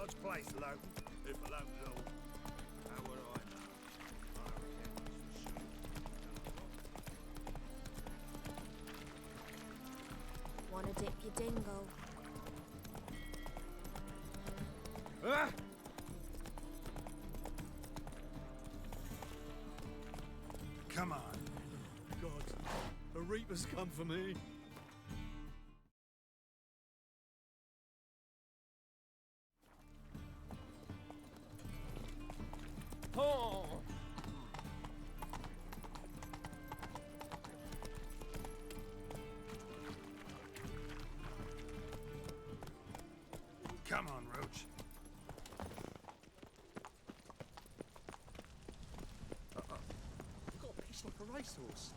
God's place, Logan. If Logan's all, how would I know? I reckon it's for sure. Wanna dip your dingle? Ah! Come on. God, a reaper's come for me. Oh! Come on, Roach. You've got a piece like a racehorse.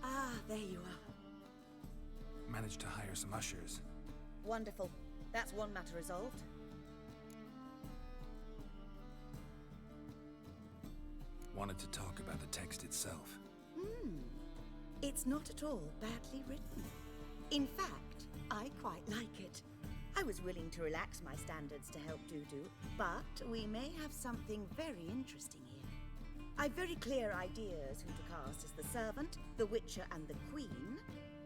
Ah, there you are. Managed to hire some ushers. Wonderful. That's one matter resolved. Wanted to talk about the text itself. It's not at all badly written. In fact, I quite like it. I was willing to relax my standards to help Dudu, but we may have something very interesting here. I've very clear ideas who to cast as the servant, the witcher, and the queen,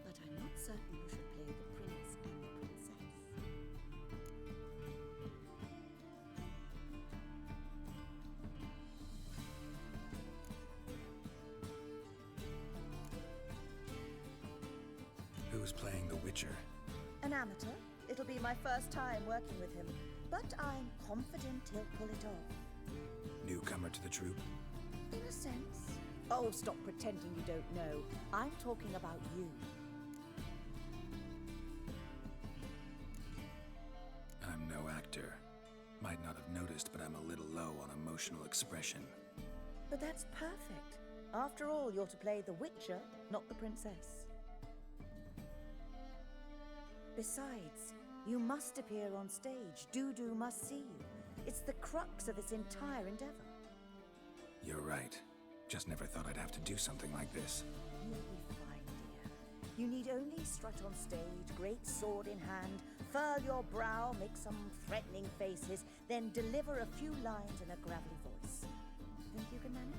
but I'm not certain who should play the prince and the princess. Who's playing the Witcher? An amateur. It'll be my first time working with him, but I'm confident he'll pull it off. Newcomer to the troupe? In a sense. Oh, stop pretending you don't know. I'm talking about you. I'm no actor. Might not have noticed, but I'm a little low on emotional expression. But that's perfect. After all, you're to play the Witcher, not the princess. Besides, you must appear on stage. Dudu must see you. It's the crux of this entire endeavor. You're right. Just never thought I'd have to do something like this. You'll be fine, dear. You need only strut on stage, great sword in hand, furl your brow, make some threatening faces, then deliver a few lines in a gravelly voice. Think you can manage?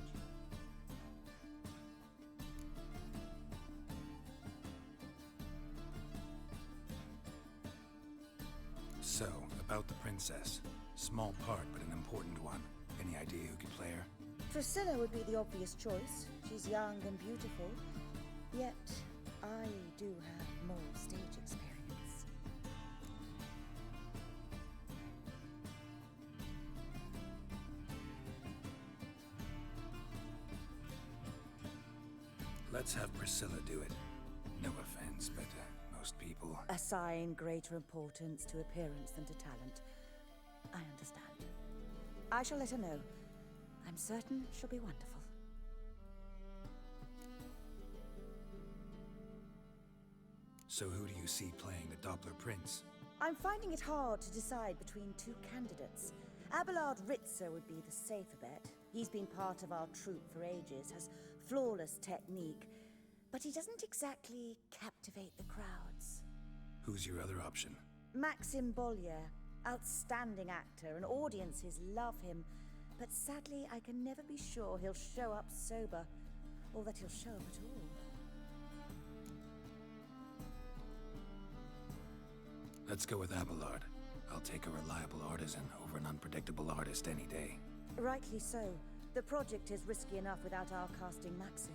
So, about the princess. Small part, but an important one. Any idea who could play her? Priscilla would be the obvious choice. She's young and beautiful. Yet, I do have more stage experience. Let's have Priscilla do it. No offense, but most people... Assign greater importance to appearance than to talent. I understand. I shall let her know. I'm certain she'll be wonderful. So who do you see playing the Doppler Prince? I'm finding it hard to decide between two candidates. Abelard Ritzer would be the safer bet. He's been part of our troupe for ages, has flawless technique, but he doesn't exactly captivate the crowds. Who's your other option? Maxim Bollier, outstanding actor, and audiences love him. But sadly, I can never be sure he'll show up sober, or that he'll show up at all. Let's go with Abelard. I'll take a reliable artisan over an unpredictable artist any day. Rightly so. The project is risky enough without our casting Maxim.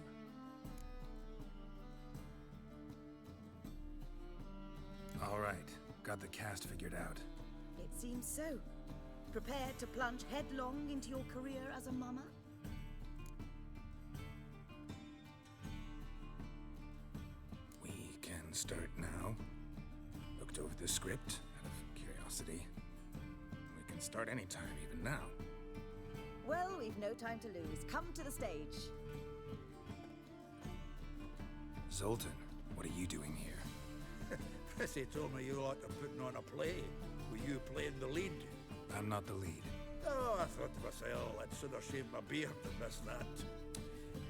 All right, got the cast figured out. It seems so. Prepared to plunge headlong into your career as a mama? We can start now. Looked over the script out of curiosity. We can start anytime, even now. Well, we've no time to lose. Come to the stage. Zoltan, what are you doing here? Prissy told me you like to putting on a play. Were you playing the lead? I'm not the lead. Oh, I thought to myself, I'd sooner shave my beard than miss that.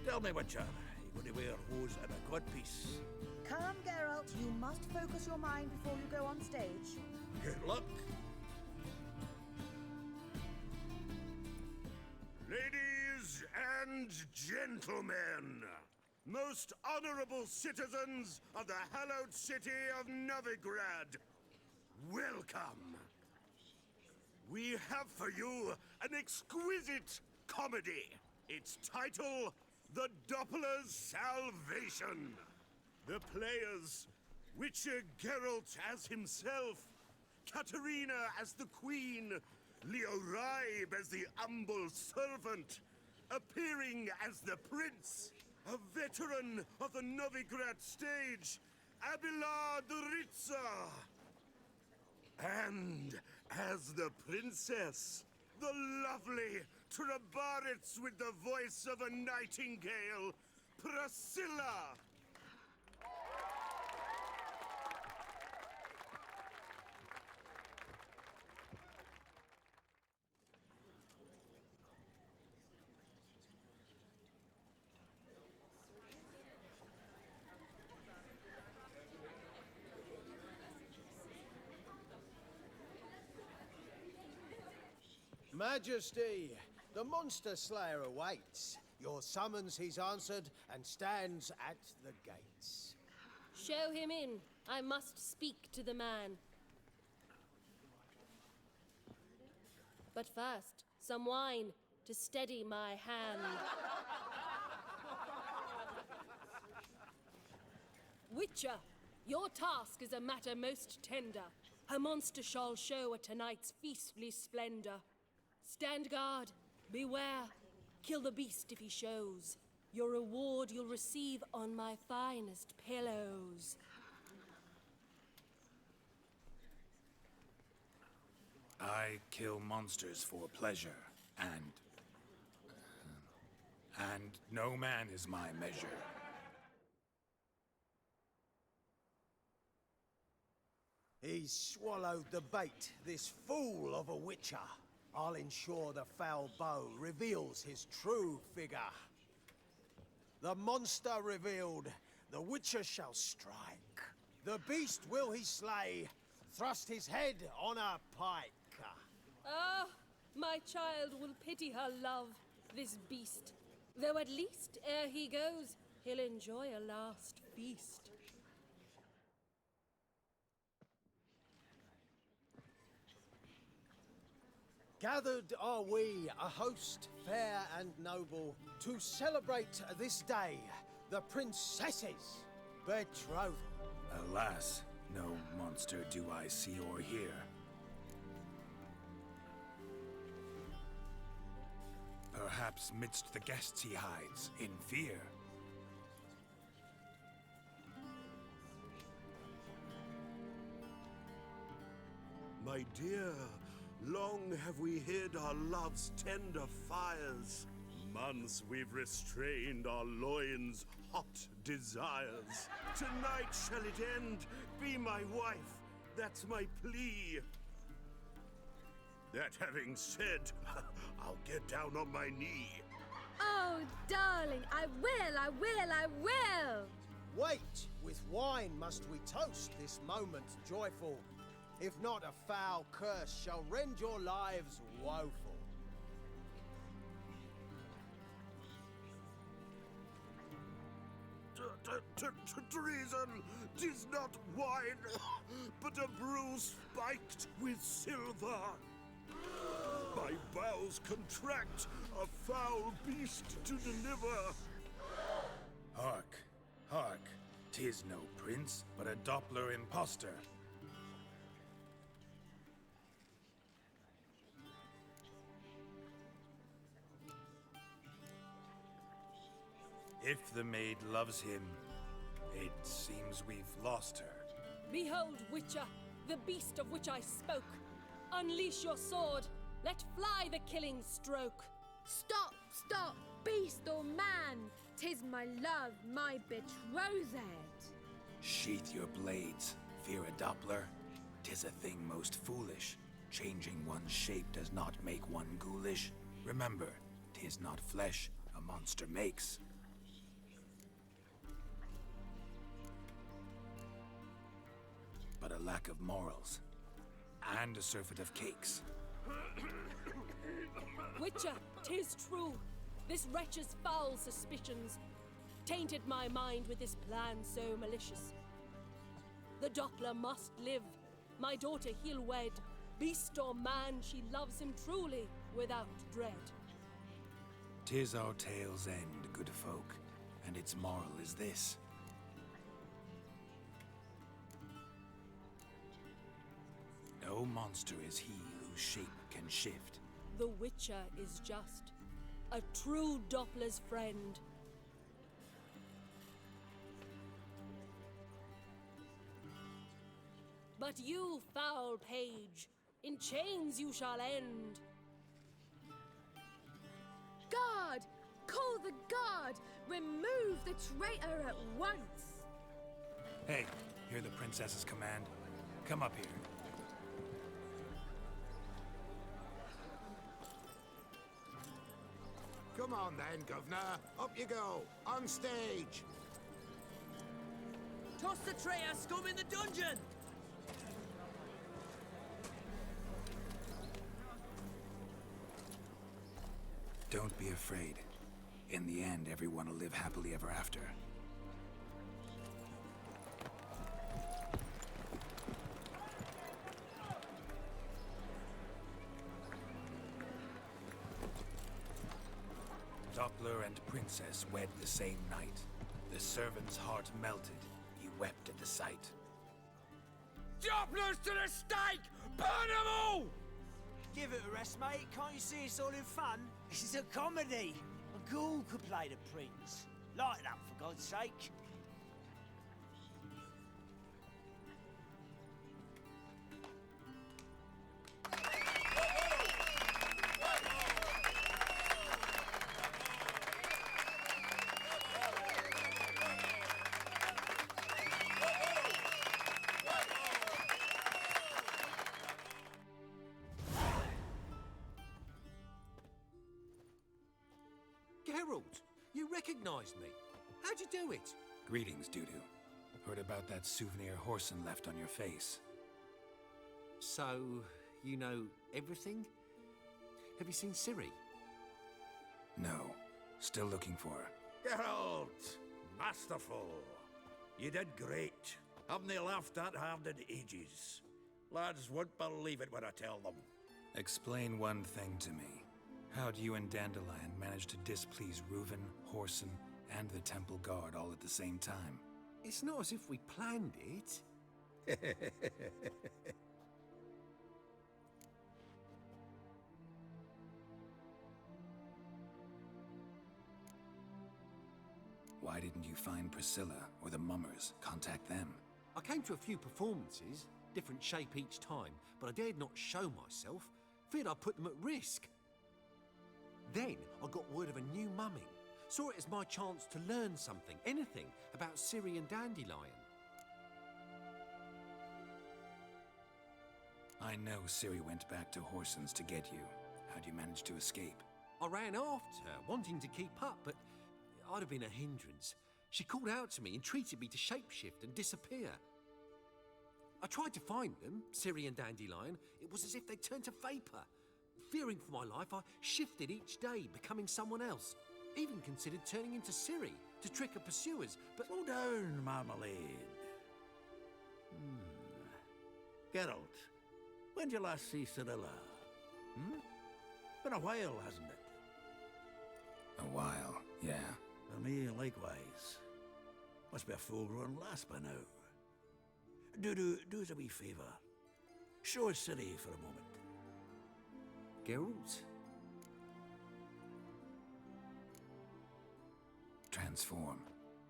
Tell me, Witcher, you going to wear hose and a codpiece? Calm, Geralt. You must focus your mind before you go on stage. Good luck. Ladies and gentlemen, most honorable citizens of the hallowed city of Novigrad, welcome. We have for you an exquisite comedy. Its title, The Doppler's Salvation. The players, Witcher Geralt as himself, Katerina as the queen, Leo Raib as the humble servant, appearing as the prince, a veteran of the Novigrad stage, Abelard Ritza. And as the princess, the lovely Trabaritz with the voice of a nightingale, Priscilla. Majesty, the monster slayer awaits. Your summons he's answered and stands at the gates. Show him in. I must speak to the man. But first, some wine to steady my hand. Witcher, your task is a matter most tender. A monster shall show at tonight's feastly splendor. Stand guard, beware, kill the beast if he shows. Your reward you'll receive on my finest pillows. I kill monsters for pleasure, and no man is my measure. He's swallowed the bait, this fool of a witcher. I'll ensure the foul bow reveals his true figure. The monster revealed, the witcher shall strike. The beast will he slay, thrust his head on a pike. Ah, my child will pity her love, this beast. Though at least, ere he goes, he'll enjoy a last feast. Gathered are we, a host fair and noble, to celebrate this day, the princess's betrothal. Alas, no monster do I see or hear. Perhaps midst the guests he hides, in fear. My dear, long have we hid our love's tender fires. Months we've restrained our loins' hot desires. Tonight shall it end, be my wife, that's my plea. That having said, I'll get down on my knee. Oh, darling, I will, I will, I will! Wait, with wine must we toast this moment joyful. If not, a foul curse shall rend your lives woeful. Treason! 'Tis not wine, but a brew spiked with silver. My bowels contract, a foul beast to deliver. Hark, hark, 'tis no prince, but a Doppler impostor. If the maid loves him, it seems we've lost her. Behold, Witcher, the beast of which I spoke. Unleash your sword. Let fly the killing stroke. Stop, stop, beast or man! 'Tis my love, my betrothed. Sheath your blades, fear a Doppler. 'Tis a thing most foolish. Changing one's shape does not make one ghoulish. Remember, 'tis not flesh a monster makes. But a lack of morals. And a surfeit of cakes. Witcher, 'tis true. This wretch's foul suspicions tainted my mind with this plan so malicious. The Doppler must live. My daughter he'll wed. Beast or man, she loves him truly, without dread. 'Tis our tale's end, good folk, and its moral is this. No monster is he whose shape can shift. The Witcher is just a true Doppler's friend. But you, foul page, in chains you shall end. Guard! Call the guard! Remove the traitor at once! Hey, hear the princess's command? Come up here. Come on then, Governor. Up you go. On stage. Toss the traitor scum in the dungeon! Don't be afraid. In the end, everyone will live happily ever after. Doppler and princess wed the same night. The servant's heart melted. He wept at the sight. Dopplers to the stake! Burn them all! Give it a rest, mate. Can't you see it's all in fun? This is a comedy. A ghoul could play the prince. Lighten up, for God's sake. Geralt, you recognized me. How'd you do it? Greetings, Dudu. Heard about that souvenir Whoreson left on your face. So, you know everything? Have you seen Ciri? No. Still looking for her. Geralt! Masterful! You did great. Haven't they laughed that hard in ages? Lads won't believe it when I tell them. Explain one thing to me. How'd you and Dandelion manage to displease Reuven, Whoreson, and the Temple Guard all at the same time? It's not as if we planned it. Why didn't you find Priscilla or the Mummers? Contact them. I came to a few performances, different shape each time, but I dared not show myself. Feared I'd put them at risk. Then I got word of a new mumming. Saw it as my chance to learn something, anything, about Ciri and Dandelion. I know Ciri went back to Whoreson's to get you. How'd you manage to escape? I ran after her, wanting to keep up, but I'd have been a hindrance. She called out to me, entreated me to shapeshift and disappear. I tried to find them, Ciri and Dandelion. It was as if they turned to vapor. Fearing for my life, I shifted each day, becoming someone else. Even considered turning into Ciri to trick her pursuers, but... Slow down, Marmalade. Geralt, when'd you last see Cyrilla? Been a while, hasn't it? A while, yeah. For me, likewise. Must be a full-grown lass by now. Do us a wee favour. Show us Ciri for a moment. Geralt? Transform.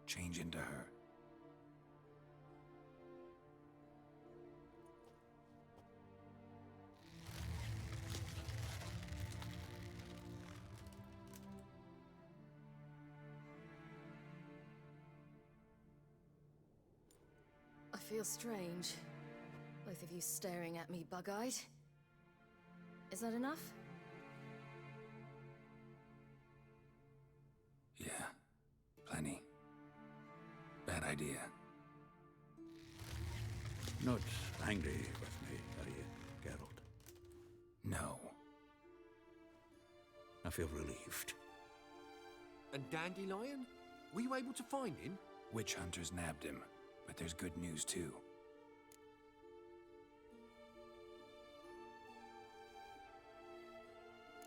Change into her. I feel strange. Both of you staring at me bug-eyed. Is that enough? Yeah, plenty. Bad idea. Not angry with me, are you, Geralt? No. I feel relieved. And Dandelion? Were you able to find him? Witch hunters nabbed him, but there's good news too.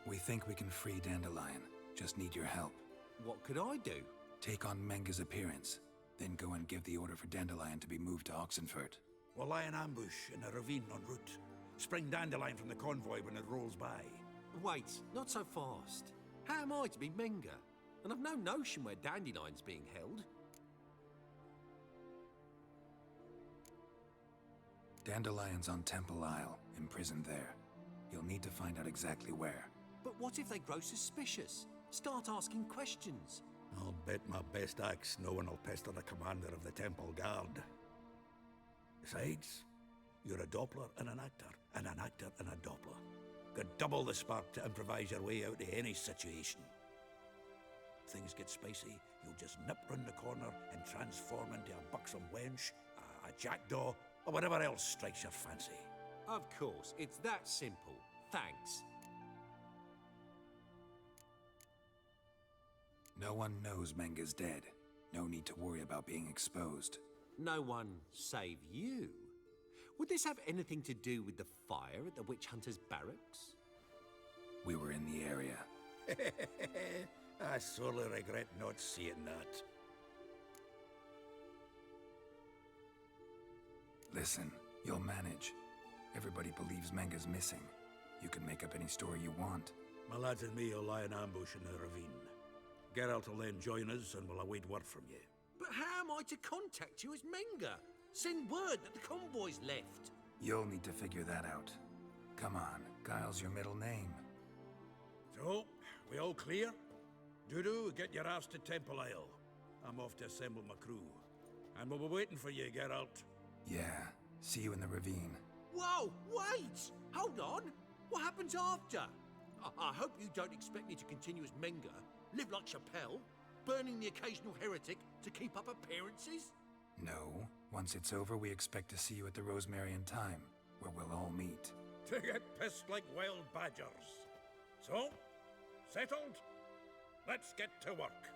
We think we can free Dandelion. Just need your help. What could I do? Take on Menga's appearance, then go and give the order for Dandelion to be moved to Oxenfurt. We'll lie in ambush in a ravine en route. Spring Dandelion from the convoy when it rolls by. Wait, not so fast. How am I to be Menga? And I've no notion where Dandelion's being held. Dandelion's on Temple Isle, imprisoned there. You'll need to find out exactly where. But what if they grow suspicious? Start asking questions. I'll bet my best axe no one will pester the commander of the Temple Guard. Besides, you're a Doppler and an actor and a Doppler. Got double the spark to improvise your way out of any situation. Things get spicy, you'll just nip round the corner and transform into a buxom wench, a jackdaw, or whatever else strikes your fancy. Of course, it's that simple. Thanks. No one knows Menga's dead. No need to worry about being exposed. No one save you. Would this have anything to do with the fire at the witch hunter's barracks? We were in the area. I sorely regret not seeing that. Listen, you'll manage. Everybody believes Menga's missing. You can make up any story you want. My lads and me will lie in ambush in the ravine. Geralt will then join us and we'll await word from you. But how am I to contact you as Menga? Send word that the convoy's left. You'll need to figure that out. Come on, Guile's your middle name. So, we all clear? Dudu, get your ass to Temple Isle. I'm off to assemble my crew. And we'll be waiting for you, Geralt. Yeah, see you in the ravine. Whoa, wait! Hold on! What happens after? I hope you don't expect me to continue as Menga, live like Chappelle, burning the occasional heretic to keep up appearances? No. Once it's over, we expect to see you at the Rosemary in Time, where we'll all meet. To get pissed like wild badgers. So, settled? Let's get to work.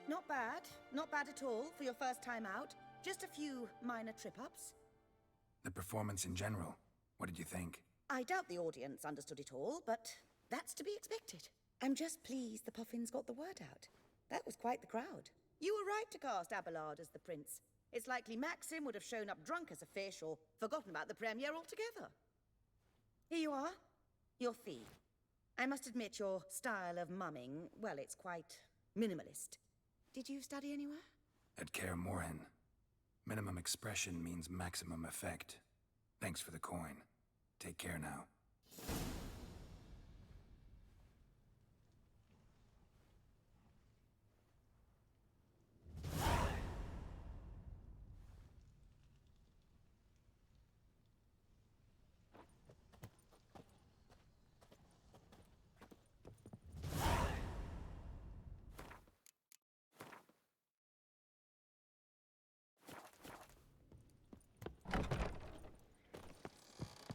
Not bad. Not bad at all for your first time out. Just a few minor trip-ups. The performance in general, what did you think? I doubt the audience understood it all, but that's to be expected. I'm just pleased the Puffins got the word out. That was quite the crowd. You were right to cast Abelard as the prince. It's likely Maxim would have shown up drunk as a fish or forgotten about the premiere altogether. Here you are. Your fee. I must admit your style of mumming, well, it's quite minimalist. Did you study anywhere? At Kaer Morhen. Minimum expression means maximum effect. Thanks for the coin. Take care now.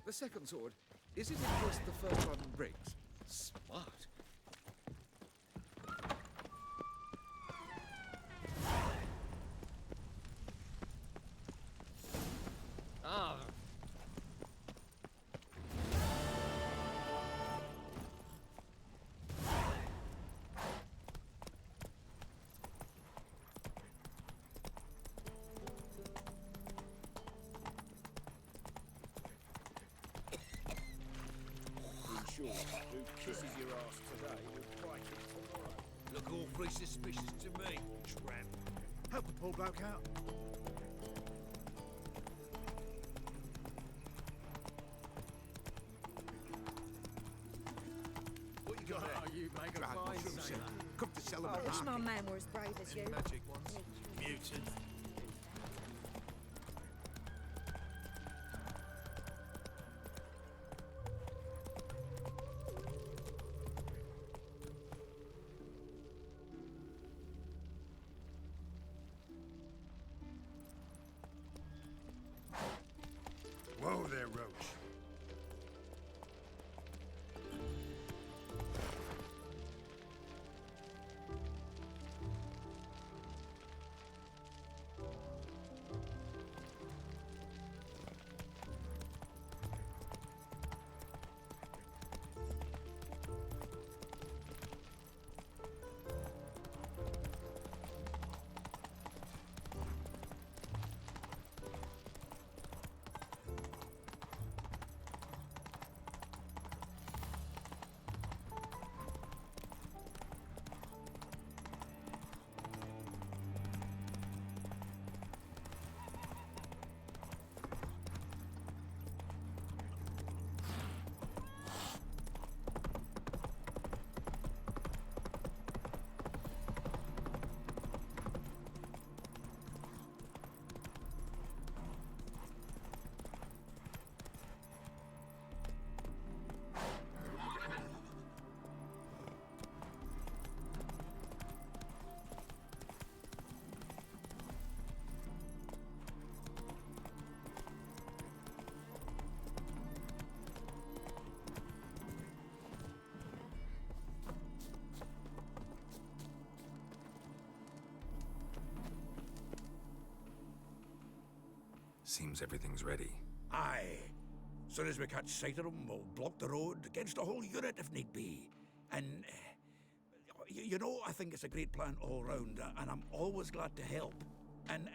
The second sword, is it in just the first one breaks? Smart. Ah. Sure, who kisses your ass today will break it tomorrow. Look awfully suspicious to me, tramp. Help the poor bloke out. What you got there? Oh, you make a Drag fine mushroom sailor. soup. Come to sell them I at wish my market. man were as brave as you. Magic ones. Mutant. Seems everything's ready. Aye. Soon as we catch sight of them, we'll block the road against a whole unit if need be. And, you know, I think it's a great plan all round, and I'm always glad to help. And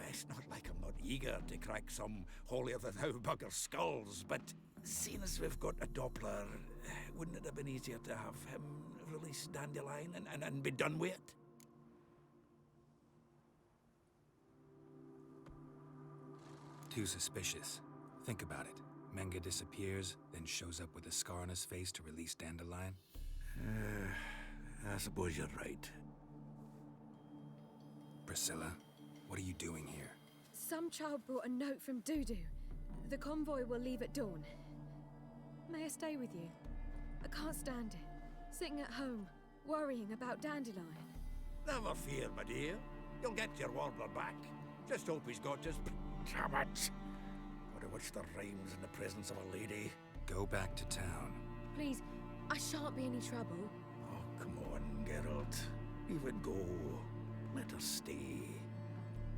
it's not like I'm not eager to crack some holier-than-thou bugger skulls, but seeing as we've got a Doppler, wouldn't it have been easier to have him release Dandelion and be done with it? Too suspicious. Think about it. Menga disappears, then shows up with a scar on his face to release Dandelion. I suppose you're right. Priscilla, what are you doing here? Some child brought a note from Dudu. The convoy will leave at dawn. May I stay with you? I can't stand it. Sitting at home, worrying about Dandelion. Never fear, my dear. You'll get your warbler back. Just hope he's got his... Damn it! Gotta watch the rhymes in the presence of a lady. Go back to town. Please, I shan't be any trouble. Oh, come on, Geralt. Even go. Let her stay.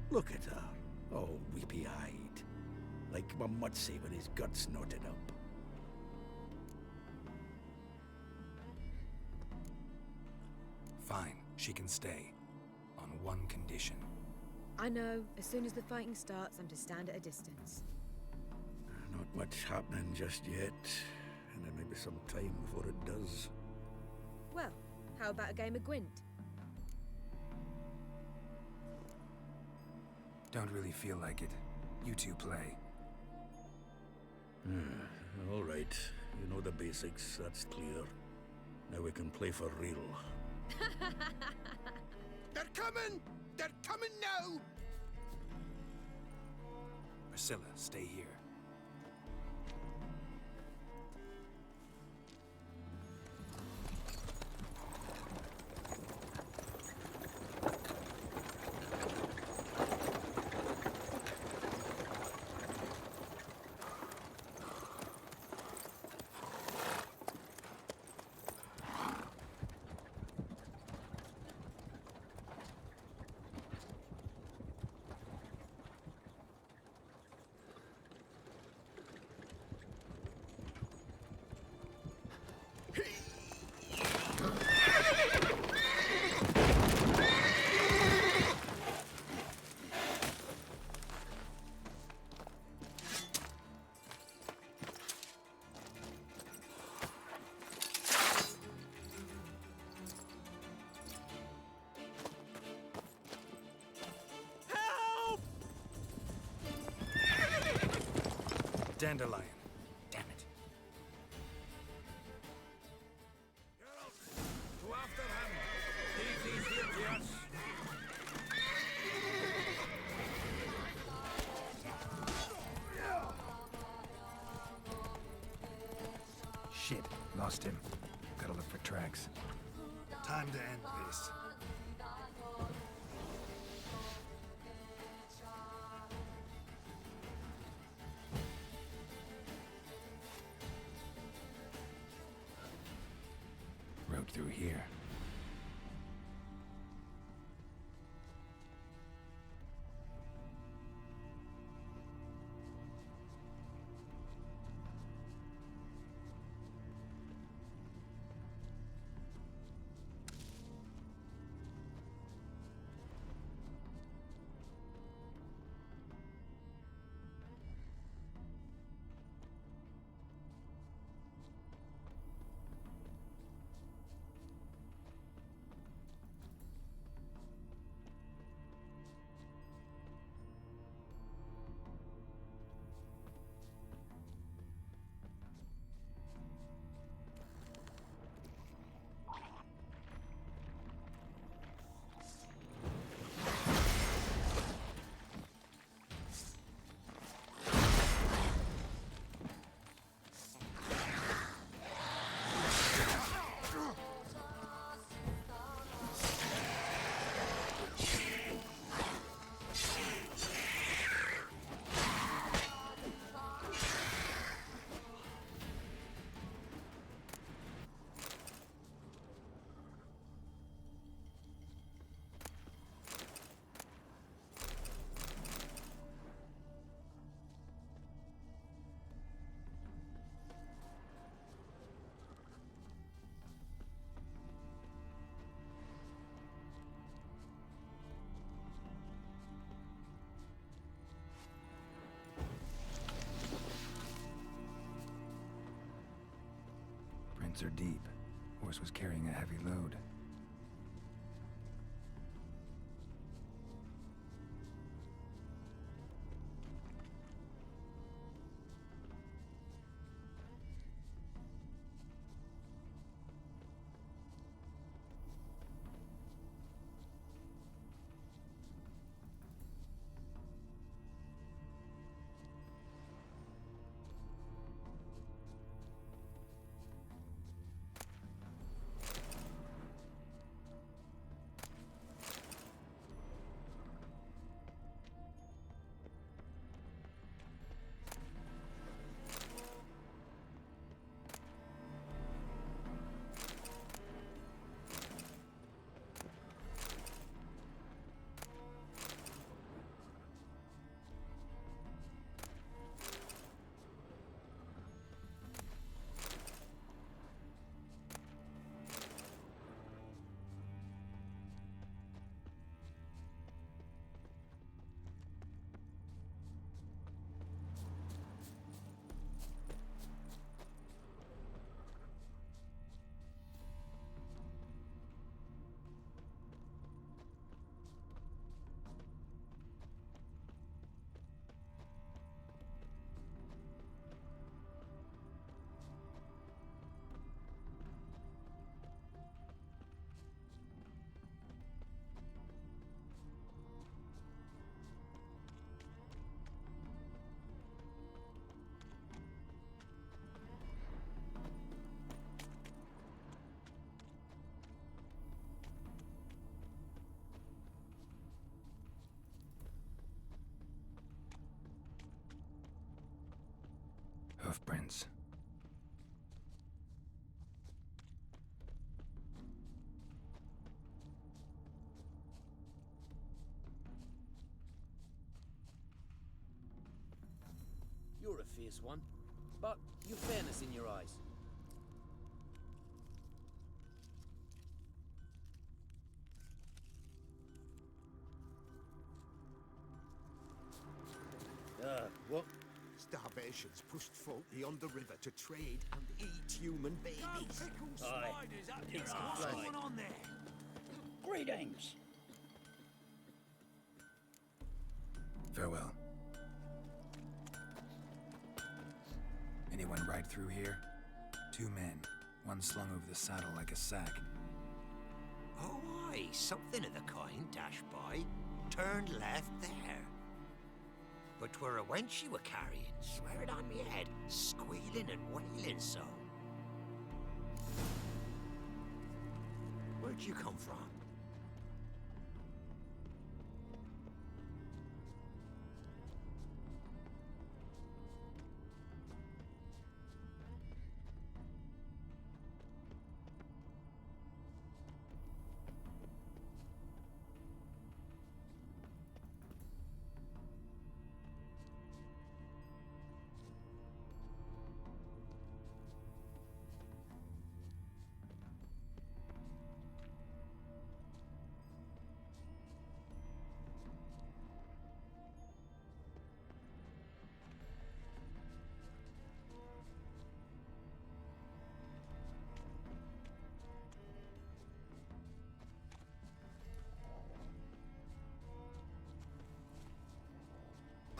Look at her, all weepy-eyed. Like my Mutsy with his guts knotted up. Fine, she can stay. On one condition. I know, as soon as the fighting starts, I'm to stand at a distance. Not much happening just yet, and there may be some time before it does. Well, how about a game of Gwent? Don't really feel like it. You two play. All right. You know the basics, that's clear. Now we can play for real. They're coming! They're coming now! Priscilla, stay here. Dandelion. Damn it. Geralt, go after him. Leave these here to us. Shit, lost him. Gotta look for tracks. Time to end this. Road through here. roots are deep. Horse was carrying a heavy load. Hoofprints. You're a fierce one, but you've fairness in your eyes. What? Starvation's pushed folk beyond the river to trade and eat human babies. Pigs can fly. What's going on there? Greetings. Farewell. Anyone ride through here? 2 men, one slung over the saddle like a sack. Oh, aye, something of the kind dashed by. Turned left there. But 'twere a wench you were carrying, swear it on me head, squealing and wailing so. Where'd you come from?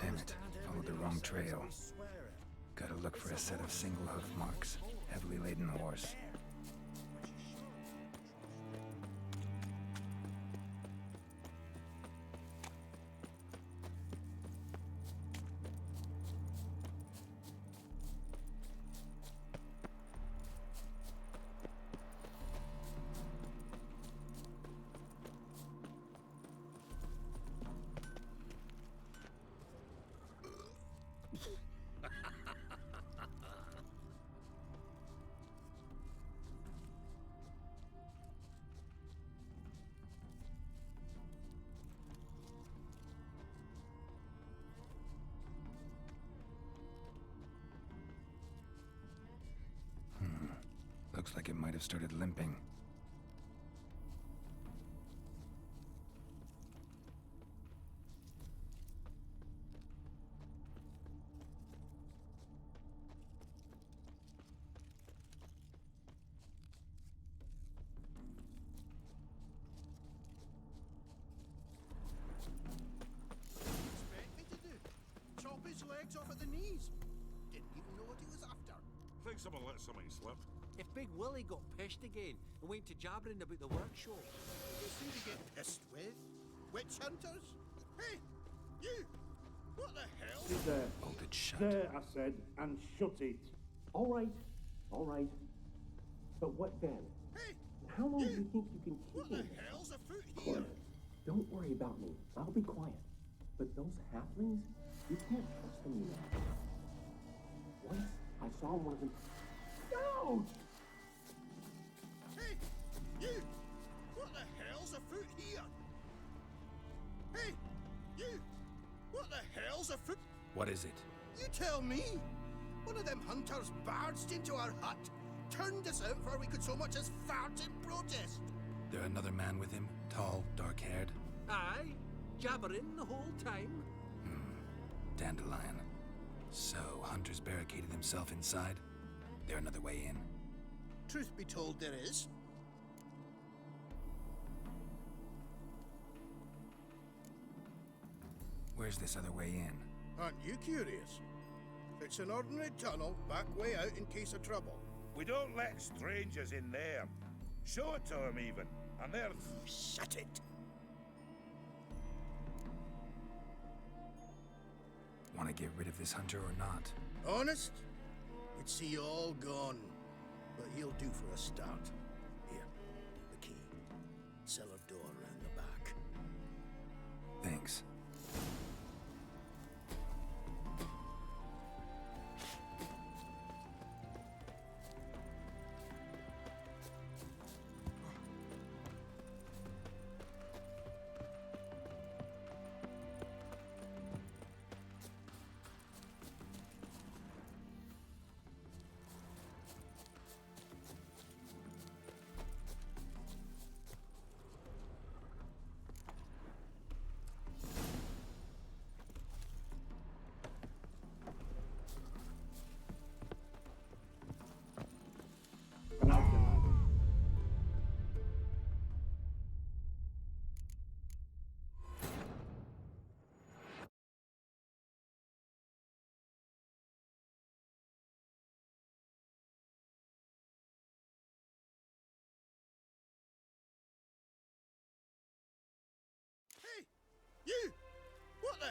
Damn it, followed the wrong trail. Gotta look for a set of single hoof marks. Heavily laden horse. Looks like it might have started limping. think someone let somebody slip. If Big Willie got pissed again and went to jabbering about the workshop. It's who to get pissed with? Witch hunters? Hey, you! What the hell? Sit there. Hold it shut. There, I said, and shut it. All right. But what then? Hey, how long do you think you can keep what the me? hell's afoot here? Quiet. Don't worry about me. I'll be quiet. But those halflings, you can't trust them, you know. Once I saw one of them. Ouch! Hey, you! What the hell's afoot here? Hey, you! What the hell's afoot? What is it? You tell me! One of them hunters barged into our hut, turned us out before we could so much as fart in protest. There another man with him? Tall, dark-haired? Aye, jabbering the whole time. Dandelion. So, Hunter's barricaded himself inside? There another way in? Truth be told, there is. Where's this other way in? Aren't you curious? It's an ordinary tunnel, back way out in case of trouble. We don't let strangers in there. Show it to them, even. And they're... Shut it! Want to get rid of this hunter or not? Honest? We'd see you all gone. But he'll do for a start. Here, the key. Cellar door round the back. Thanks. Hey! You! What the...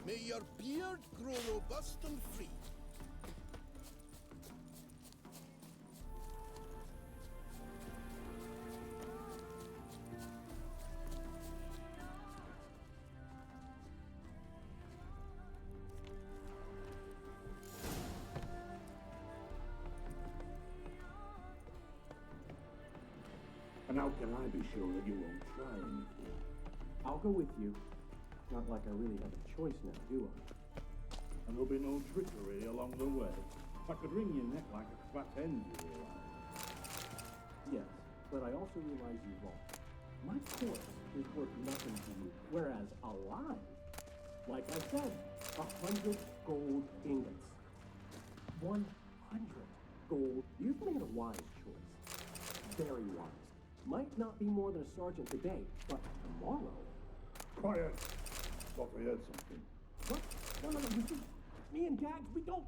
May your beard grow robust and free. And how can I be sure that you won't try anything? I'll go with you. Not like I really have a choice now, do I? And there'll be no trickery along the way. I could wring your neck like a fat hen, you realize. Yes, but I also realize you're wrong. My corpse is worth nothing to you, whereas alive, like I said, 100 gold ingots. 100 gold. You've made a wise choice. Very wise. Might not be more than a sergeant today, but tomorrow... Quiet! Thought we heard something. What? No, you see, me and Gags, we don't...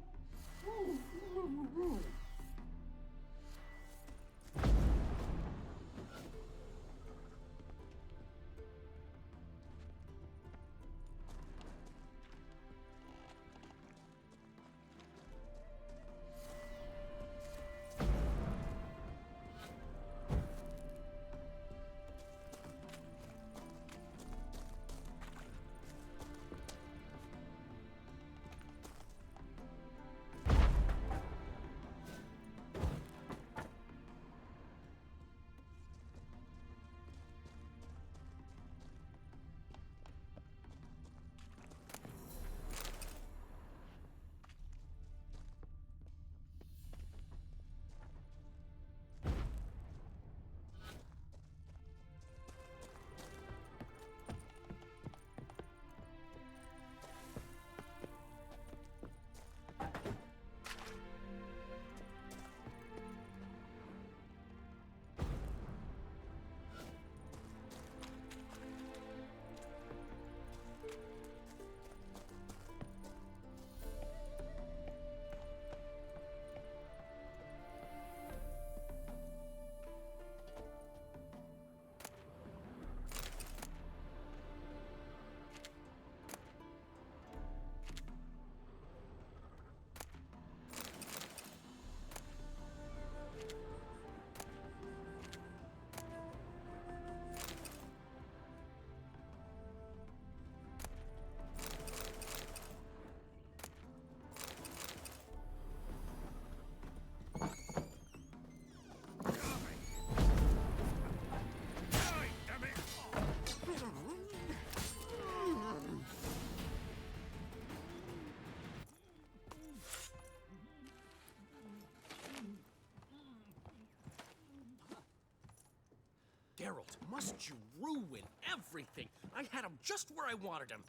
Geralt, must you ruin everything? I had him just where I wanted him.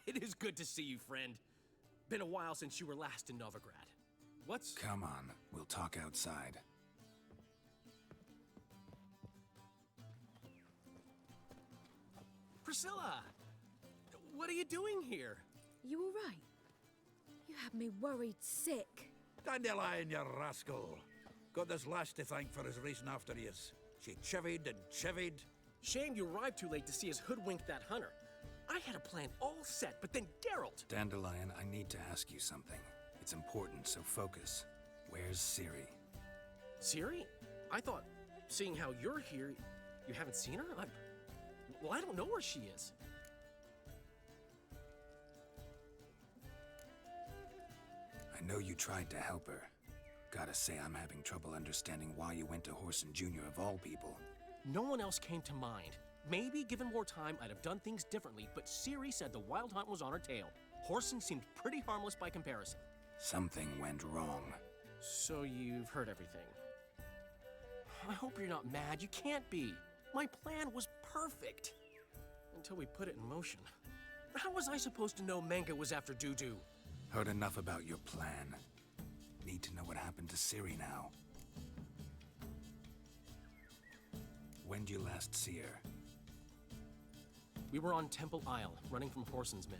It is good to see you, friend. Been a while since you were last in Novigrad. What's... Come on, we'll talk outside. Priscilla! What are you doing here? You all right? You had me worried sick. Dandelion, you rascal. Got this lass to thank for his racing after yous. She chivied and chivied. Shame you arrived too late to see us hoodwink that hunter. I had a plan all set, but then Geralt... Dandelion, I need to ask you something. It's important, so focus. Where's Ciri? Ciri? I thought, seeing how you're here, you haven't seen her? Well, I don't know where she is. I know you tried to help her. Gotta say, I'm having trouble understanding why you went to Whoreson Jr. of all people. No one else came to mind. Maybe, given more time, I'd have done things differently, but Ciri said the Wild Hunt was on her tail. Whoreson seemed pretty harmless by comparison. Something went wrong. So you've heard everything. I hope you're not mad. You can't be. My plan was perfect. Until we put it in motion. How was I supposed to know Manga was after Dudu? Heard enough about your plan. Need to know what happened to Ciri now. When'd you last see her? We were on Temple Isle, running from Whoreson's men.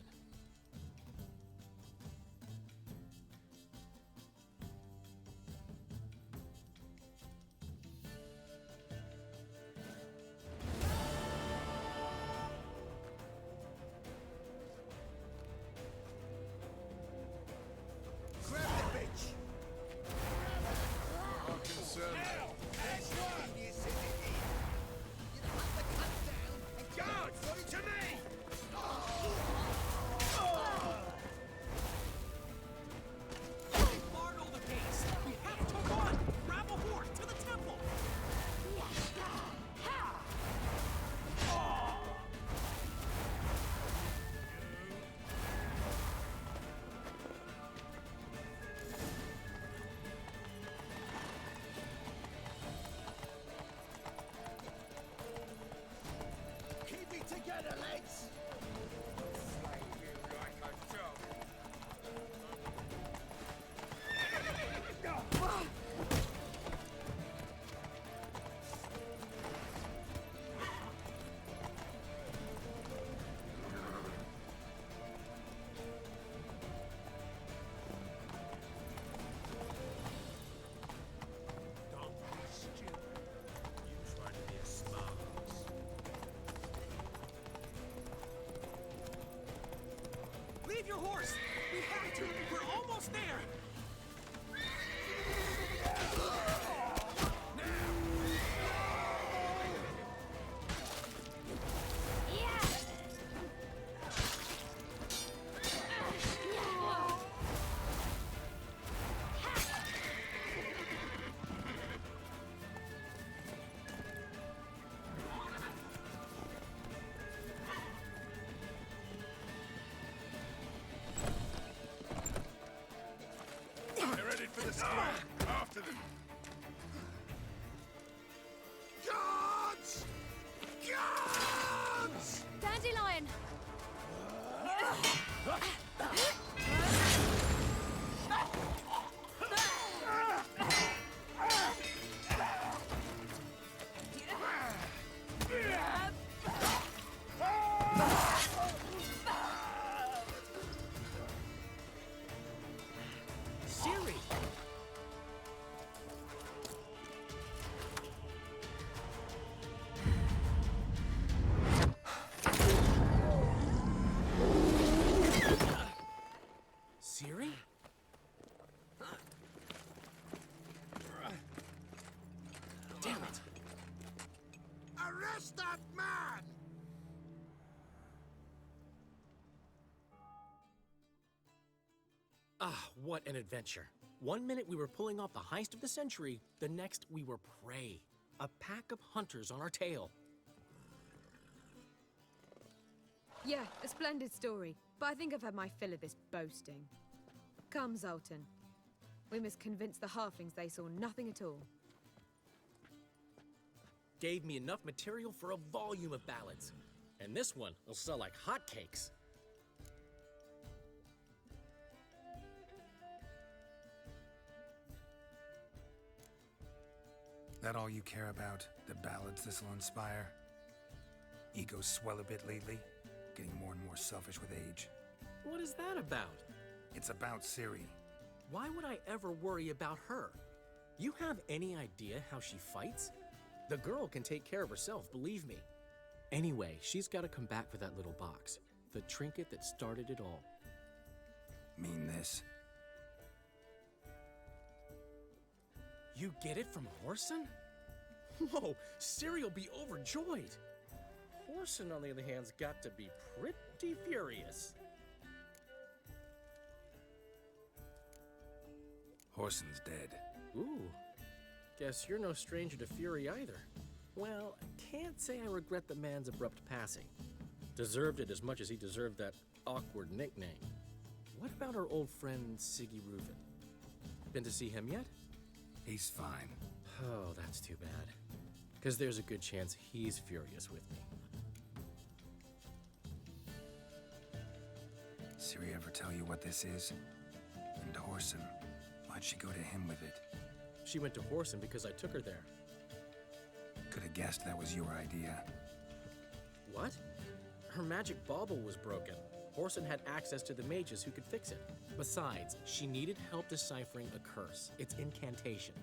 Together, lads! Leave your horse! We have to! We're almost there! For the sprint! After them! Guards! Guards! Dandelion! Ciri! Ciri? Damn it! Arrest that man! Ah, what an adventure. 1 minute we were pulling off the heist of the century, the next we were prey. A pack of hunters on our tail. Yeah, a splendid story, but I think I've had my fill of this boasting. Come, Zoltan. We must convince the halflings they saw nothing at all. Gave me enough material for a volume of ballads. And this one will sell like hotcakes. That all you care about? The ballads this'll inspire? Egos swell a bit lately? Getting more and more selfish with age. What is that about? It's about Ciri. Why would I ever worry about her? You have any idea how she fights? The girl can take care of herself, believe me. Anyway, she's got to come back for that little box. The trinket that started it all. Mean this? You get it from Whoreson? Whoa, Ciri'll be overjoyed. Whoreson, on the other hand, has got to be pretty furious. Whoreson's dead. Ooh, guess you're no stranger to fury either. Well, I can't say I regret the man's abrupt passing. Deserved it as much as he deserved that awkward nickname. What about our old friend Siggy Reuven? Been to see him yet? He's fine. Oh, that's too bad. Because there's a good chance he's furious with me. Ciri ever tell you what this is? And Whoreson, why'd she go to him with it? She went to Whoreson because I took her there. Could have guessed that was your idea. What? Her magic bauble was broken. Whoreson had access to the mages who could fix it. Besides, she needed help deciphering a curse. It's incantation.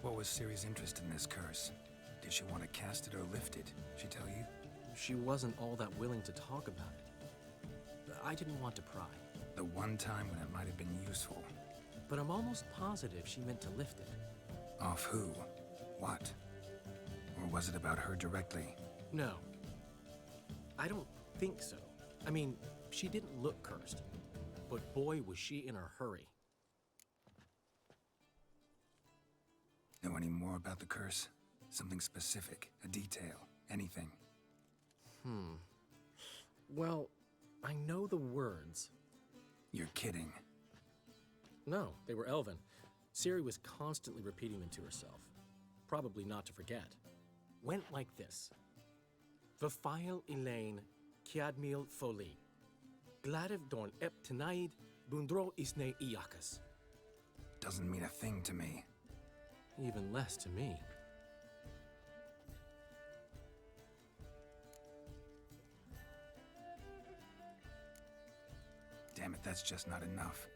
What was Ciri's interest in this curse? Did she want to cast it or lift it? She tell you? She wasn't all that willing to talk about it. I didn't want to pry. The one time when it might have been useful. But I'm almost positive she meant to lift it. Off who? What? Or was it about her directly? No. I don't think so. I mean, she didn't look cursed. But boy, was she in a hurry. Know any more about the curse? Something specific, a detail, anything? Well, I know the words. You're kidding. No, they were Elven. Ciri was constantly repeating them to herself. Probably not to forget. Went like this. Vafile Elaine Kiadmil Foli. Gladiv Dorn Ep Tenaid Bundro Isne Iakas. Doesn't mean a thing to me. Even less to me. Damn it, that's just not enough.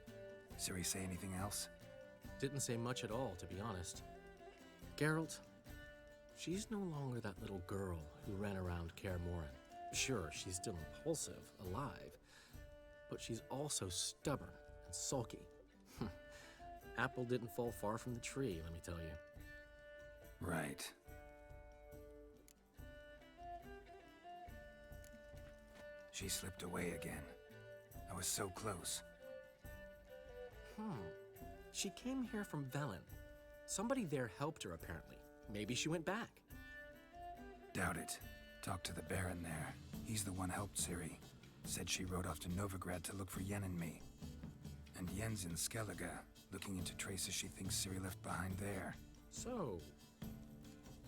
Ciri say anything else? Didn't say much at all, to be honest. Geralt, she's no longer that little girl who ran around Kaer Morhen. Sure, she's still impulsive, alive, but she's also stubborn and sulky. Apple didn't fall far from the tree, let me tell you. Right. She slipped away again. I was so close. She came here from Velen. Somebody there helped her, apparently. Maybe she went back. Doubt it. Talked to the Baron there. He's the one helped Ciri. Said she rode off to Novigrad to look for Yen and me. And Yen's in Skellige, looking into traces she thinks Ciri left behind there. So,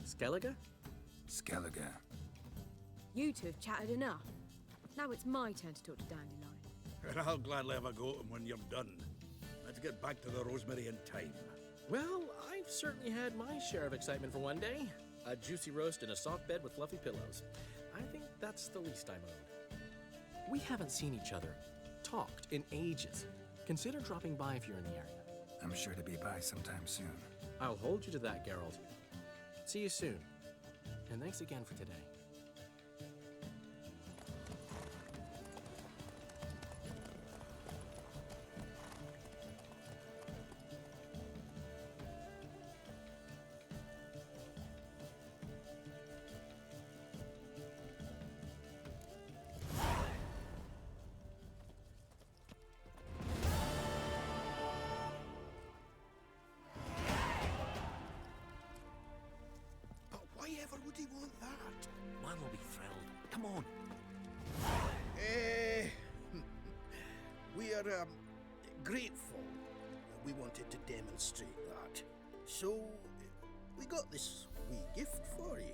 Skellige? Skellige. You two have chatted enough. Now it's my turn to talk to Dandelion. And I'll gladly have a go at him when you're done. Let's get back to the Rosemary in time. Well, I've certainly had my share of excitement for one day. A juicy roast in a soft bed with fluffy pillows. I think that's the least I'm owed. We haven't seen each other, talked in ages. Consider dropping by if you're in the area. I'm sure to be by sometime soon. I'll hold you to that, Geralt. See you soon. And thanks again for today. Why ever would he want that? Man will be thrilled. Come on. We are grateful. we wanted to demonstrate that. So, we got this wee gift for you.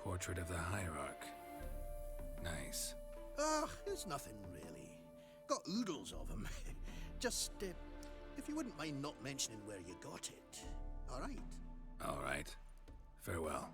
Portrait of the Hierarch. Nice. Ah, it's nothing really. Got oodles of them. Just, if you wouldn't mind not mentioning where you got it. All right? All right. Farewell.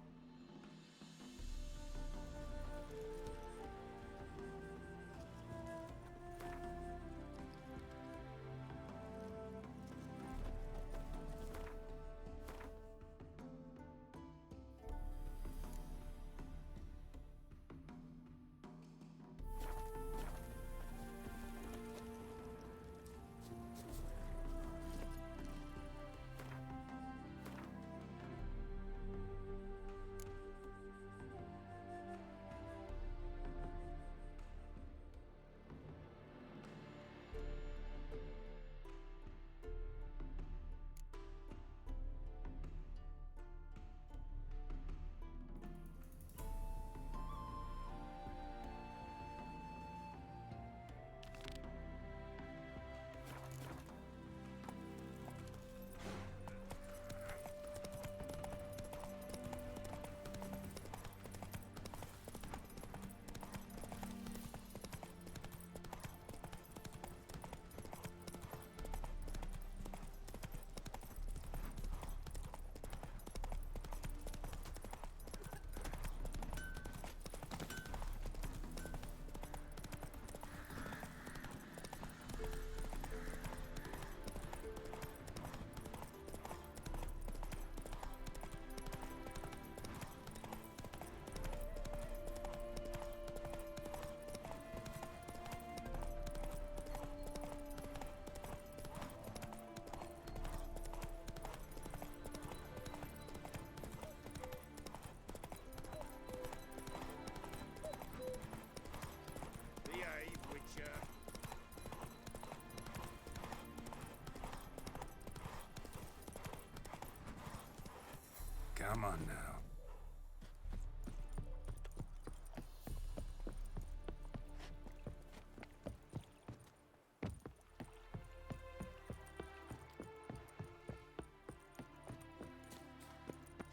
Come on now.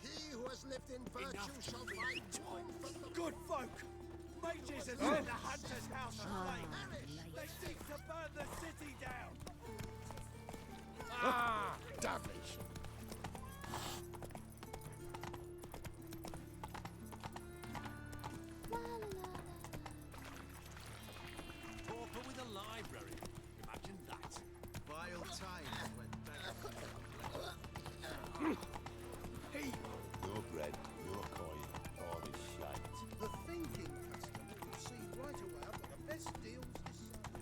He who has lived in virtue shall find time from the Good folk! Mages have set the hunter's house aflame! They seek to burn the city down! Ah, devilish! Pauper with a library. Imagine that. Vile times when He! No bread, no coin, all is shite. The thinking customer will see right away I've got the best deals this summer.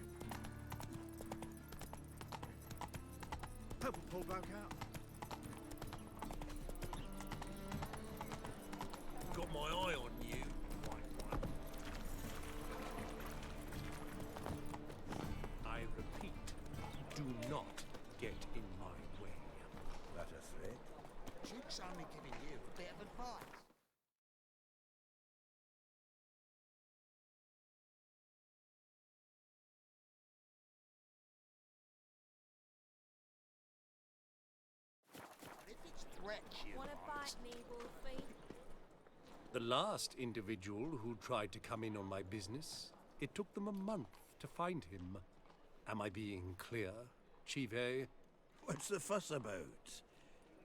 purple pull broke out. Got my eye on you, white one. I repeat, do not get in my way. That a threat? Duke's only giving you a bit of advice. If it's Brett you Wanna bite me, Wolfie? The last individual who tried to come in on my business, it took them a month to find him. Am I being clear, Chive? What's the fuss about?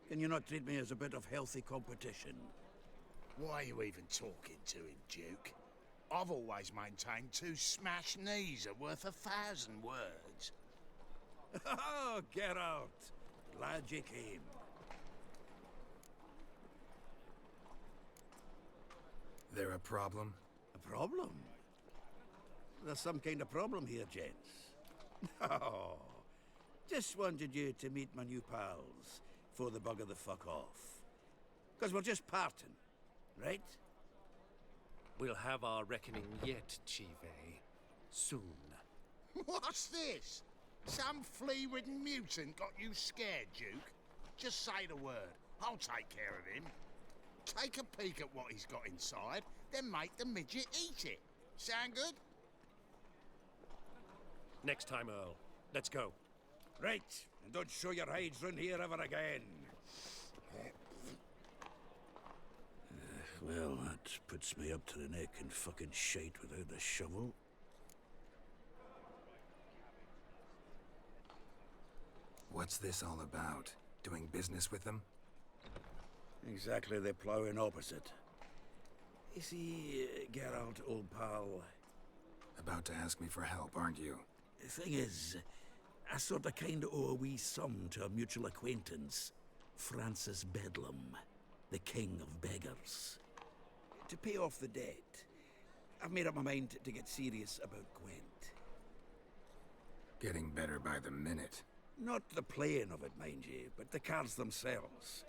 Can you not treat me as a bit of healthy competition? Why are you even talking to him, Duke? I've always maintained 2 smashed knees are worth 1,000 words. Oh, Geralt! Glad you came. There a problem? A problem? There's some kind of problem here, gents. Oh, just wanted you to meet my new pals before the bugger the fuck off. Because we're just parting, right? We'll have our reckoning yet, Chive. Soon. What's this? Some flea-ridden mutant got you scared, Duke? Just say the word. I'll take care of him. Take a peek at what he's got inside, then make the midget eat it. Sound good? Next time, Earl. Let's go. Right, and don't show your hides round here ever again. Well, that puts me up to the neck in fucking shite without the shovel. What's this all about? Doing business with them? Exactly the ploughing opposite. You see, Geralt, old pal... About to ask me for help, aren't you? The thing is, I sort of kind of owe a wee sum to a mutual acquaintance, Francis Bedlam, the king of beggars. To pay off the debt, I've made up my mind to get serious about Gwent. Getting better by the minute. Not the playing of it, mind you, but the cards themselves.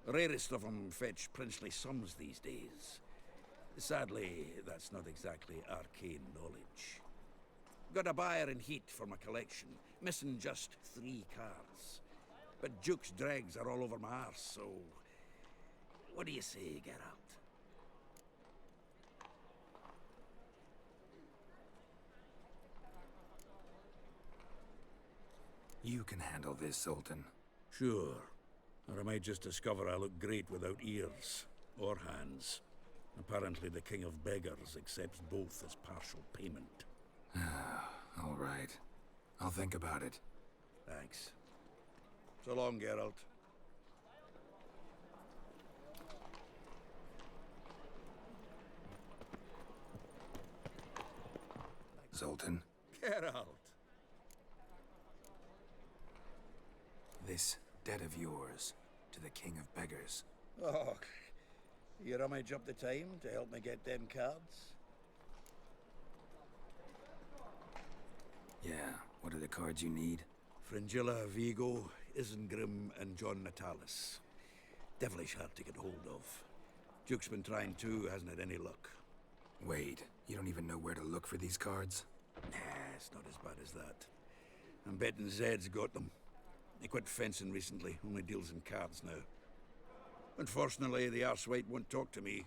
The rarest of them fetch princely sums these days. Sadly, that's not exactly arcane knowledge. Got a buyer in heat for my collection, missing just 3 cards. But Duke's dregs are all over my arse, so... What do you say, Geralt? You can handle this, Zoltan. Sure. Or I might just discover I look great without ears. Or hands. Apparently the king of beggars accepts both as partial payment. All right. I'll think about it. Thanks. So long, Geralt. Zoltan? Geralt! This debt of yours to the king of beggars. Oh, you rummage up the time to help me get them cards? Yeah, what are the cards you need? Fringilla, Vigo, Isengrim, and John Natalis. Devilish hard to get hold of. Duke's been trying too, hasn't had any luck. Wait, you don't even know where to look for these cards? Nah, it's not as bad as that. I'm betting Zed's got them. He quit fencing recently, only deals in cards now. Unfortunately, the arsewite won't talk to me.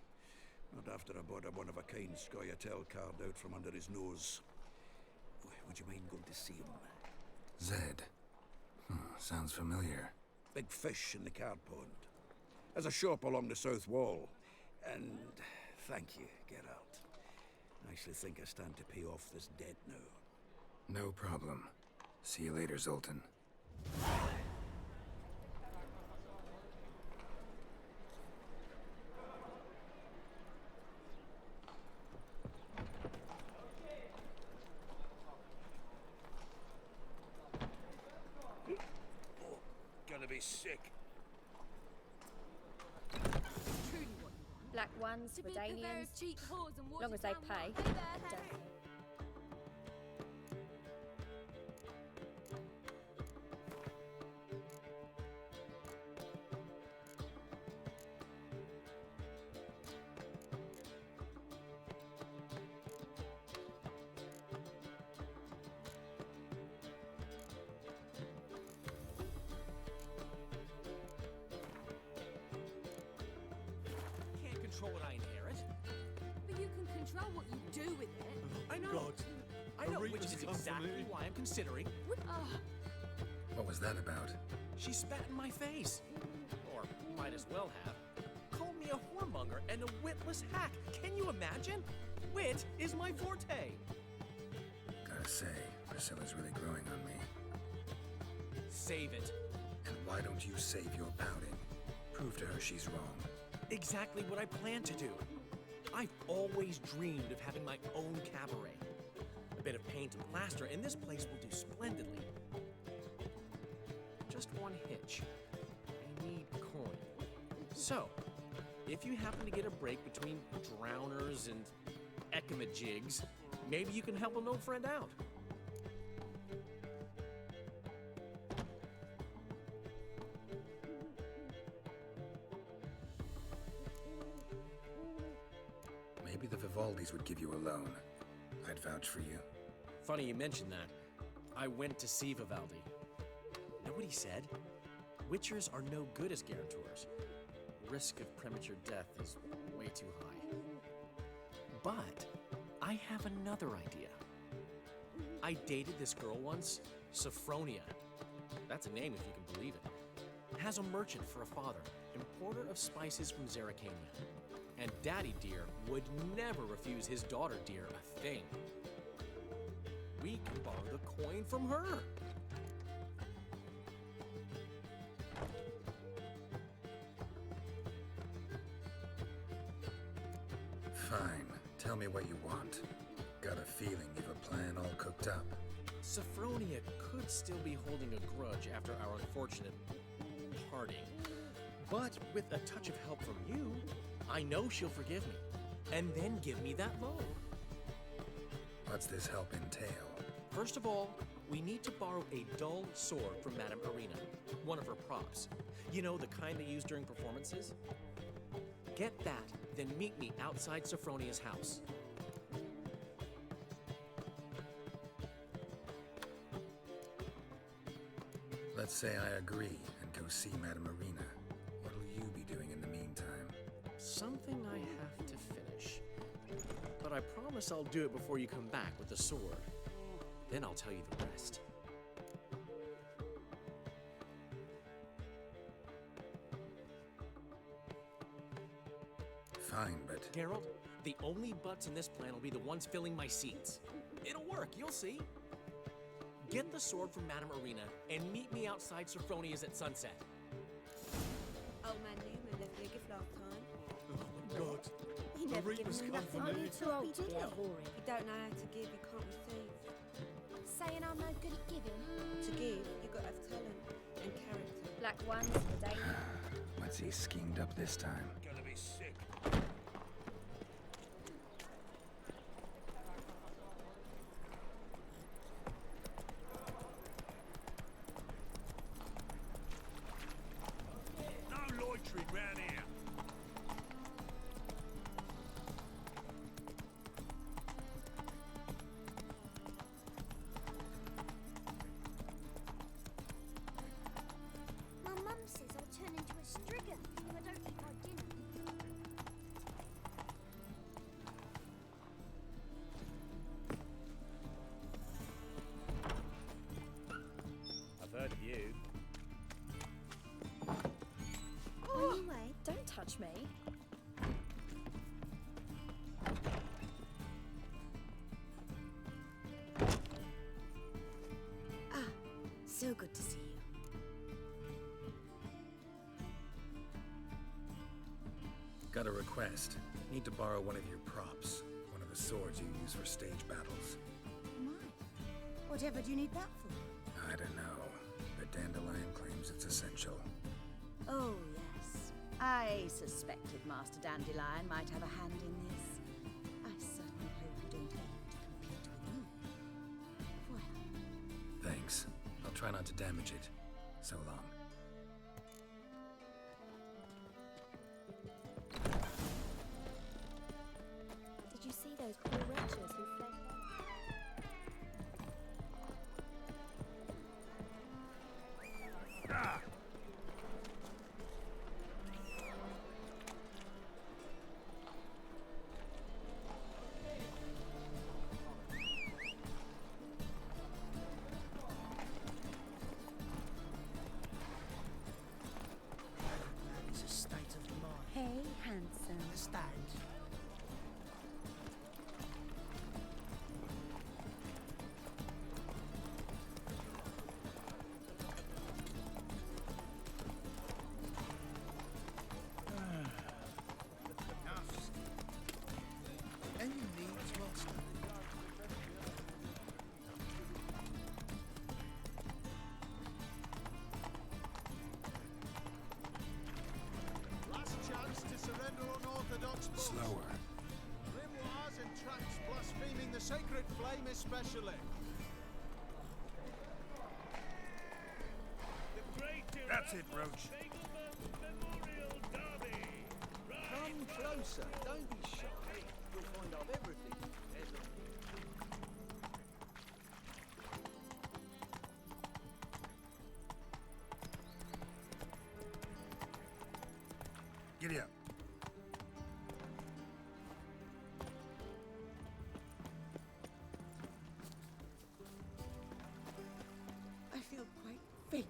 Not after I bought a one-of-a-kind Scoia'tael card out from under his nose. Would you mind going to see him? Zed. Sounds familiar. Big fish in the card pond. Has a shop along the south wall. And thank you, Geralt. I actually think I stand to pay off this debt now. No problem. See you later, Zoltan. Gonna be sick. Black ones, Redanians, long as they pay. Control what I inherit. But you can control what you do with it. I know. I know, which is exactly why I'm considering. What was that about? She spat in my face. Or might as well have. Called me a whoremonger and a witless hack. Can you imagine? Wit is my forte. Gotta say, Priscilla's really growing on me. Save it. And why don't you save your pouting? Prove to her she's wrong. Exactly what I plan to do. I've always dreamed of having my own cabaret. A bit of paint and plaster, and this place will do splendidly. Just one hitch. I need coin. So, if you happen to get a break between drowners and ecamajigs, maybe you can help an old friend out. Maybe the Vivaldis would give you a loan. I'd vouch for you. Funny you mentioned that. I went to see Vivaldi. Know what he said? Witchers are no good as guarantors. Risk of premature death is way too high. But I have another idea. I dated this girl once, Sophronia, That's a name if you can believe it. Has a merchant for a father, importer of spices from Zerrikania. And Daddy Dear would never refuse his daughter Dear a thing. We can borrow the coin from her. Fine. Tell me what you want. Got a feeling you've a plan all cooked up. Sophronia could still be holding a grudge after our unfortunate parting. But with a touch of help from you, I know she'll forgive me. And then give me that loan. What's this help entail? First of all, we need to borrow a dull sword from Madame Arena, one of her props. You know, the kind they use during performances? Get that, then meet me outside Sophronia's house. Let's say I agree and go see Madame Arena. What'll you be doing in the meantime? Something I have to finish. But I promise I'll do it before you come back with the sword. Then I'll tell you the rest. Fine, but... Geralt, the only butts in this plan will be the ones filling my seats. It'll work, you'll see. Get the sword from Madame Arena and meet me outside Sophronia's at sunset. Old man Newman left me a gift last time. Oh, God. He The never Reaper's given me come for nothing. me. You're too old to be a whore. If you don't know how to give, you can't receive. Saying I'm no good at giving. To give, you've got to have talent and character. Black ones for danger. What's he schemed up this time? Gonna be sick. No loitering round here. My mum says I'll turn into a striga if I don't eat my dinner. I've heard of you. Anyway, don't touch me. Ah, so good to see you. Got a request. Need to borrow one of your props. One of the swords you use for stage battles. My, whatever do you need that for? I don't know, but Dandelion claims it's essential. Oh, yes. I suspected Master Dandelion might have a hand in this. I certainly hope you don't aim to compete with me. Well, Thanks. I'll try not to damage it. So long. Did you see those poor wretches who fled? It's a state of mind. hey, handsome. Understand? Any needs, Master? Last chance to surrender unorthodox bulls. Slower. Grimoires and tracts blaspheming the sacred flame especially. That's it, Roach. Come closer. Don't be shy. You'll find out everything. Giddy up. I feel quite faint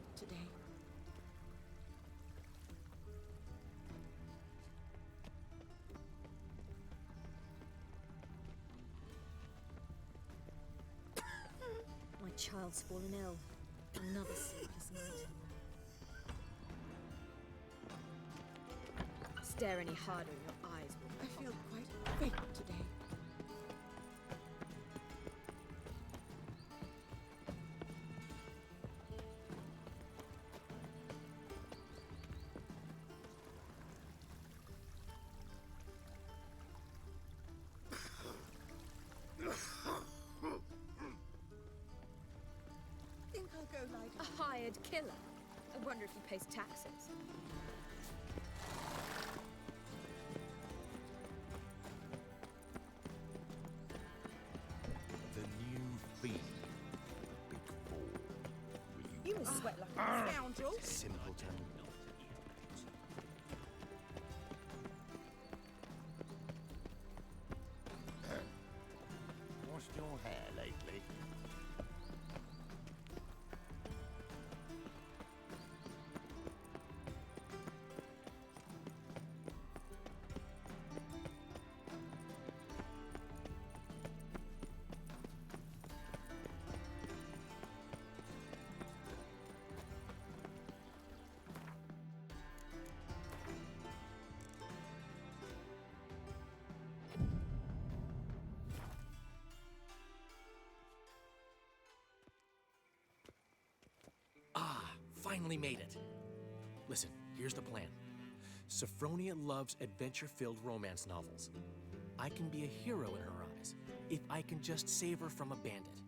child's fallen ill. Another sleepless night. Stare any harder and your eyes will I feel quite faint today. Think I'll go lie down. A hired killer. I wonder if he pays taxes. The new fiend. Big four. You must sweat like a scoundrel. Simpleton. Washed your hair lately? Finally made it. Listen, here's the plan. Sophronia loves adventure-filled romance novels. I can be a hero in her eyes if I can just save her from a bandit.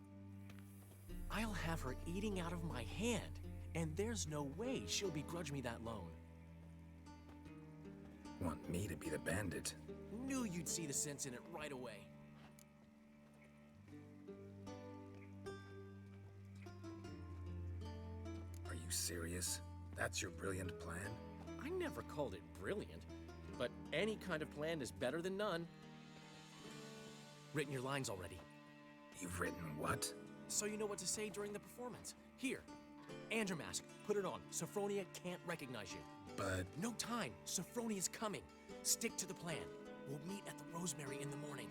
I'll have her eating out of my hand, and there's no way she'll begrudge me that loan. Want me to be the bandit? Knew you'd see the sense in it right away. Are you serious? That's your brilliant plan? I never called it brilliant, but any kind of plan is better than none. Written your lines already. You've written what? So you know what to say during the performance. Here, and your mask. Put it on. Sophronia can't recognize you. But... No time. Sophronia's coming. Stick to the plan. We'll meet at the Rosemary in the morning.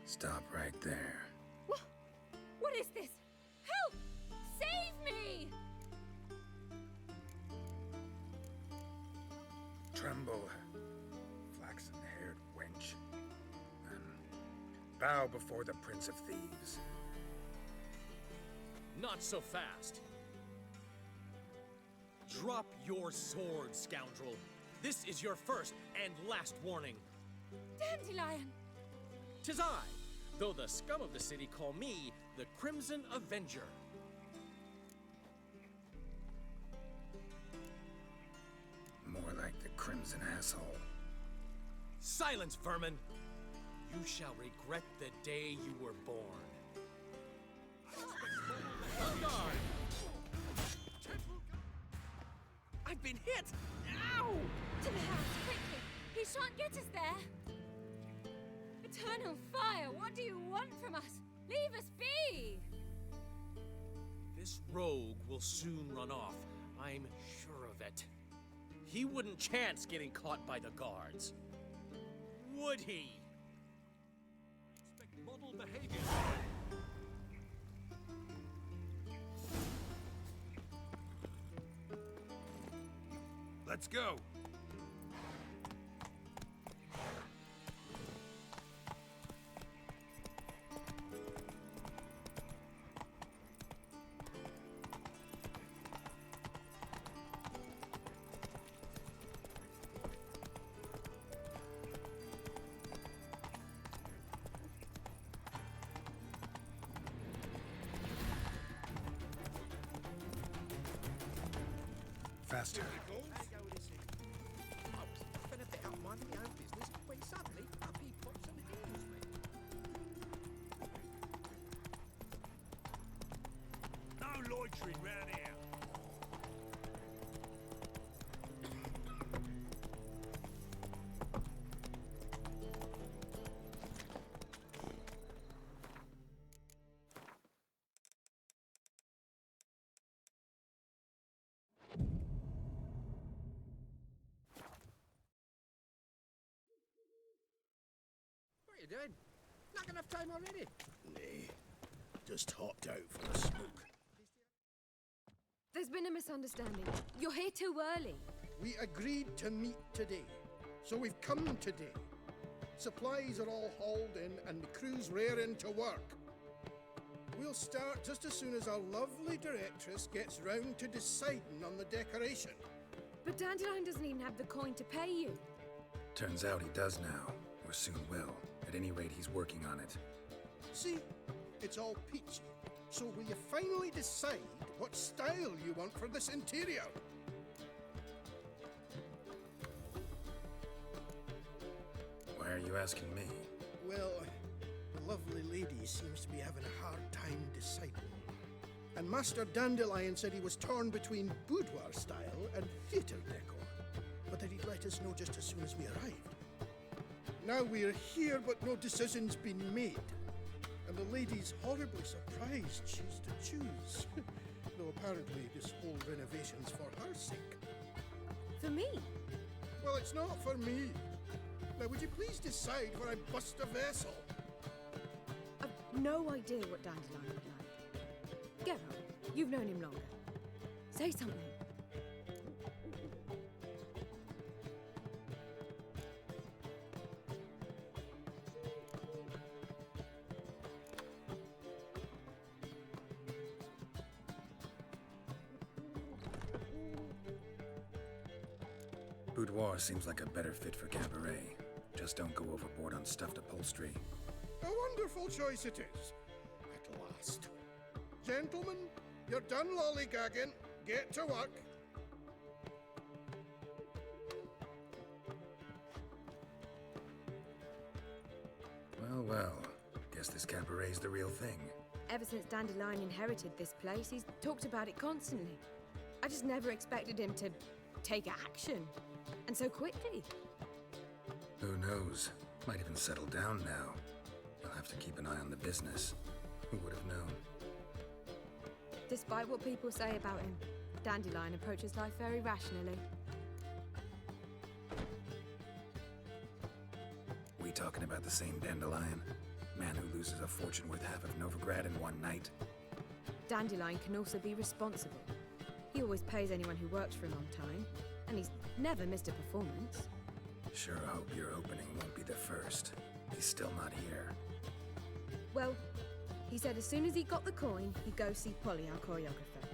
Stop right there. What is this? Help! Save me! Tremble, flaxen-haired wench. Bow before the Prince of Thieves. Not so fast. Drop your sword, scoundrel. This is your first and last warning. Dandelion! 'Tis I, though the scum of the city call me the Crimson Avenger. More like the Crimson Asshole. Silence, vermin! You shall regret the day you were born. On guard! I've been hit! Ow! To the house, quickly! He shan't get us there! Eternal fire, what do you want from us? Leave us be! This rogue will soon run off. I'm sure of it. He wouldn't chance getting caught by the guards. Would he? Expect model behavior. Let's go. Faster. No loitering round here. doing? Not enough time already? Nay, just hopped out for a smoke. There's been a misunderstanding. You're here too early. We agreed to meet today, so we've come today. Supplies are all hauled in and the crew's raring to work. We'll start just as soon as our lovely directress gets round to deciding on the decoration. But Dandelion doesn't even have the coin to pay you. Turns out he does now, or soon will. At any rate, he's working on it. See, it's all peachy. So will you finally decide what style you want for this interior? Why are you asking me? Well, the lovely lady seems to be having a hard time deciding. And Master Dandelion said he was torn between boudoir style and theatre decor, but that he'd let us know just as soon as we arrived. Now we're here, but no decision's been made. And the lady's horribly surprised she's to choose. Though apparently this whole renovation's for her sake. For me? Well, it's not for me. Now, would you please decide where I bust a vessel? I've no idea what Dandelion would like. Geralt, you've known him longer. Say something. Boudoir seems like a better fit for cabaret. Just don't go overboard on stuffed upholstery. A wonderful choice it is. At last. Gentlemen, you're done lollygagging. Get to work. Well, well. Guess this cabaret's the real thing. Ever since Dandelion inherited this place, he's talked about it constantly. I just never expected him to take action. And so quickly. Who knows? Might even settle down now. You'll have to keep an eye on the business. Who would have known? Despite what people say about him, Dandelion approaches life very rationally. We talking about the same Dandelion? Man who loses a fortune worth half of Novigrad in one night? Dandelion can also be responsible. He always pays anyone who works for him on time, and he's never missed a performance. Sure hope your opening won't be the first. He's still not here. Well, he said as soon as he got the coin, he'd go see Polly, our choreographer.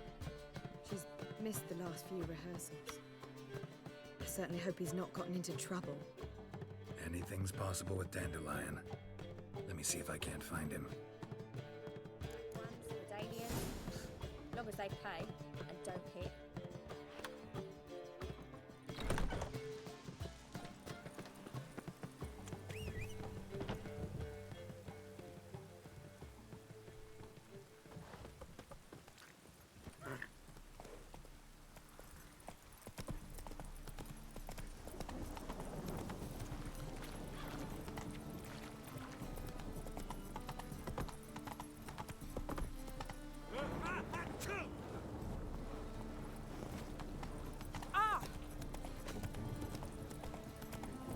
She's missed the last few rehearsals. I certainly hope he's not gotten into trouble. Anything's possible with Dandelion. Let me see if I can't find him. As long as they pay and don't hit.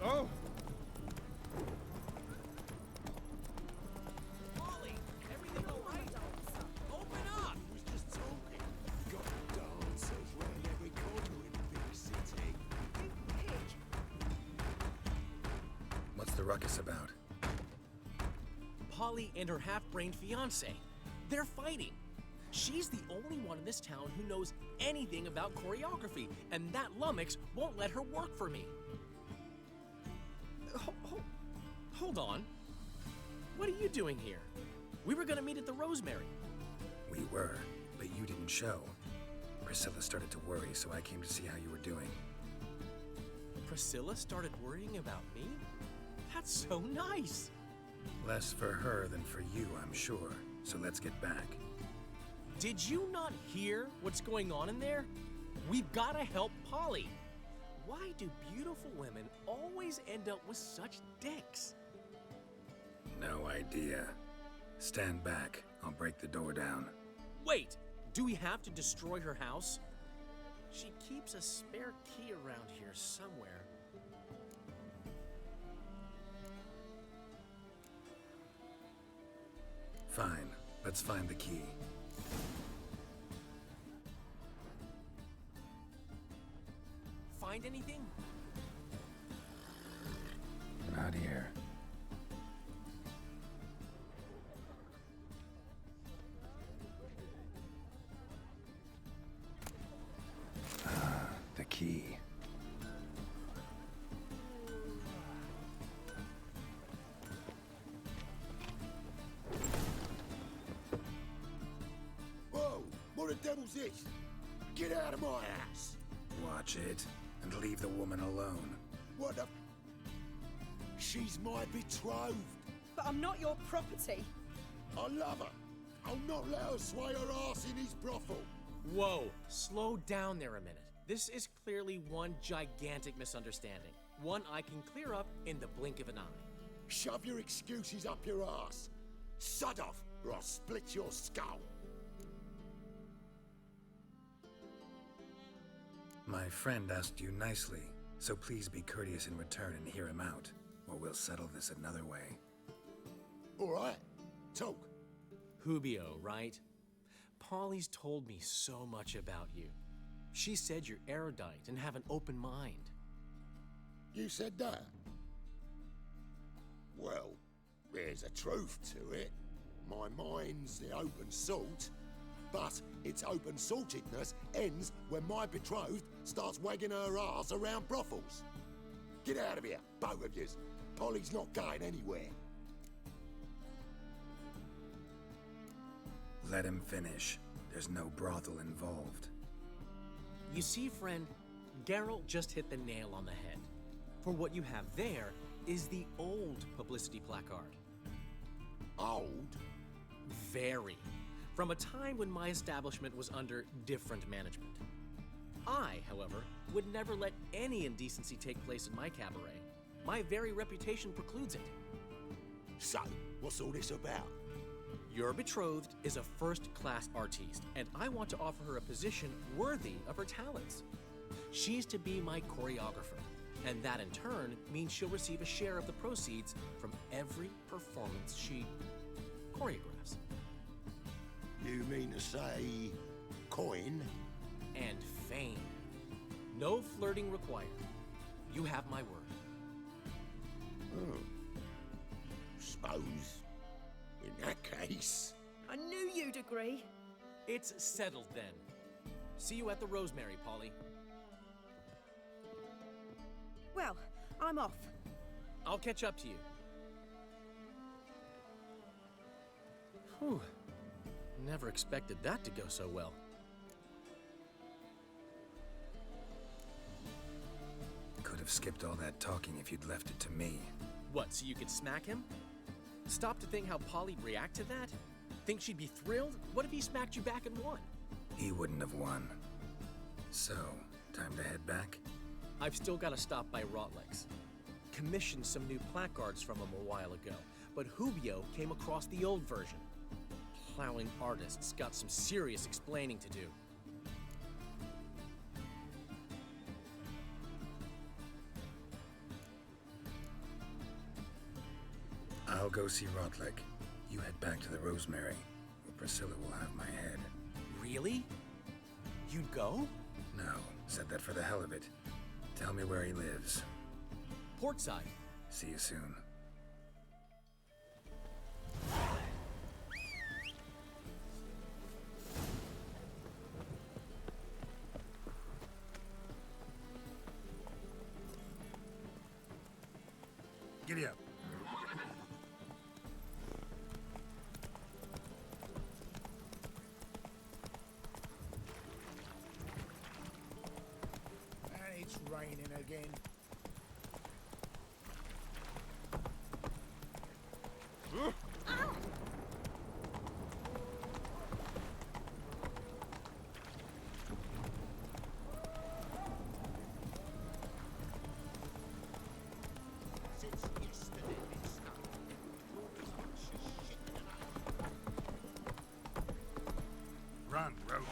Oh! Molly, everything all right? Open up! He was just talking. Got dancers round every corner in the big city. What's the ruckus about? Polly and her half-brained fiancé. They're fighting. She's the only one in this town who knows anything about choreography, and that lummox won't let her work for me. Hold on. What are you doing here? We were gonna meet at the Rosemary. We were, but you didn't show. Priscilla started to worry, so I came to see how you were doing. Priscilla started worrying about me? That's so nice. Less for her than for you, I'm sure. So let's get back. Did you not hear what's going on in there? We've gotta help Polly. Why do beautiful women always end up with such dicks? No idea. Stand back. I'll break the door down. Wait! Do we have to destroy her house? She keeps a spare key around here somewhere. Fine. Let's find the key. Find anything? Not here. The key. Whoa! What the devil's this? Get out of my house! Watch it, and leave the woman alone. What the... She's my betrothed. But I'm not your property. I love her. I'll not let her sway her ass in his brothel. Whoa, slow down there a minute. This is clearly one gigantic misunderstanding. One I can clear up in the blink of an eye. Shove your excuses up your ass. Sod off, or I'll split your skull. My friend asked you nicely, so please be courteous in return and hear him out, or we'll settle this another way. All right, talk. Hubio, right? Polly's told me so much about you. She said you're erudite and have an open mind. You said that? Well, there's a truth to it. My mind's the open salt, but its open saltedness ends when my betrothed starts wagging her ass around brothels. Get out of here, both of yous. Polly's not going anywhere. Let him finish. There's no brothel involved. You see, friend, Geralt just hit the nail on the head. For what you have there is the old publicity placard. Old? Very. From a time when my establishment was under different management. I, however, would never let any indecency take place in my cabaret. My very reputation precludes it. So, what's all this about? Your betrothed is a first-class artiste, and I want to offer her a position worthy of her talents. She's to be my choreographer, and that in turn means she'll receive a share of the proceeds from every performance she choreographs. You mean to say... coin? And fame. No flirting required. You have my word. Suppose... in that case... I knew you'd agree. It's settled then. See you at the Rosemary, Polly. Well, I'm off. I'll catch up to you. Whew. Never expected that to go so well. Could have skipped all that talking if you'd left it to me. What, so you could smack him? Stop to think how Polly'd react to that? Think she'd be thrilled? What if he smacked you back and won? He wouldn't have won. So, time to head back? I've still got to stop by Rotlex. Commissioned some new placards from him a while ago, but Hubio came across the old version. Plowing artists got some serious explaining to do. I'll go see Rotlick. You head back to the Rosemary, where Priscilla will have my head. Really? You'd go? No, said that for the hell of it. Tell me where he lives. Portside. See you soon. Giddy up. And it's raining again. Run, Roach.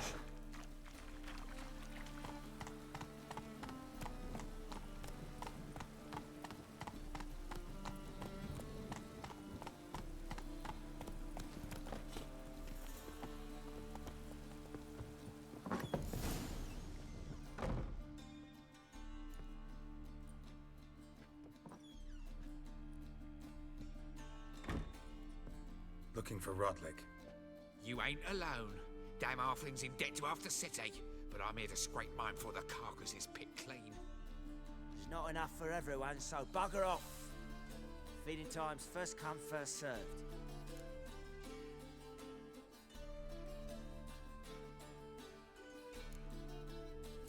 looking for Rotlick. You ain't alone. Damn halfling's in debt to half the city. But I'm here to scrape mine before the carcass is picked clean. There's not enough for everyone, so bugger off. Feeding time's first come, first served.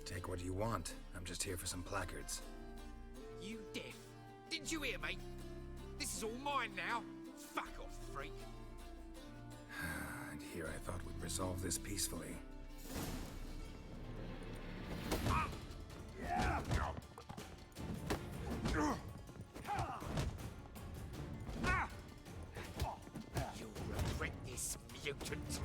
Take what you want. I'm just here for some placards. You deaf? Didn't you hear me? This is all mine now. Fuck off, freak. And here I thought we'd resolve this peacefully. You'll regret this, mutant.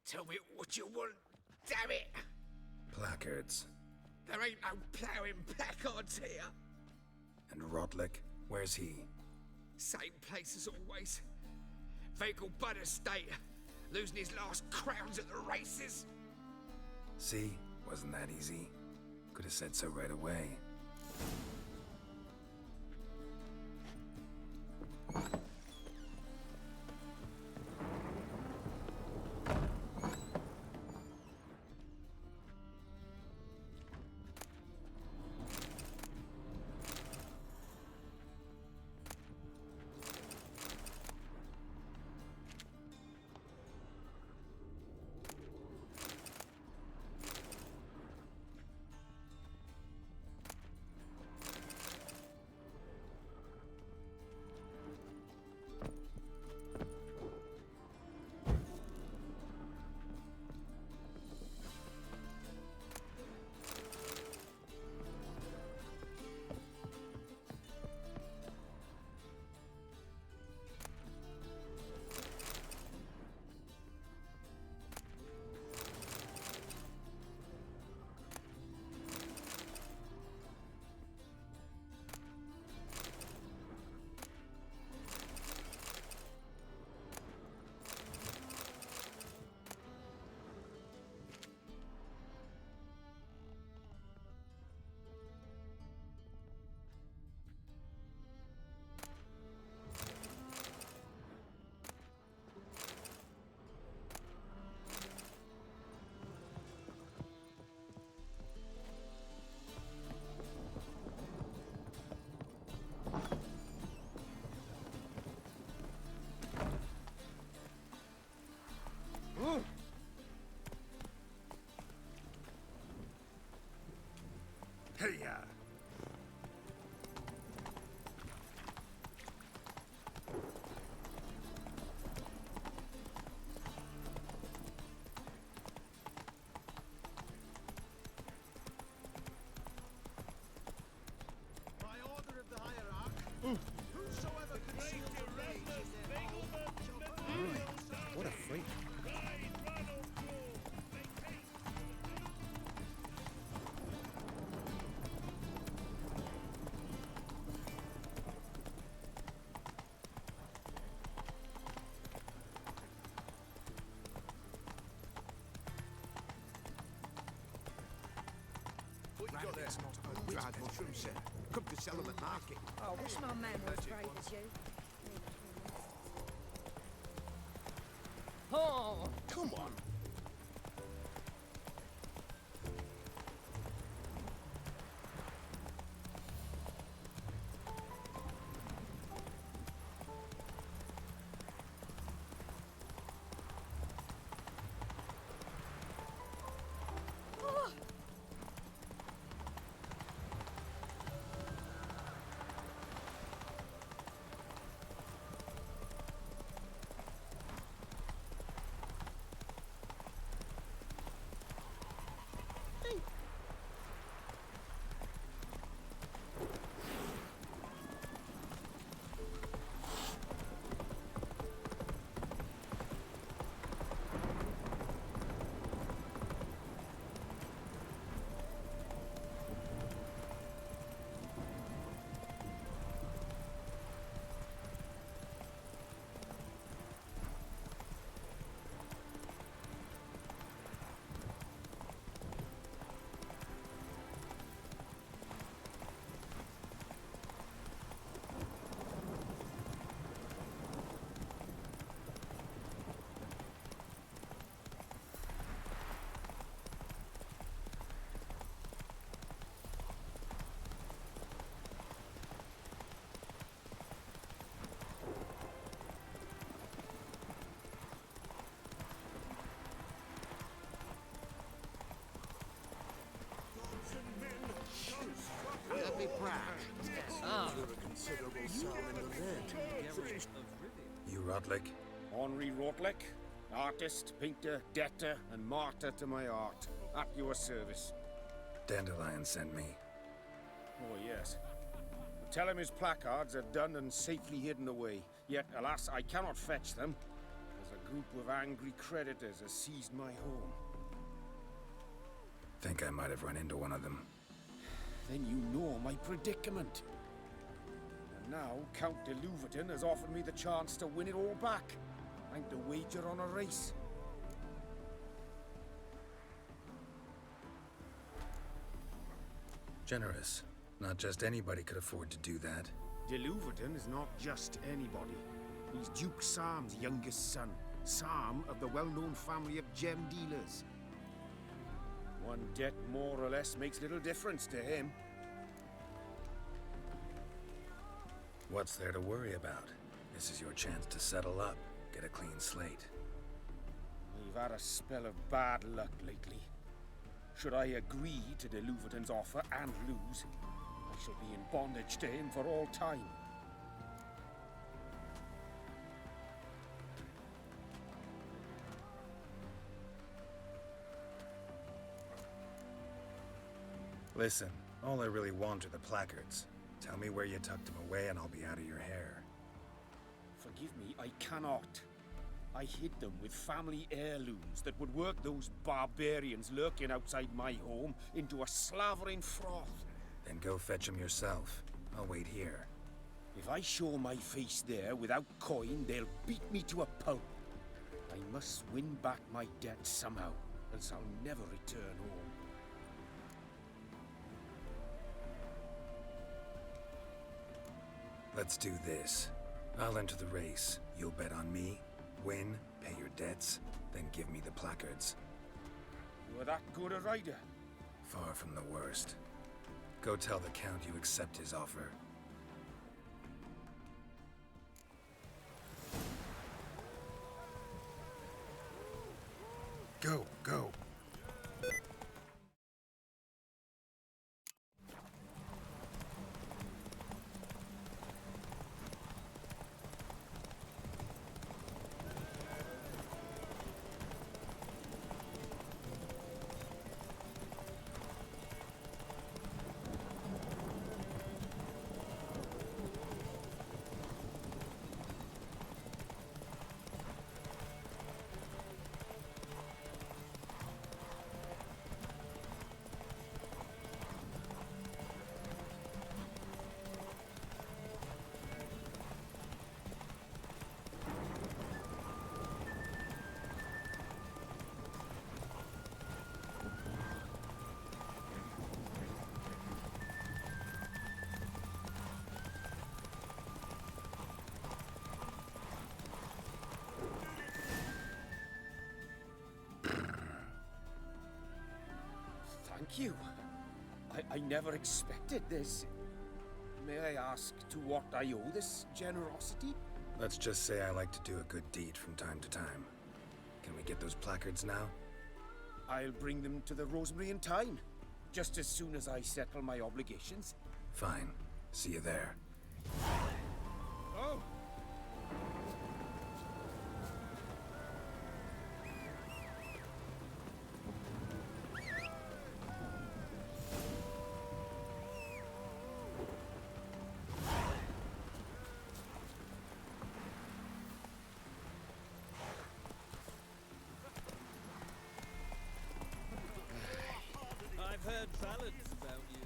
Tell me what you want, damn it! Placards. There ain't no ploughing placards here. And Rotlick, where's he? Same place as always. Vehicle Bud Estate. Losing his last crowns at the races. See? Wasn't that easy? Could have said so right away. Hey-ya! By order of the hierarch, whosoever conceals a rage in their home shall What a freak. What you got there? Dried mushrooms, sir. Come to sell them at market. Oh, I wish my man was as brave as you. Oh, Come on. You're a considerable sum in the red. You Rotlick? Henri Rotlick, artist, painter, debtor, and martyr to my art. At your service. Dandelion sent me. Oh, yes. Tell him his placards are done and safely hidden away. Yet, alas, I cannot fetch them, as a group of angry creditors has seized my home. Think I might have run into one of them. Then you know my predicament. And now, Count de Louverton has offered me the chance to win it all back. I'm to wager on a race. Generous. Not just anybody could afford to do that. De Louverton is not just anybody. He's Duke Sam's youngest son. Sam of the well-known family of gem dealers. One debt more or less makes little difference to him. What's there to worry about? This is your chance to settle up, get a clean slate. We've had a spell of bad luck lately. Should I agree to de Louverton's offer and lose, I shall be in bondage to him for all time. Listen, all I really want are the placards. Tell me where you tucked them away and I'll be out of your hair. Forgive me, I cannot. I hid them with family heirlooms that would work those barbarians lurking outside my home into a slavering froth. Then go fetch them yourself. I'll wait here. If I show my face there without coin, they'll beat me to a pulp. I must win back my debt somehow, else I'll never return home. Let's do this. I'll enter the race. You'll bet on me, win, pay your debts, then give me the placards. You are that good a rider? Far from the worst. Go tell the Count you accept his offer. Go, go. Thank you. I never expected this. May I ask to what I owe this generosity? Let's just say I like to do a good deed from time to time. Can we get those placards now? I'll bring them to the Rosemary in time, just as soon as I settle my obligations. Fine. See you there. Oh! I've heard ballads about you.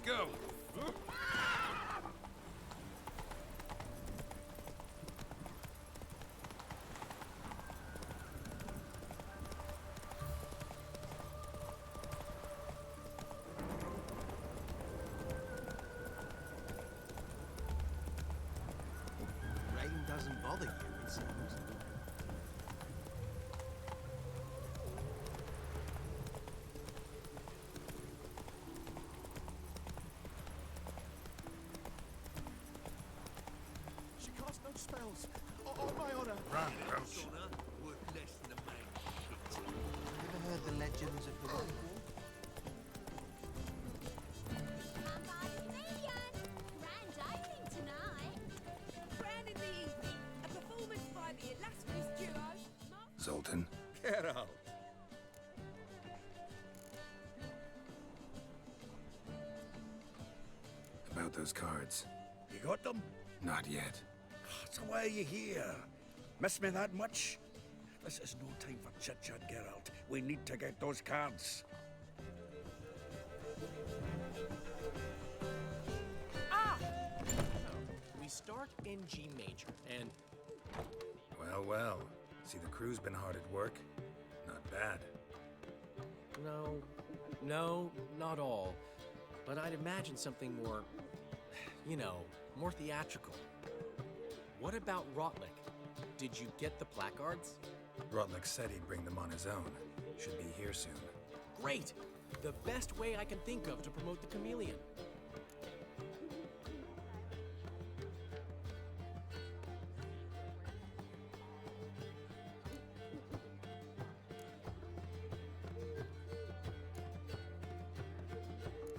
go. Rain doesn't bother you, it seems. She casts no spells. On my honor. Run, Roach. Worth less than a man shit. Ever heard the legends of the Grand opening tonight. Grand in the evening. A performance by the illustrious duo. Zoltan, Geralt. about those cards. You got them? Not yet. So why are you here? Miss me that much? This is no time for chit-chat, Geralt. We need to get those cards. Ah! We start in G major, and Well, well. See, the crew's been hard at work. Not bad. no, not all. But I'd imagine something more, more theatrical. What about Rotlick? Did you get the placards? Rotlick said he'd bring them on his own. Should be here soon. Great! The best way I can think of to promote the chameleon.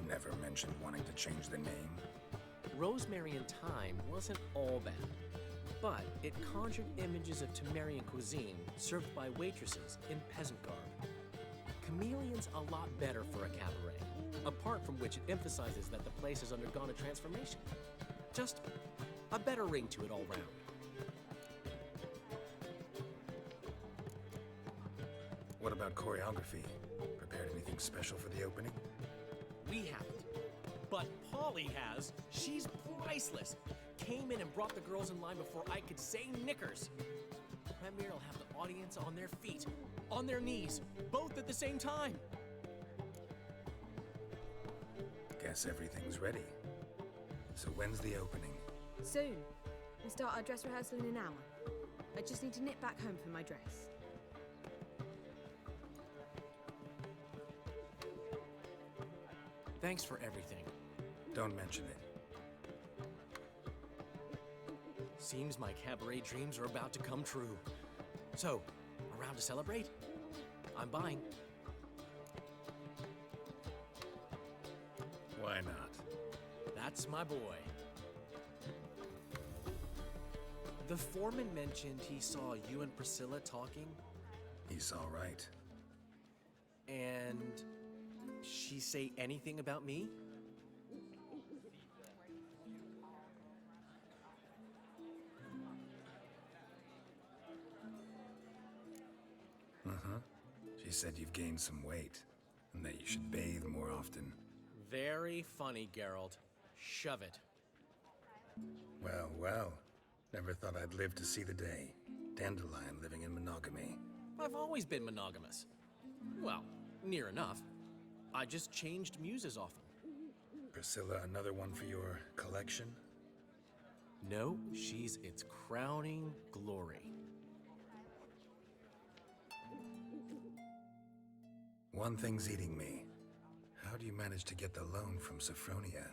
Never mentioned wanting to change the name. Rosemary and Thyme wasn't all bad, but it conjured images of Temerian cuisine served by waitresses in peasant garb. Chameleon's a lot better for a cabaret, apart from which it emphasizes that the place has undergone a transformation. Just a better ring to it all round. What about choreography? Prepared anything special for the opening? We haven't. But Polly has. She's priceless. Came in and brought the girls in line before I could say knickers. Premiere will have the audience on their feet, on their knees, both at the same time. Guess everything's ready. So when's the opening? Soon. We start our dress rehearsal in an hour. I just need to nip back home for my dress. Thanks for everything. Don't mention it. Seems my cabaret dreams are about to come true. So, around to celebrate? I'm buying. Why not? That's my boy. The foreman mentioned he saw you and Priscilla talking. He's all right. And she say anything about me? She said you've gained some weight, and that you should bathe more often. Very funny, Geralt. Shove it. Well, well. Never thought I'd live to see the day. Dandelion living in monogamy. I've always been monogamous. Well, near enough. I just changed muses often. Priscilla, another one for your collection? No, she's its crowning glory. One thing's eating me. How do you manage to get the loan from Sophronia?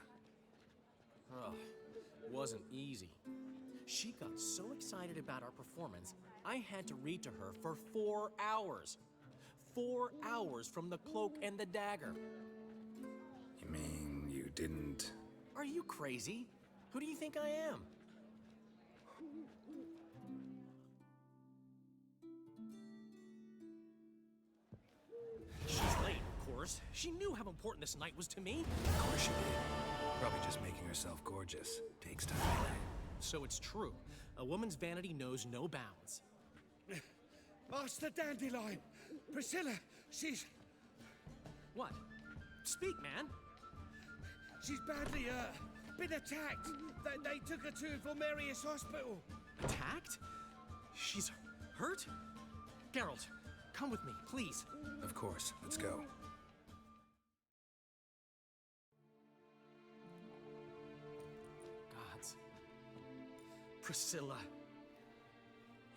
Oh, wasn't easy. She got so excited about our performance, I had to read to her for 4 hours. 4 hours from the Cloak and the Dagger. You mean you didn't... Are you crazy? Who do you think I am? She's late, of course. She knew how important this night was to me. Of course she did. Probably just making herself gorgeous. Takes time. So it's true. A woman's vanity knows no bounds. Master Dandelion! Priscilla, she's... What? Speak, man. She's badly hurt. Been attacked. They took her to Vulmerius Hospital. Attacked? She's hurt? Geralt, come with me, please. Of course. Let's go. Gods. Priscilla.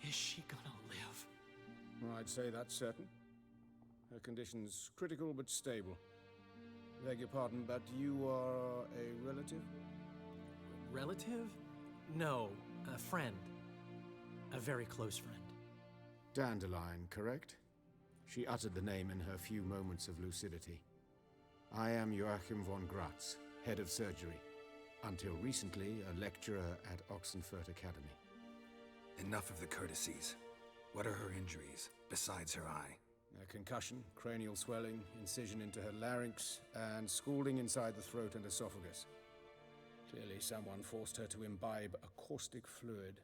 Is she gonna live? I'd say that's certain. Her condition's critical but stable. Beg your pardon, but you are a relative? Relative? No, a friend. A very close friend. Dandelion, correct? She uttered the name in her few moments of lucidity. I am Joachim von Gratz, head of surgery. Until recently, a lecturer at Oxenfurt Academy. Enough of the courtesies. What are her injuries, besides her eye? A concussion, cranial swelling, incision into her larynx, and scalding inside the throat and esophagus. Clearly someone forced her to imbibe a caustic fluid.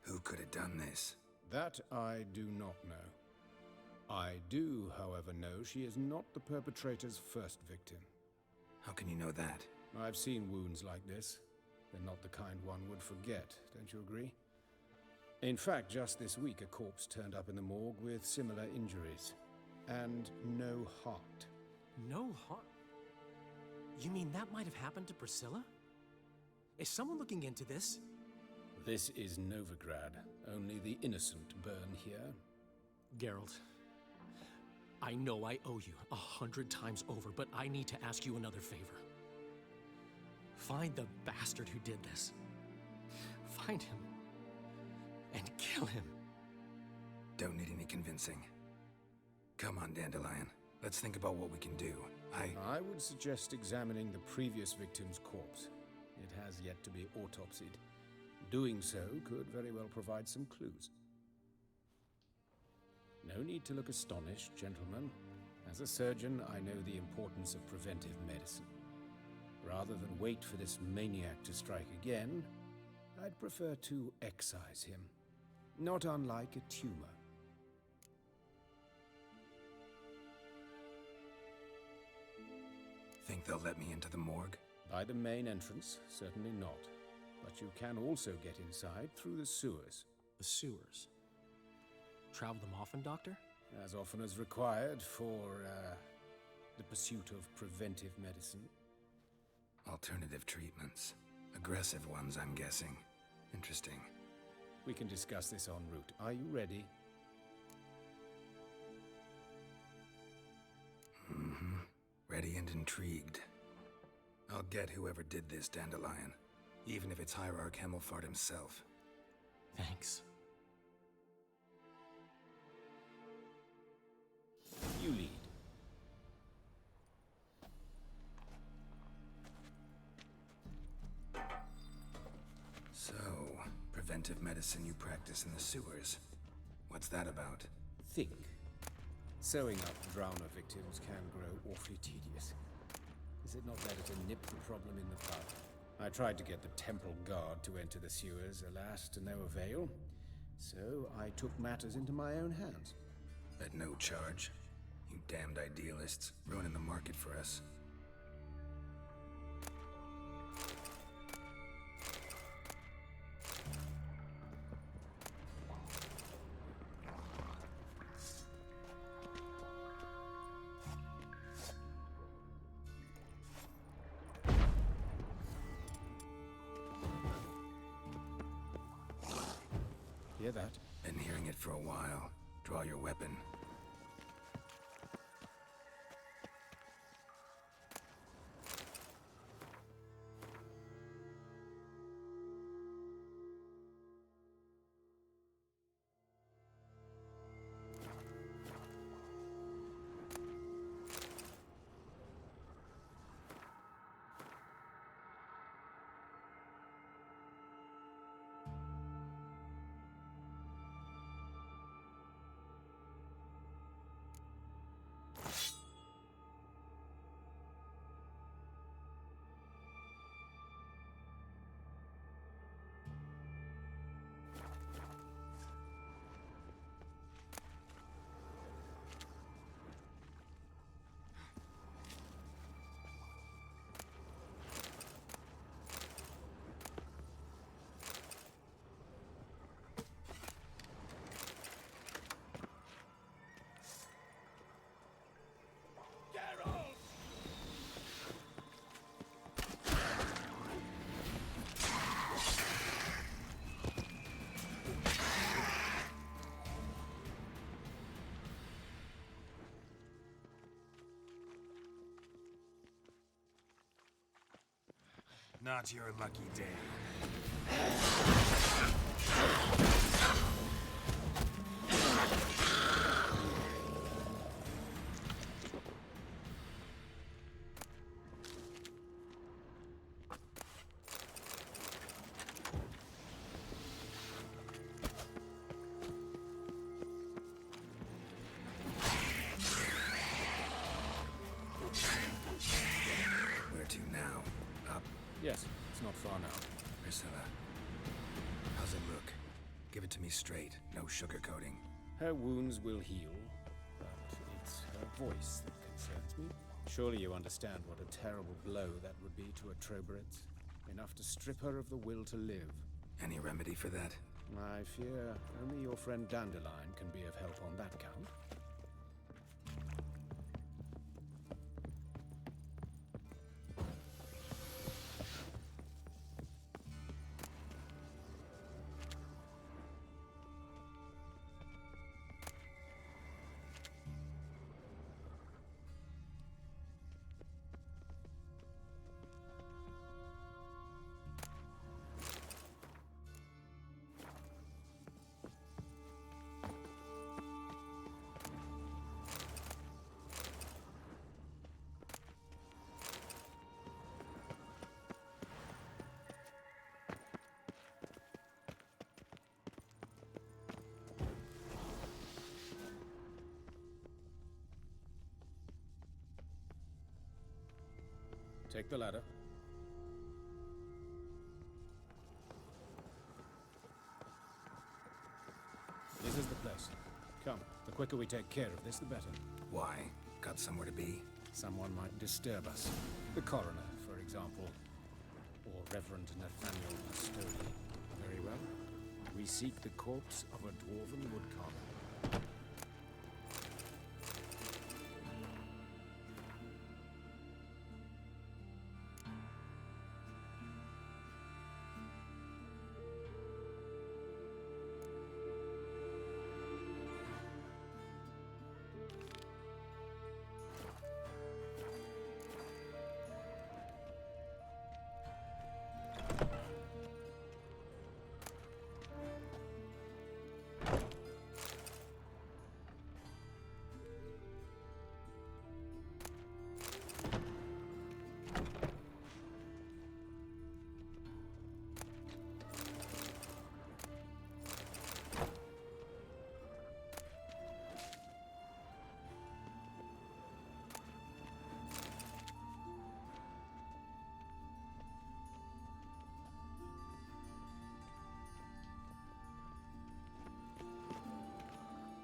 Who could have done this? That I do not know. I do, however, know she is not the perpetrator's first victim. How can you know that? I've seen wounds like this. They're not the kind one would forget, don't you agree? In fact, just this week a corpse turned up in the morgue with similar injuries. And no heart. No heart? You mean that might have happened to Priscilla? Is someone looking into this? This is Novigrad. Only the innocent burn here. Geralt, I know I owe you 100 times over, but I need to ask you another favor. Find the bastard who did this. Find him. And kill him. Don't need any convincing. Come on, Dandelion. Let's think about what we can do. I would suggest examining the previous victim's corpse. It has yet to be autopsied. Doing so could very well provide some clues. No need to look astonished, gentlemen. As a surgeon, I know the importance of preventive medicine. Rather than wait for this maniac to strike again, I'd prefer to excise him. Not unlike a tumor. Think they'll let me into the morgue? By the main entrance, certainly not. But you can also get inside through the sewers. The sewers? Travel them often, Doctor? As often as required for, the pursuit of preventive medicine. Alternative treatments. Aggressive ones, I'm guessing. Interesting. We can discuss this en route. Are you ready? Mm-hmm. Ready and intrigued. I'll get whoever did this, Dandelion. Even if it's Hierarch Hemmelfart himself. Thanks. You lead. So, preventive medicine you practice in the sewers. What's that about? Think. Sewing up drowner victims can grow awfully tedious. Is it not better to nip the problem in the bud? I tried to get the Temple Guard to enter the sewers, alas, to no avail. So I took matters into my own hands. At no charge. You damned idealists, ruining the market for us. Hear that? Been hearing it for a while. Draw your weapon. not your lucky day. Where to now? Up? Yes, it's not far now. Priscilla. How's it look? Give it to me straight, no sugarcoating. Her wounds will heal, but it's her voice that concerns me. Surely you understand what a terrible blow that would be to a Troberet. Enough to strip her of the will to live. Any remedy for that? I fear only your friend Dandelion can be of help on that count. Take the ladder. This is the place. Come, the quicker we take care of this, the better. Why? Got somewhere to be? Someone might disturb us. The coroner, for example. Or Reverend Nathaniel Pastoli. Very well. We seek the corpse of a dwarven woodcarver.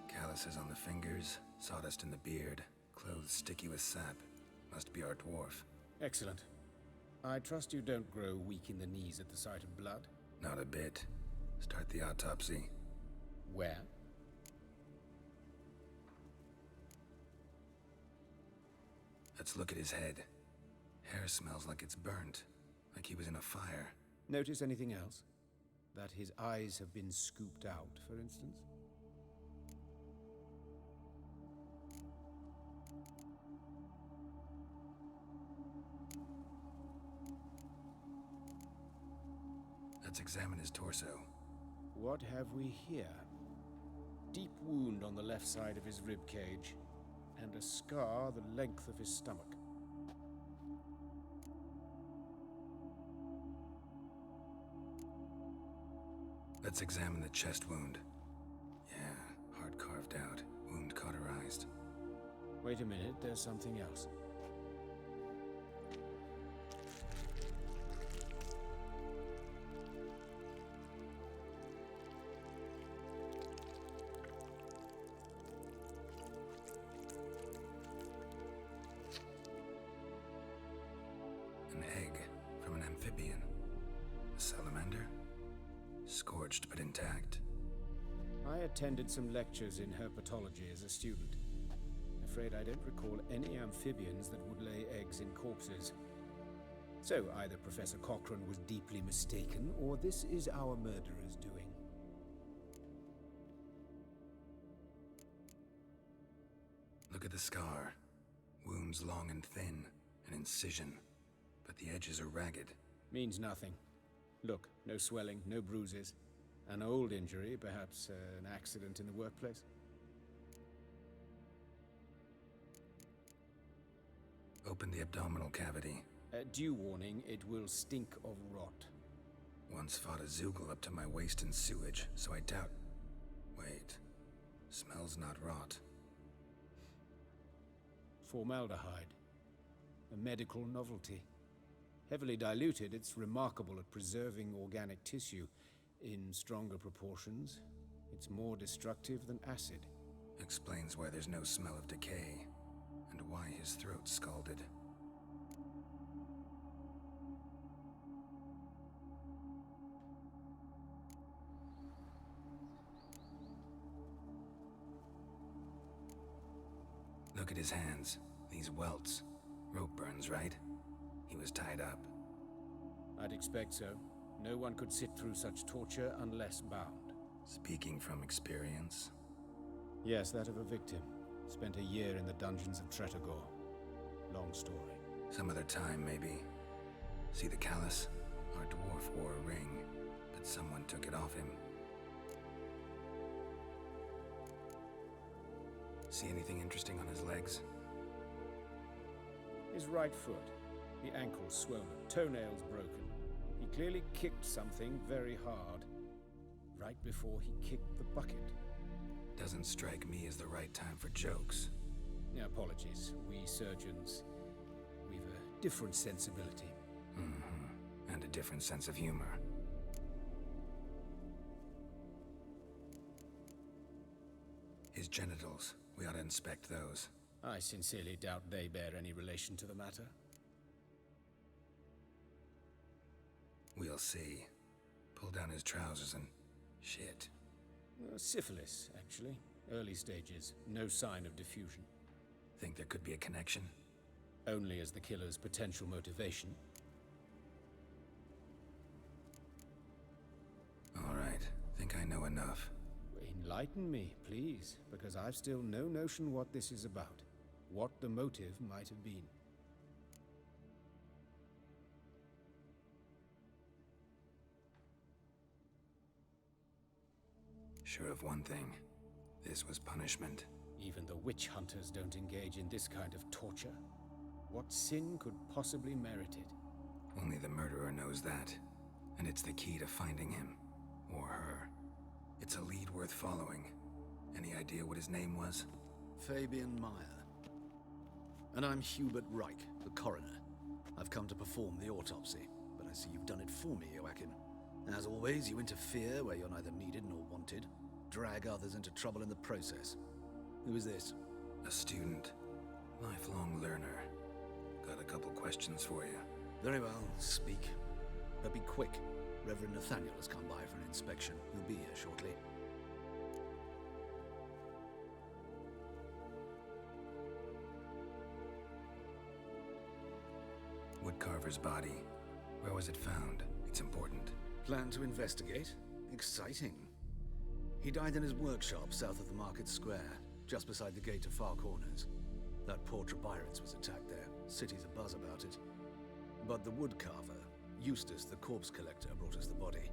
Calluses on the fingers, sawdust in the beard, clothes sticky with sap. Must be our dwarf. Excellent. I trust you don't grow weak in the knees at the sight of blood? Not a bit. Start the autopsy. Where? Let's look at his head. Hair smells like it's burnt, like he was in a fire. Notice anything else? That his eyes have been scooped out, for instance? Let's examine his torso. What have we here? Deep wound on the left side of his rib cage, and a scar the length of his stomach. Let's examine the chest wound. Yeah, hard carved out, wound cauterized. Wait a minute, there's something else. An egg from an amphibian. A salamander? Scorched but intact. I attended some lectures in herpetology as a student. Afraid I don't recall any amphibians that would lay eggs in corpses. So either Professor Cochrane was deeply mistaken, or this is our murderer's doing. Look at the scar. Wounds long and thin, an incision. But the edges are ragged. Means nothing. Look, no swelling, no bruises. An old injury, perhaps an accident in the workplace? Open the abdominal cavity. Due warning, it will stink of rot. Once fought a Zoogle up to my waist in sewage, so I doubt... Wait. Smells not rot. Formaldehyde. A medical novelty. Heavily diluted, it's remarkable at preserving organic tissue. In stronger proportions, it's more destructive than acid. Explains why there's no smell of decay, and why his throat's scalded. Look at his hands. These welts. Rope burns, right? He was tied up. I'd expect so. No one could sit through such torture unless bound. Speaking from experience? Yes, that of a victim. Spent a year in the dungeons of Tretogor. Long story. Some other time, maybe. See the callus? Our dwarf wore a ring, but someone took it off him. See anything interesting on his legs? His right foot. The ankle's swollen, toenails broken. He clearly kicked something very hard, right before he kicked the bucket. Doesn't strike me as the right time for jokes. Apologies. We surgeons, we've a different sensibility. Mm-hmm. And a different sense of humor. His genitals. We ought to inspect those. I sincerely doubt they bear any relation to the matter. We'll see. Pull down his trousers and... shit. Syphilis, actually. Early stages. No sign of diffusion. Think there could be a connection? Only as the killer's potential motivation. All right. Think I know enough. Enlighten me, please, because I've still no notion what this is about. What the motive might have been. Sure of one thing. This was punishment. Even the witch hunters don't engage in this kind of torture. What sin could possibly merit it? Only the murderer knows that. And it's the key to finding him. Or her. It's a lead worth following. Any idea what his name was? Fabian Meyer. And I'm Hubert Reich, the coroner. I've come to perform the autopsy, but I see you've done it for me, Joachim. As always, you interfere where you're neither needed nor wanted. Drag others into trouble in the process. Who is this? A student. Lifelong learner. Got a couple questions for you. Very well, speak. But be quick. Reverend Nathaniel has come by for an inspection. He'll be here shortly. Woodcarver's body. Where was it found? It's important. Plan to investigate? Exciting. He died in his workshop south of the market square, just beside the gate to Far Corners. That poor Trebirans was attacked there. City's abuzz about it. But the woodcarver, Eustace, the corpse collector, brought us the body.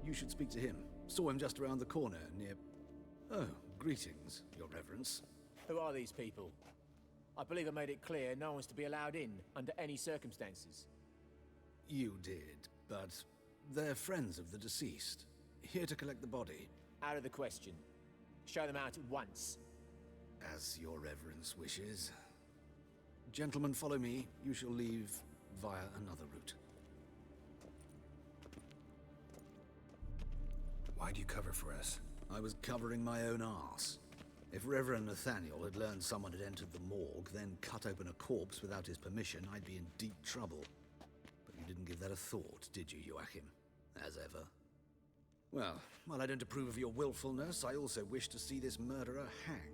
You should speak to him. Saw him just around the corner near... Oh, greetings, Your Reverence. Who are these people? I believe I made it clear no one's to be allowed in under any circumstances. You did, but they're friends of the deceased. Here to collect the body. Out of the question. Show them out at once. As Your Reverence wishes. Gentlemen, follow me. You shall leave via another route. Why'd you cover for us? I was covering my own arse. If Reverend Nathaniel had learned someone had entered the morgue, then cut open a corpse without his permission, I'd be in deep trouble. But you didn't give that a thought, did you, Joachim? As ever. Well, while I don't approve of your willfulness, I also wish to see this murderer hang.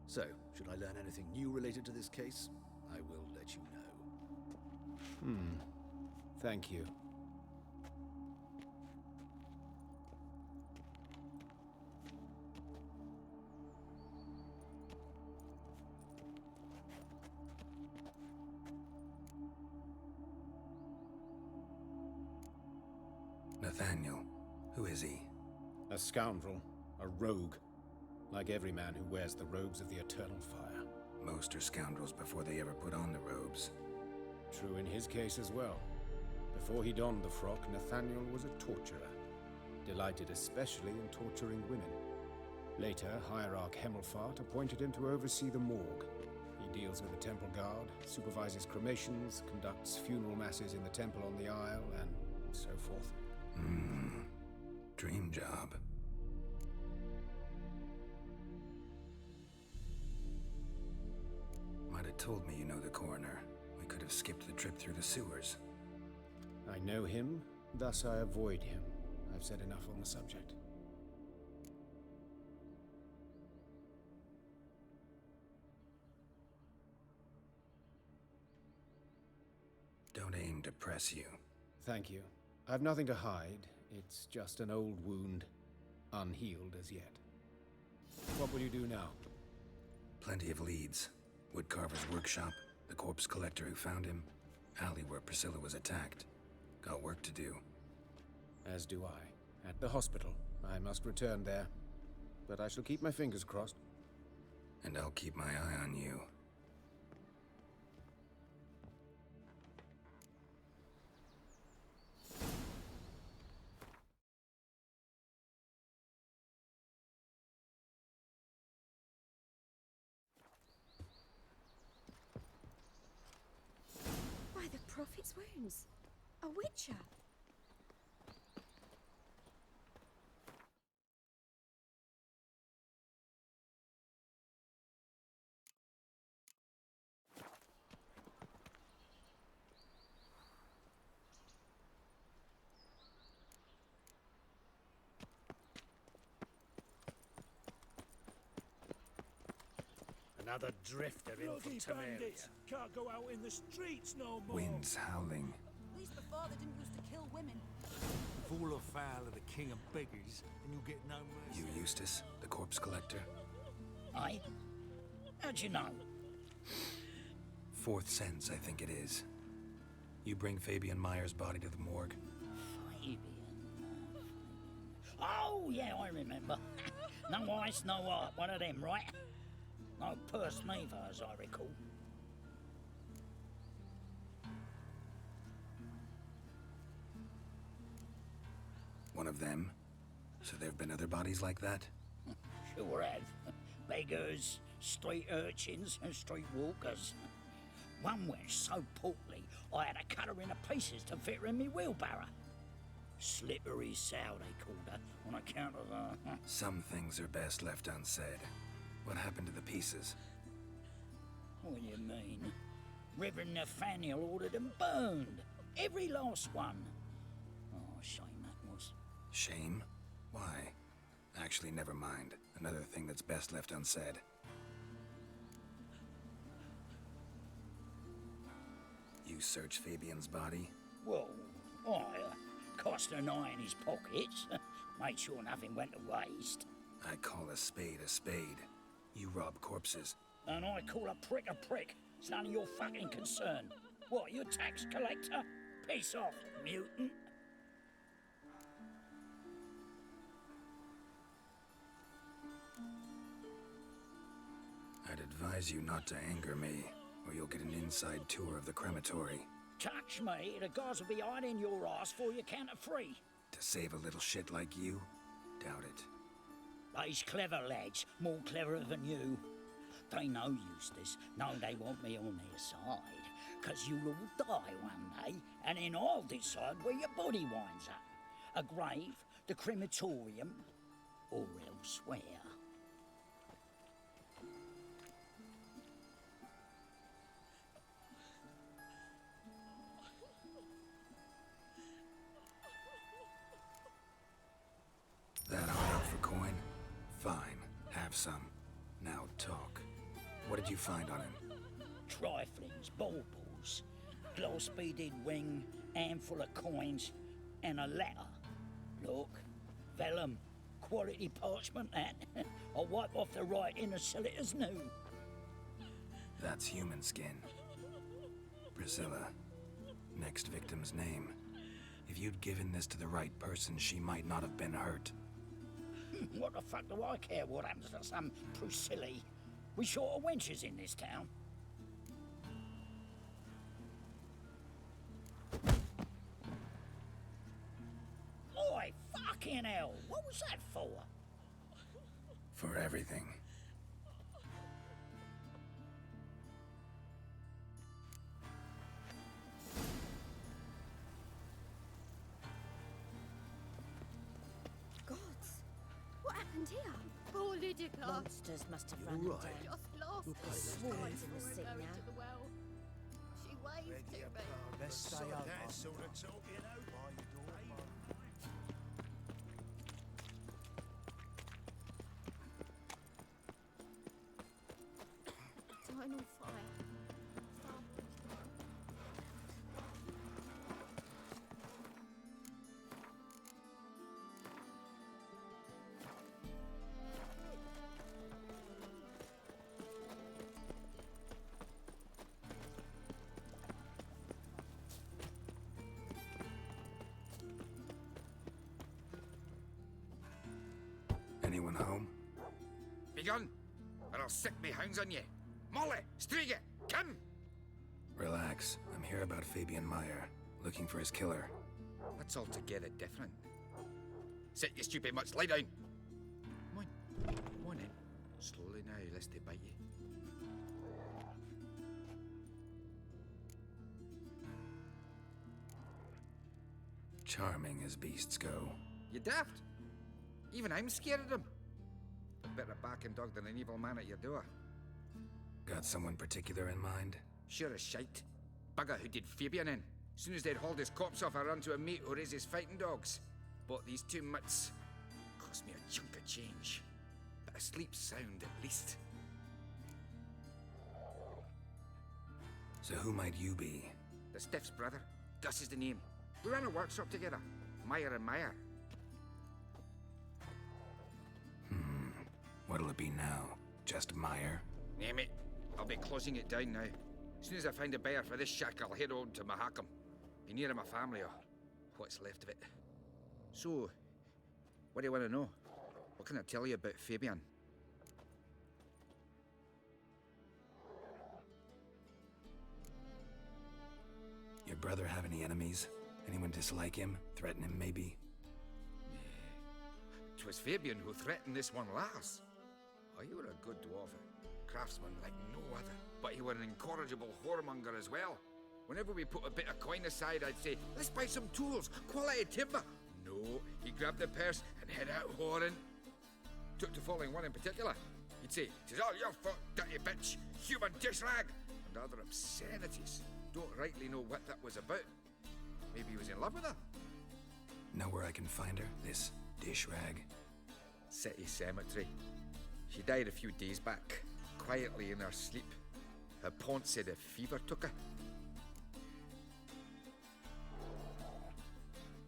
So, should I learn anything new related to this case, I will let you know. Thank you. Nathaniel. Who is he? A scoundrel. A rogue. Like every man who wears the robes of the Eternal Fire. Most are scoundrels before they ever put on the robes. True in his case as well. Before he donned the frock, Nathaniel was a torturer. Delighted especially in torturing women. Later, Hierarch Hemmelfart appointed him to oversee the morgue. He deals with the temple guard, supervises cremations, conducts funeral masses in the temple on the Isle, and so forth. Dream job. Might have told me you know the coroner. We could have skipped the trip through the sewers. I know him, thus I avoid him. I've said enough on the subject. Don't aim to press you. Thank you. I've nothing to hide. It's just an old wound, unhealed as yet. What will you do now? Plenty of leads. Woodcarver's workshop, the corpse collector who found him, alley where Priscilla was attacked. Got work to do. As do I. At the hospital. I must return there. But I shall keep my fingers crossed. And I'll keep my eye on you. By the Prophet's wounds. A witcher. Another drifter in from Bloody Temeria. bandits! Can't go out in the streets no more! Wind's howling. At least before they didn't used to kill women. Fall afoul of the king of beggars, and you'll get no mercy. You Eustace, the corpse collector? Aye? How'd you know? Fourth sense, I think it is. You bring Fabian Meyer's body to the morgue? Fabian. Oh, yeah, I remember. No ice, no heart, one of them, right? No purse neither, as I recall. One of them? So there've been other bodies like that? Sure have. Beggars, street urchins, and street walkers. One went so portly, I had to cut her into pieces to fit her in me wheelbarrow. Slippery sow, they called her, on account of her. Some things are best left unsaid. What happened to the pieces? What do you mean? Reverend Nathaniel ordered them burned. Every last one. Oh, shame that was. Shame? Why? Actually, never mind. Another thing that's best left unsaid. You searched Fabian's body? Well, I cast an eye in his pockets. Made sure nothing went to waste. I call a spade a spade. You rob corpses. And I call a prick a prick. It's none of your fucking concern. What, you tax collector? Piss off, mutant. I'd advise you not to anger me, or you'll get an inside tour of the crematory. Touch me, the guards will be hiding your ass for you count of three. To save a little shit like you? Doubt it. They's clever lads, more cleverer than you. They know Eustace, know they want me on their side. 'Cause you'll all die one day, and then I'll decide where your body winds up. A grave, the crematorium, or elsewhere. That hard up for coin? Fine, have some. Now talk. What did you find on him? Triflings, baubles, gloss-beaded ring, handful of coins, and a letter. Look, vellum, quality parchment that. I'll wipe off the writing and sell it as new. That's human skin. Priscilla. Next victim's name. If you'd given this to the right person, she might not have been hurt. What the fuck do I care what happens to some Priscilla? We short of wenches in this town. Oi, fucking hell! What was that for? For everything. Gods, what happened here? Poor Lydica. Monsters must have run You're her right. down. Just lost Look, her. I Swarms in the sea Going now. to the well. She waved to me. Let's stay over. That sort of talking Eternal fire. Anyone home? Begone, or I'll set me hounds on you. Molly, Striga, come! Relax. I'm here about Fabian Meyer, looking for his killer. That's altogether different. Sit, you stupid much, lie down. Come on in. Slowly now, lest they bite you. Charming as beasts go. You daft? Even I'm scared of them. A better barking dog than an evil man at your door. Got someone particular in mind? Sure as shite. Bugger who did Fabian in. Soon as they'd hauled his corpse off, I ran to a mate who raises fighting dogs. Bought these 2 mutts. Cost me a chunk of change. But I sleep sound at least. So who might you be? The Stiff's brother. Gus is the name. We ran a workshop together. Meyer and Meyer. What'll it be now? Just Meyer? Name it. I'll be closing it down now. As soon as I find a buyer for this shack, I'll head on to Mahakam. Be near my family, or what's left of it. So, what do you want to know? What can I tell you about Fabian? Your brother have any enemies? Anyone dislike him? Threaten him, maybe? 'Twas Fabian who threatened this one last. Oh, you were a good dwarf, a craftsman like no other. But you were an incorrigible whoremonger as well. Whenever we put a bit of coin aside, I'd say, let's buy some tools, quality timber. No, he grabbed the purse and head out whoring. Took to following one in particular. He'd say, "'Tis all your fault, dirty bitch, human dish rag," and other obscenities. Don't rightly know what that was about. Maybe he was in love with her. Know where I can find her? This dish rag? City cemetery. She died a few days back, quietly in her sleep. Her pont said a fever took her.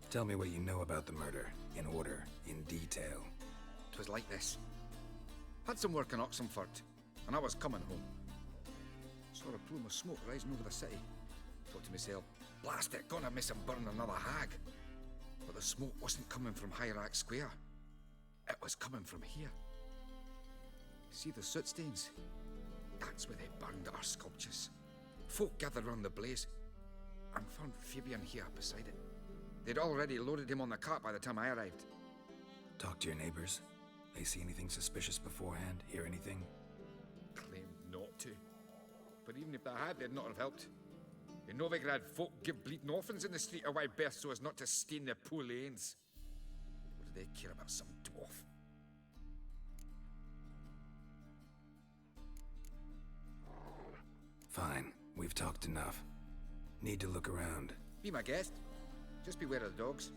Tell me what you know about the murder, in order, in detail. 'Twas like this. Had some work in Oxenford, and I was coming home. Saw a plume of smoke rising over the city. Thought to myself, blast it, gonna miss and burn another hag. But the smoke wasn't coming from Hierarch Square. It was coming from here. See the soot stains? That's where they burned our sculptures. Folk gathered round the blaze and found Fabian here beside it. They'd already loaded him on the cart by the time I arrived. Talk to your neighbors. They see anything suspicious beforehand? Hear anything? Claimed not to. But even if they had, they'd not have helped. In Novigrad, folk give bleeding orphans in the street a wide berth so as not to stain their poor lanes. What do they care about some dwarf? Fine. We've talked enough. Need to look around. Be my guest. Just beware of the dogs.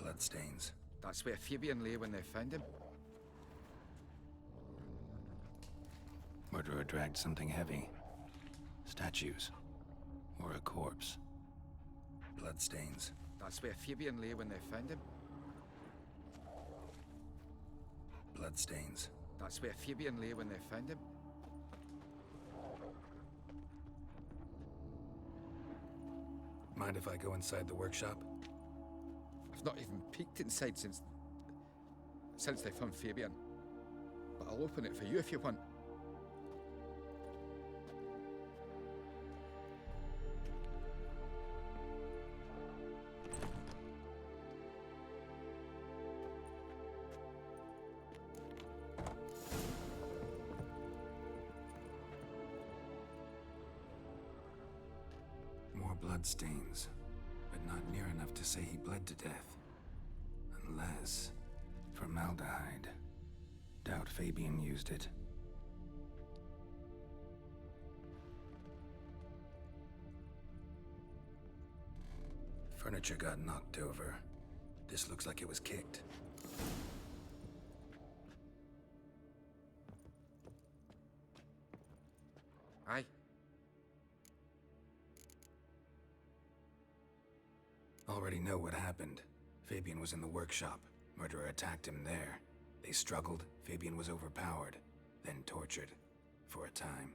Bloodstains. That's where Fabian lay when they found him. Murderer dragged something heavy. Statues. Or a corpse. Bloodstains. That's where Fabian lay when they found him. Bloodstains. That's where Fabian lay when they found him. Mind if I go inside the workshop? I've not even peeked inside since they found Fabian. But I'll open it for you if you want. More bloodstains, but not near enough to say he bled to death. Unless... formaldehyde. Doubt Fabian used it. Furniture got knocked over. This looks like it was kicked. Aye. Already know what happened. Fabian was in the workshop. Murderer attacked him there. They struggled. Fabian was overpowered, then tortured. For a time.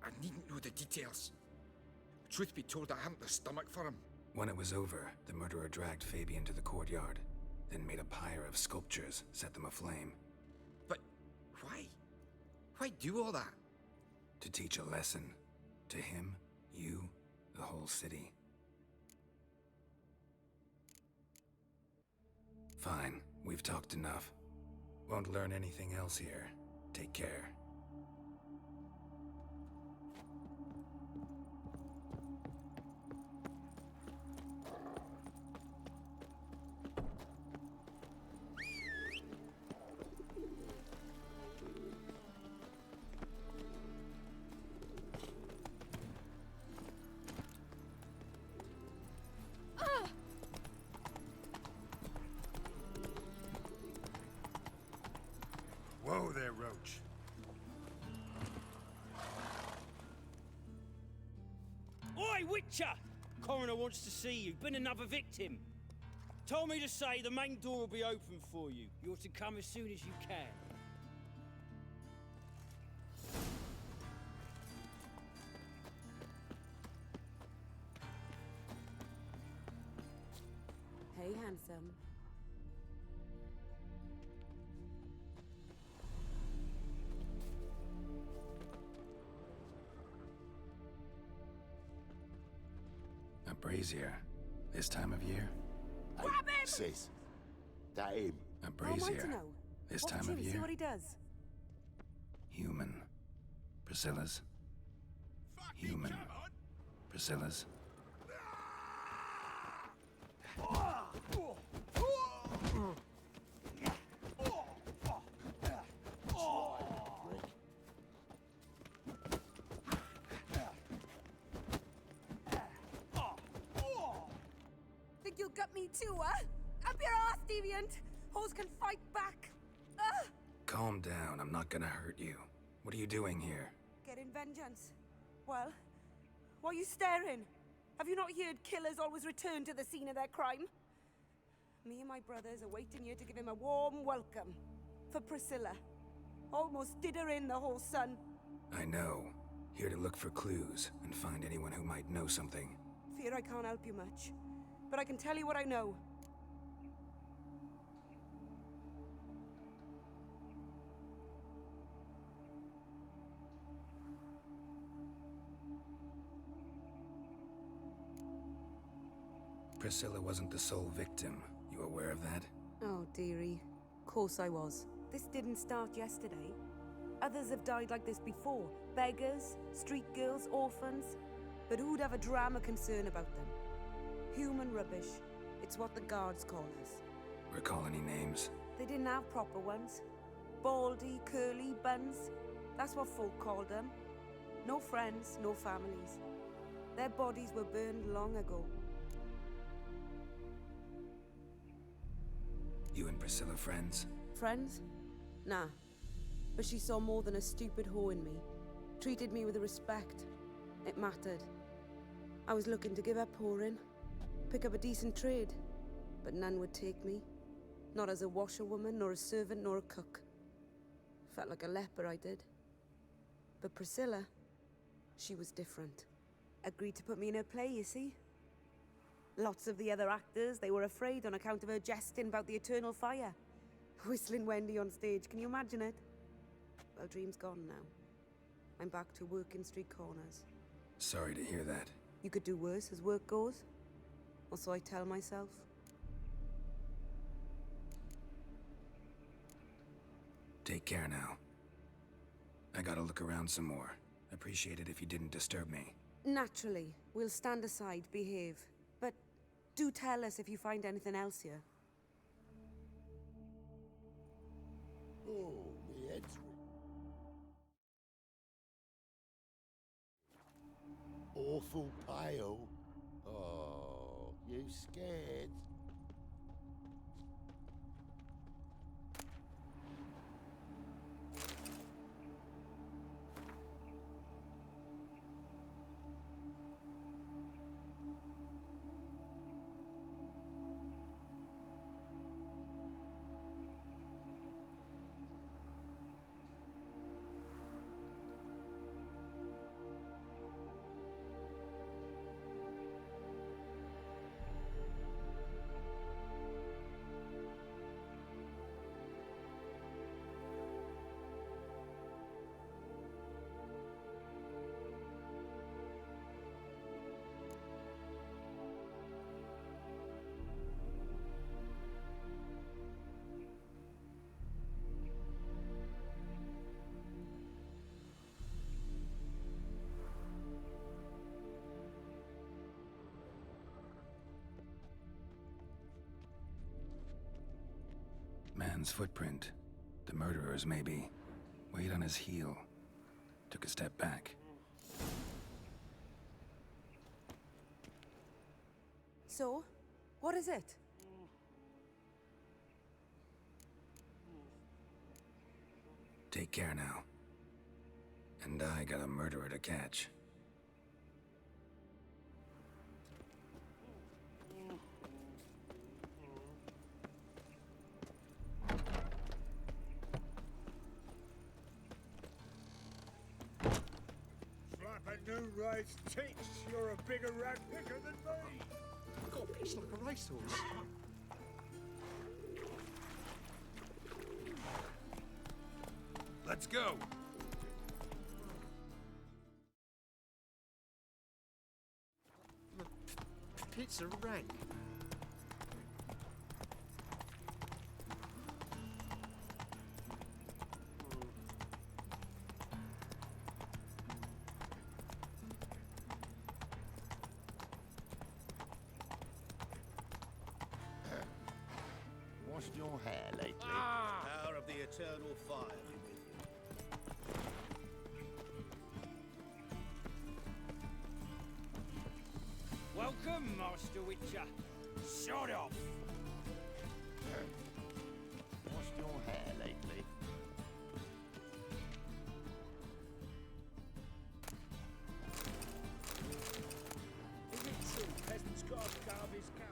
I needn't know the details. Truth be told, I haven't the stomach for him. When it was over, the murderer dragged Fabian to the courtyard, then made a pyre of sculptures, set them aflame. But why? Why do all that? To teach a lesson. To him, you, the whole city. Fine, we've talked enough. Won't learn anything else here. Take care. Whoa there, Roach. Oi, Witcher! Coroner wants to see you. Been another victim. Told me to say the main door will be open for you. You're to come as soon as you can. Hey, handsome. A brazier. This time of year? Grab him! Sis, that him. A brazier. This Watch time him, of year? see what he does. Human. Priscilla's. Human. Priscilla's. Think you'll gut me too, huh? Up your ass, deviant! Hoes can fight back! Calm down, I'm not gonna hurt you. What are you doing here? Getting vengeance. Well, why are you staring? Have you not heard killers always return to the scene of their crime? Me and my brothers are waiting here to give him a warm welcome. For Priscilla. Almost did her in, the whole son. I know. Here to look for clues and find anyone who might know something. Fear I can't help you much. But I can tell you what I know. Priscilla wasn't the sole victim. You aware of that? Oh, dearie. Course I was. This didn't start yesterday. Others have died like this before. Beggars, street girls, orphans. But who'd have a drama concern about them? Human rubbish. It's what the guards call us. Recall any names? They didn't have proper ones. Baldy, curly, buns. That's what folk called them. No friends, no families. Their bodies were burned long ago. You and Priscilla friends? Friends? Nah. But she saw more than a stupid whore in me. Treated me with respect. It mattered. I was looking to give up whoring. Pick up a decent trade. But none would take me. Not as a washerwoman, nor a servant, nor a cook. Felt like a leper, I did. But Priscilla, she was different. Agreed to put me in her play, you see? Lots of the other actors, they were afraid on account of her jesting about the eternal fire. Whistling Wendy on stage, can you imagine it? Well, dream's gone now. I'm back to working street corners. Sorry to hear that. You could do worse as work goes. Or so I tell myself. Take care now. I gotta look around some more. Appreciate it if you didn't disturb me. Naturally, we'll stand aside, behave. But do tell us if you find anything else here. Oh, me head's awful pale. Oh, you scared? Man's footprint. The murderer's, maybe. Weight on his heel. Took a step back. So, what is it? Take care now. And I got a murderer to catch. New rice takes. You're a bigger rat picker than me. I've got a piece like a racehorse. Let's go. It's a rank. Washed your hair lately? Power of the eternal fire be with you. Welcome, Master Witcher. Shut off. Washed your hair lately? Is it true peasants can't carve his cow?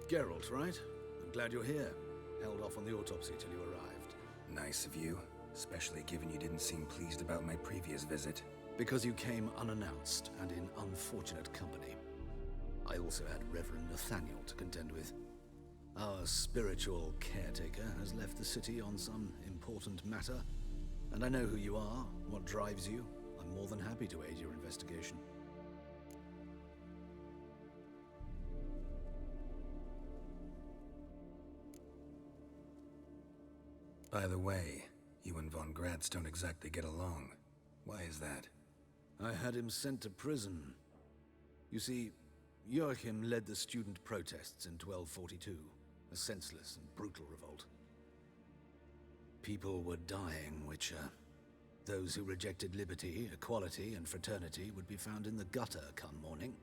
Geralt, right? I'm glad you're here. Held off on the autopsy till you arrived. Nice of you, especially given you didn't seem pleased about my previous visit. Because you came unannounced and in unfortunate company. I also had Reverend Nathaniel to contend with. Our spiritual caretaker has left the city on some important matter, and I know who you are, what drives you. I'm more than happy to aid your investigation. By the way, you and von Gratz don't exactly get along. Why is that? I had him sent to prison. You see, Joachim led the student protests in 1242, a senseless and brutal revolt. People were dying, Witcher. Those who rejected liberty, equality, and fraternity would be found in the gutter come morning.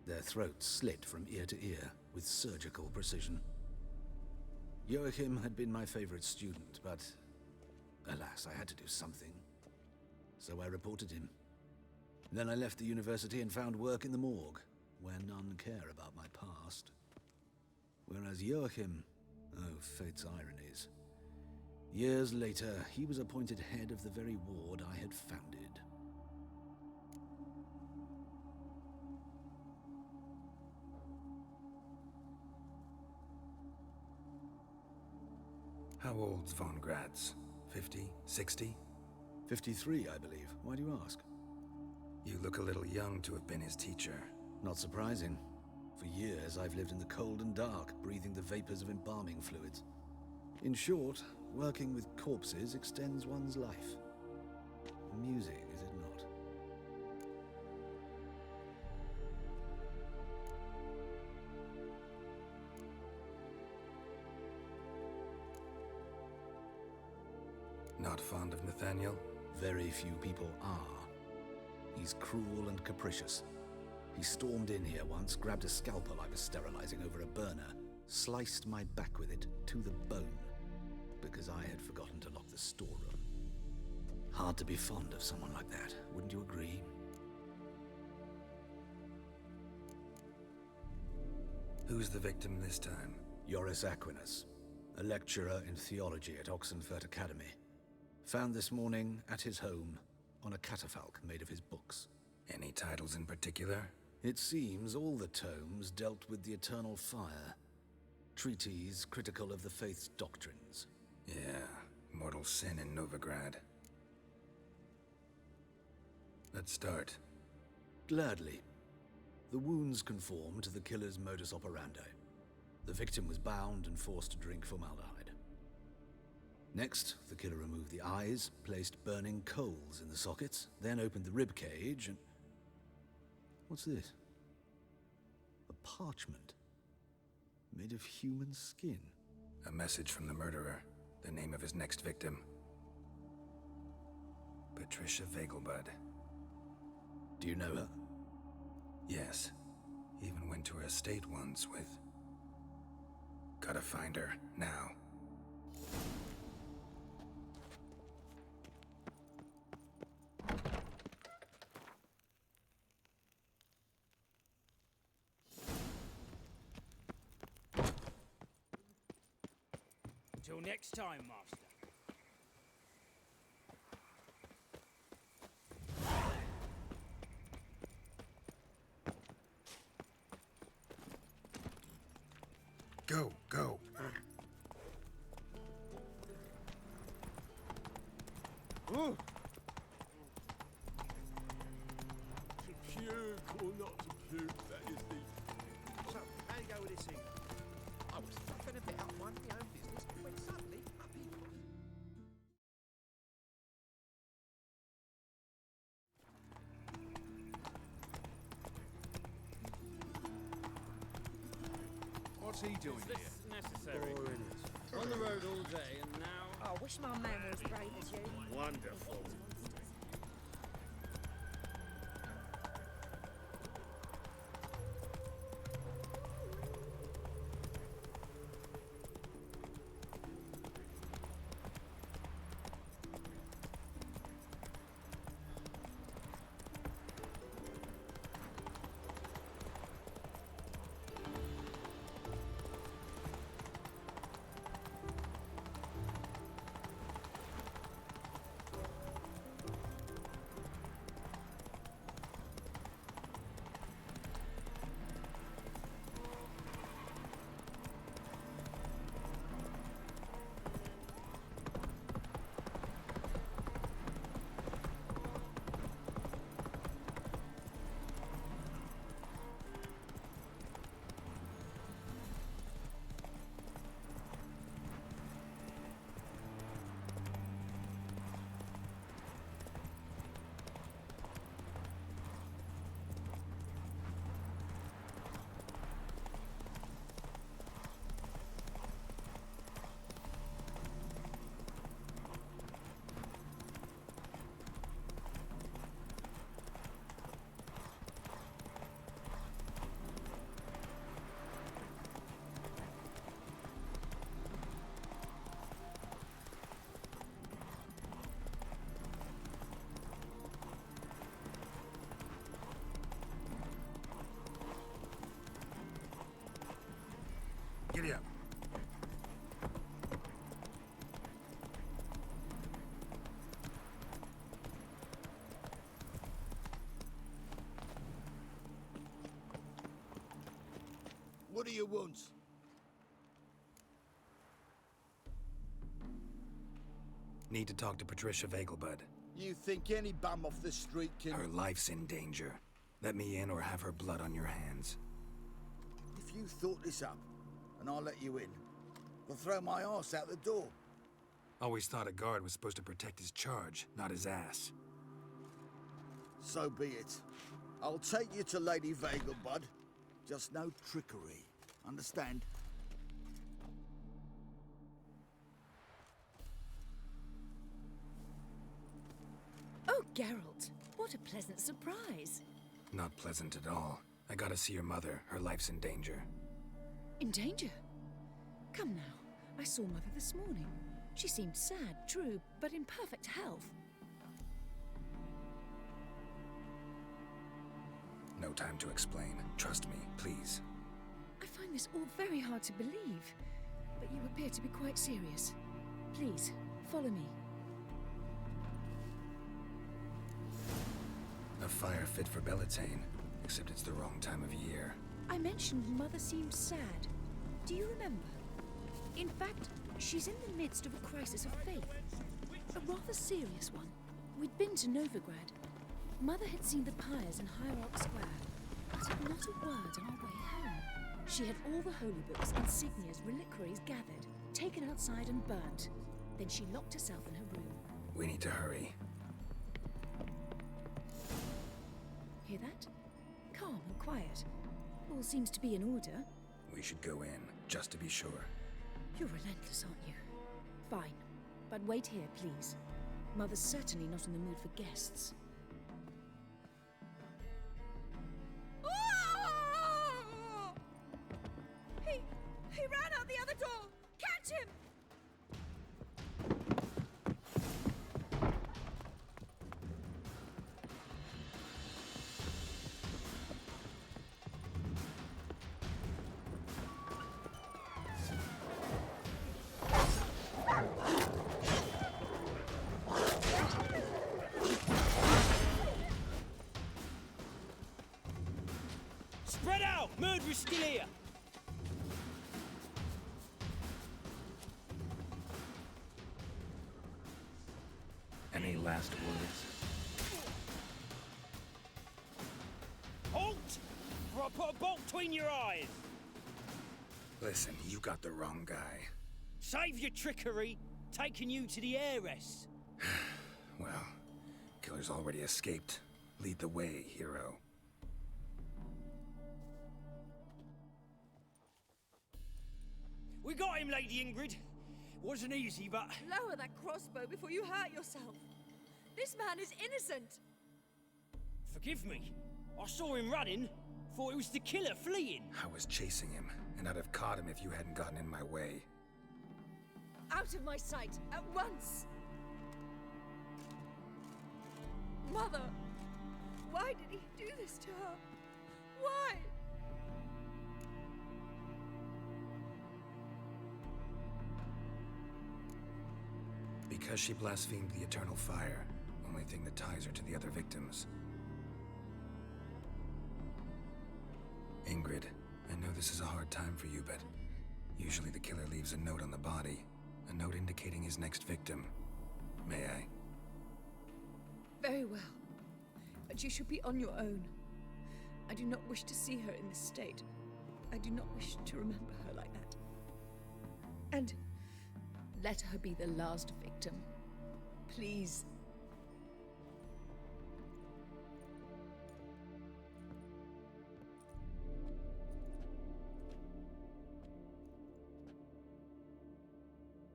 Their throats slit from ear to ear, with surgical precision. Joachim had been my favorite student, but alas, I had to do something. So I reported him. Then I left the university and found work in the morgue, where none care about my past. Whereas Joachim, oh, fate's ironies. Years later, he was appointed head of the very ward I had founded. How old's von Gratz? 50? 60? 53, I believe. Why do you ask? You look a little young to have been his teacher. Not surprising. For years, I've lived in the cold and dark, breathing the vapors of embalming fluids. In short, working with corpses extends one's life. Amusing, is it not? Not fond of Nathaniel? Very few people are. He's cruel and capricious. He stormed in here once, grabbed a scalpel I was sterilizing over a burner, sliced my back with it to the bone, because I had forgotten to lock the storeroom. Hard to be fond of someone like that, wouldn't you agree? Who's the victim this time? Joris Aquinas, a lecturer in theology at Oxenfurt Academy. Found this morning at his home on a catafalque made of his books. Any titles in particular? It seems all the tomes dealt with the eternal fire. Treatises critical of the faith's doctrines. Yeah, mortal sin in Novigrad. Let's start. Gladly. The wounds conform to the killer's modus operandi. The victim was bound and forced to drink formaldehyde. Next, the killer removed the eyes, placed burning coals in the sockets, then opened the rib cage and... What's this? A parchment. Made of human skin. A message from the murderer. The name of his next victim. Patricia Vegelbud. Do you know her? Yes. Even went to her estate once with... Gotta find her, now. Until next time, Master. Go, go. Oh. To puke or not to puke, that is the... So, how you go with this thing? I was fucking a bit up minding my own business when suddenly up he was. What's he doing Is this necessary? On the road all day and now... Oh, I wish my man were as brave as you. Wonderful. What do you want? Need to talk to Patricia Vegelbud. You think any bum off the street can... Her life's in danger. Let me in or have her blood on your hands. If you thought this up, and I'll let you in, I'll throw my arse out the door. Always thought a guard was supposed to protect his charge, not his ass. So be it. I'll take you to Lady Vegelbud. Just no trickery. Understand? Oh, Geralt, what a pleasant surprise. Not pleasant at all. I gotta see your mother. Her life's in danger. In danger? Come now. I saw Mother this morning. She seemed sad, true, but in perfect health. No time to explain. Trust me, please. I find this all very hard to believe, but you appear to be quite serious. Please, follow me. A fire fit for Bellatane, except it's the wrong time of year. I mentioned Mother seemed sad. Do you remember? In fact, she's in the midst of a crisis of faith. A rather serious one. We'd been to Novigrad. Mother had seen the pyres in High Rock Square, uttered not a word on our way home. She had all the holy books, insignias, reliquaries gathered, taken outside and burnt. Then she locked herself in her room. We need to hurry. Hear that? Calm and quiet. All seems to be in order. We should go in, just to be sure. You're relentless, aren't you? Fine. But wait here, please. Mother's certainly not in the mood for guests. He ran out the other door! Catch him! Spread out! Murderer's still here! Any last words? Halt! Or I'll put a bolt between your eyes! Listen, you got the wrong guy. Save your trickery! Taking you to the heiress! Well, killer's already escaped. Lead the way, hero. We got him, Lady Ingrid. Wasn't easy, but... Lower that crossbow before you hurt yourself. This man is innocent. Forgive me. I saw him running. Thought it was the killer fleeing. I was chasing him, and I'd have caught him if you hadn't gotten in my way. Out of my sight, at once! Mother! Why did he do this to her? Why? Because she blasphemed the eternal fire. Only thing that ties her to the other victims. Ingrid, I know this is a hard time for you, but usually the killer leaves a note on the body. A note indicating his next victim. May I? Very well. But you should be on your own. I do not wish to see her in this state. I do not wish to remember her like that. And let her be the last victim. Please.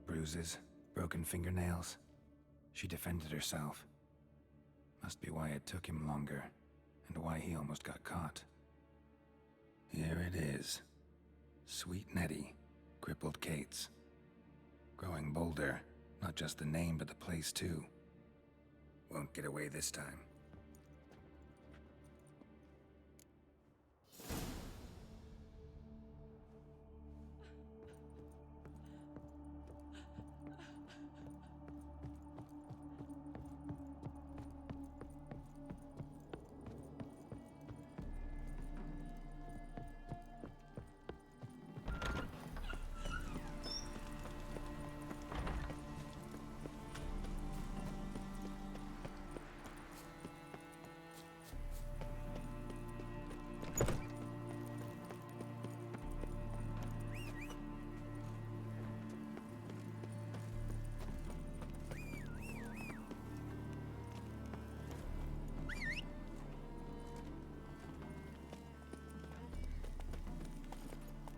Bruises, broken fingernails. She defended herself. Must be why it took him longer, and why he almost got caught. Here it is. Sweet Nettie, crippled Kate's. Growing bolder, not just the name, but the place too. Won't get away this time.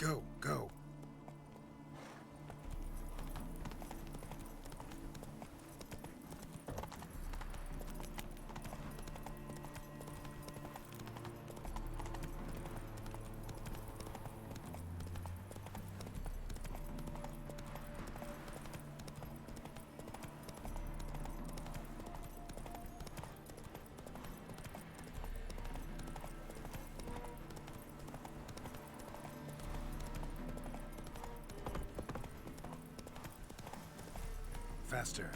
Go, go. Faster.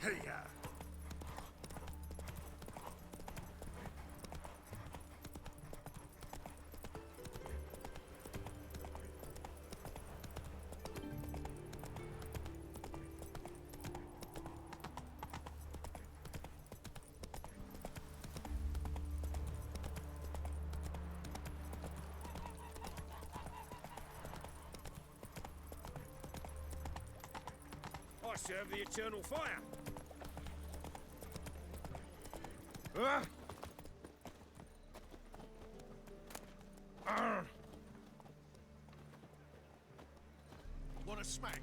Hey-ya! I serve the eternal fire. Ah! Want a smack?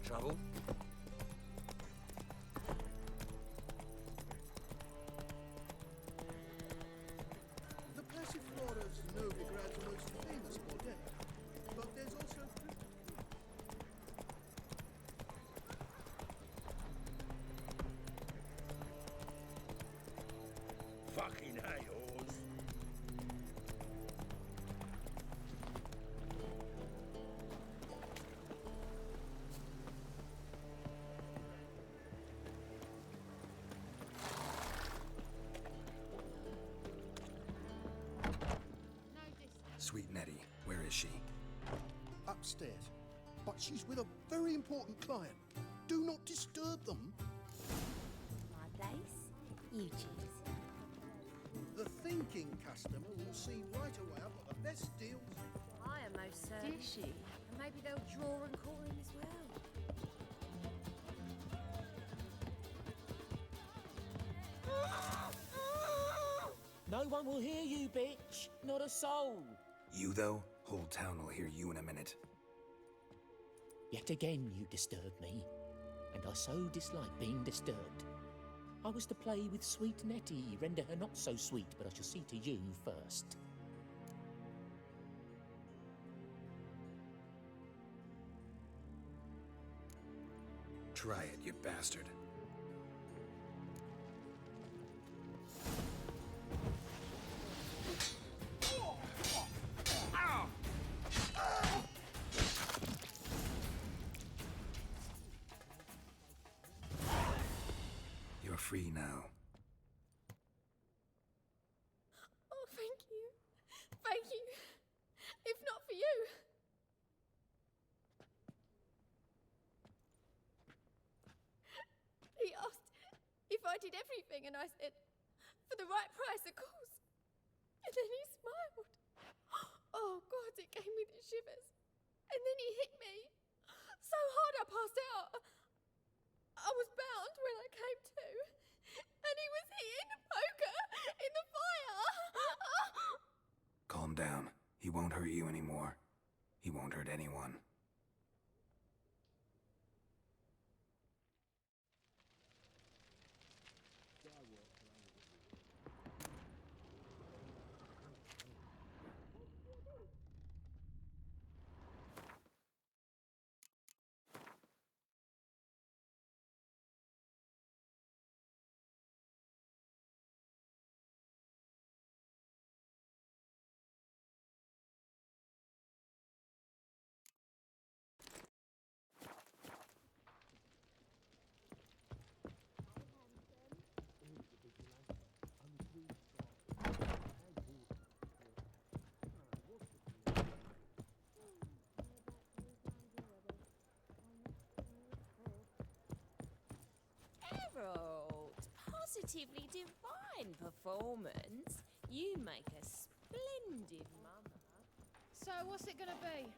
Trouble? The Passiflora's Novigrad's most famous bordello, but there's also... Fucking hay, Oz. Sweet Nettie, where is she? Upstairs. But she's with a very important client. Do not disturb them. My place? You choose. The thinking customer will see right away I've got the best deals. I am most certain. Did she? And maybe they'll draw and call him as well. No one will hear you, bitch. Not a soul. You, though? Whole town will hear you in a minute. Yet again you disturb me, and I so dislike being disturbed. I was to play with sweet Nettie, render her not so sweet, but I shall see to you first. Try it, you bastard. You're free now. Oh, thank you. Thank you. If not for you. I did everything, and I said, for the right price, of course. And then he smiled. Oh, God, it gave me the shivers. And then he hit me so hard I passed out. I was bound when I came to, and he was hitting the poker in the fire. Calm down. He won't hurt you anymore. He won't hurt anyone. Geralt, positively divine performance. You make a splendid mama. So, what's it gonna be?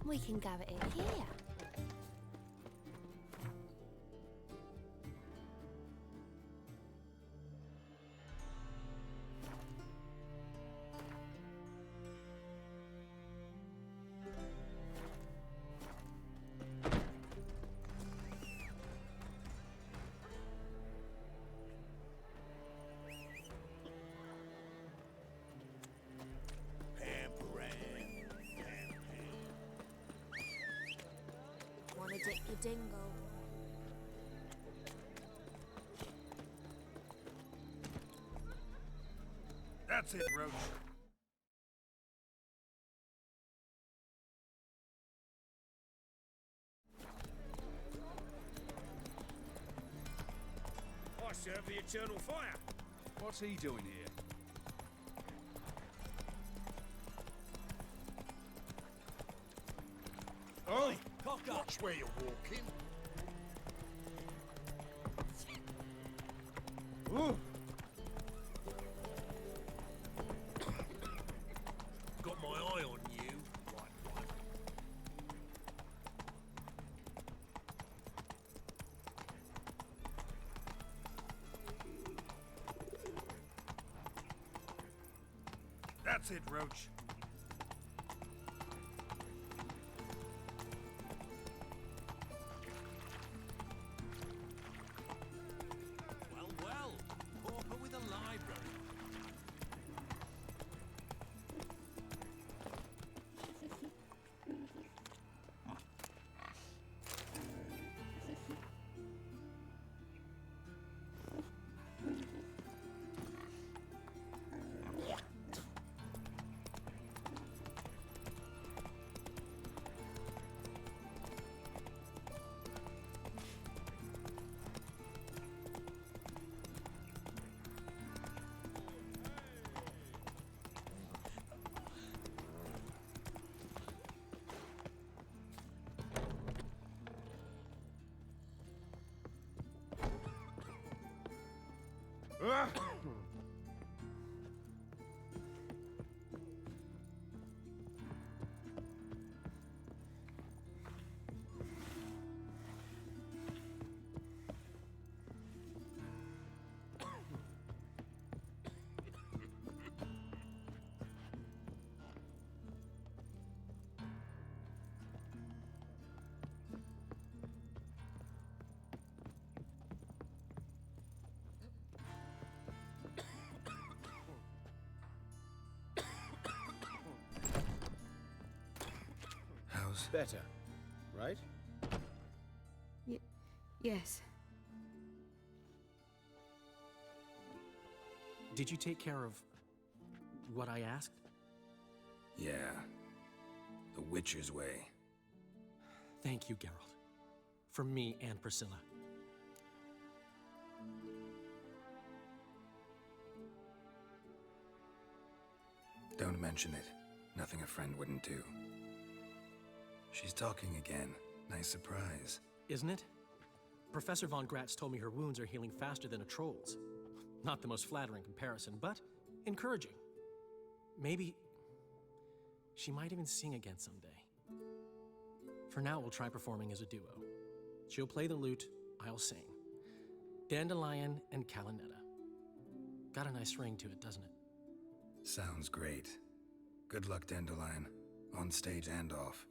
We can go at it here. Wanna dip your dingle? That's it, Roach. I serve the eternal fire. What's he doing here? Oh, cock up. Watch where you're walking. Ooh. Got my eye on you. Right. That's it, Roach. Well, pauper with a library. Better, right? Yes. Did you take care of what I asked? Yeah. The Witcher's way. Thank you, Geralt, from me and Priscilla. Don't mention it. Nothing a friend wouldn't do. She's talking again. Nice surprise. Isn't it? Professor Von Gratz told me her wounds are healing faster than a troll's. Not the most flattering comparison, but encouraging. Maybe she might even sing again someday. For now, we'll try performing as a duo. She'll play the lute, I'll sing. Dandelion and Calinetta. Got a nice ring to it, doesn't it? Sounds great. Good luck, Dandelion. On stage and off.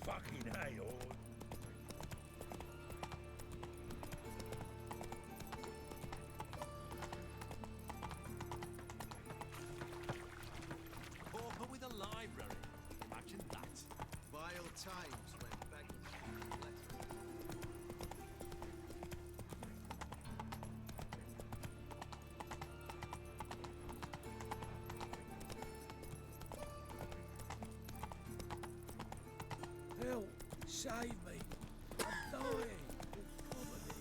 Fucking hell. Pauper with a library. Imagine that. Vile times when beggars letters. Help! Save me! I'm dying! of poverty.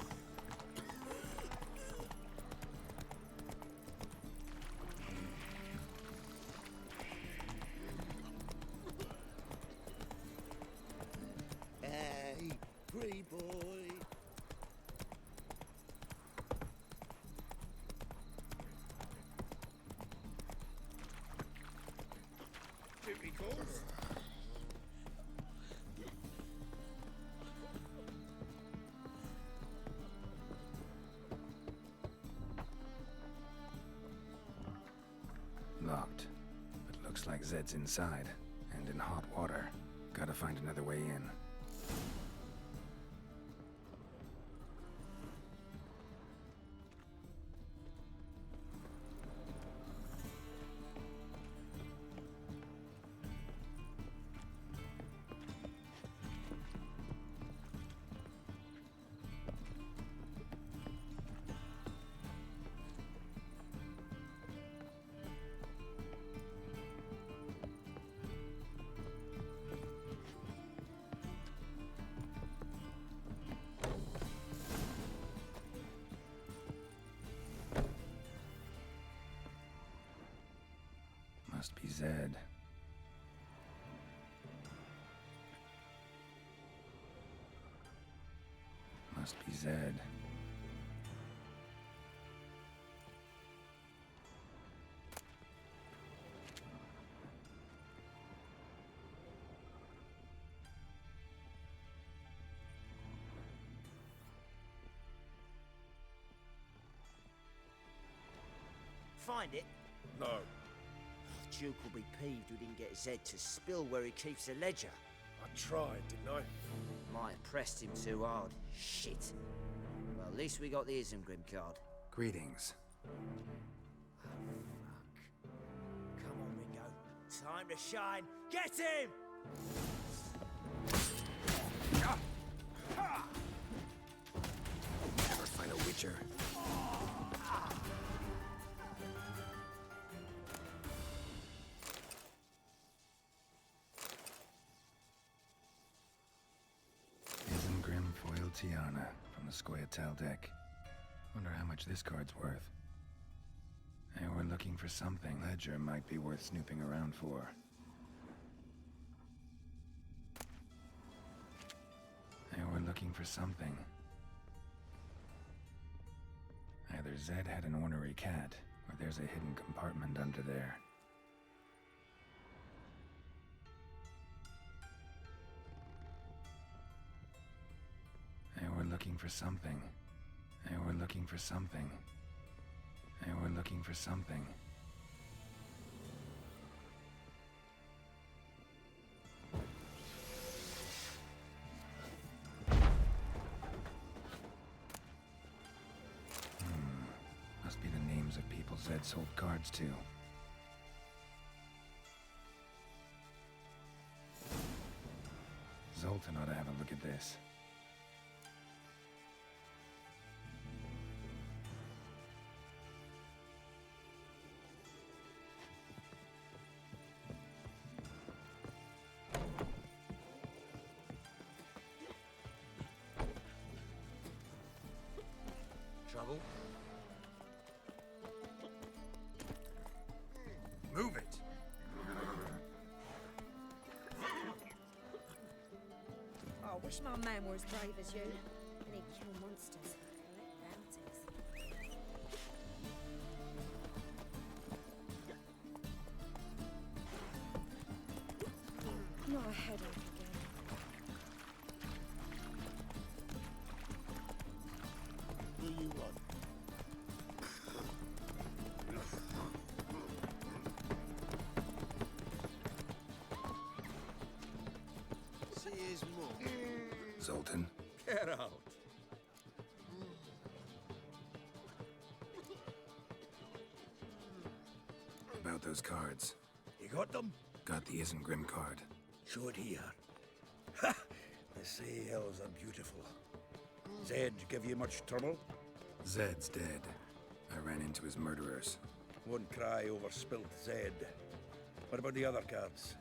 Hey, free boy! Duty calls. Locked. But looks like Zed's inside, and in hot water. Gotta find another way in. Must be Zed. Must be Zed. Find it? No. Duke will be peeved we didn't get Zed to spill where he keeps the ledger. I tried, didn't I? Might have pressed him too hard. Shit. Well, at least we got the Isengrim card. Greetings. Oh, fuck. Come on, Ringo. Time to shine. Get him! Never fight a witcher. Tiana from the Scoia'tael deck. Wonder how much this card's worth. Hey, we're looking for something. Ledger might be worth snooping around for. Hey, we're looking for something. Either Zed had an ornery cat, or there's a hidden compartment under there. Hey, we're looking for something. Hey, we're looking for something. Hey, we're looking for something. Must be the names of people Zed sold cards to. Zoltan ought to have a look at this. Trouble? Move it! Oh, I wish my man were as brave as you. And he'd kill monsters, collect bounties. Not a headache again. Do you want? See his mum. Zoltan? Geralt. About those cards. You got them? Got the Isengrim card. Show it here. Ha! They say elves are beautiful. Zed give you much trouble? Zed's dead. I ran into his murderers. Won't cry over spilt Zed. What about the other cards?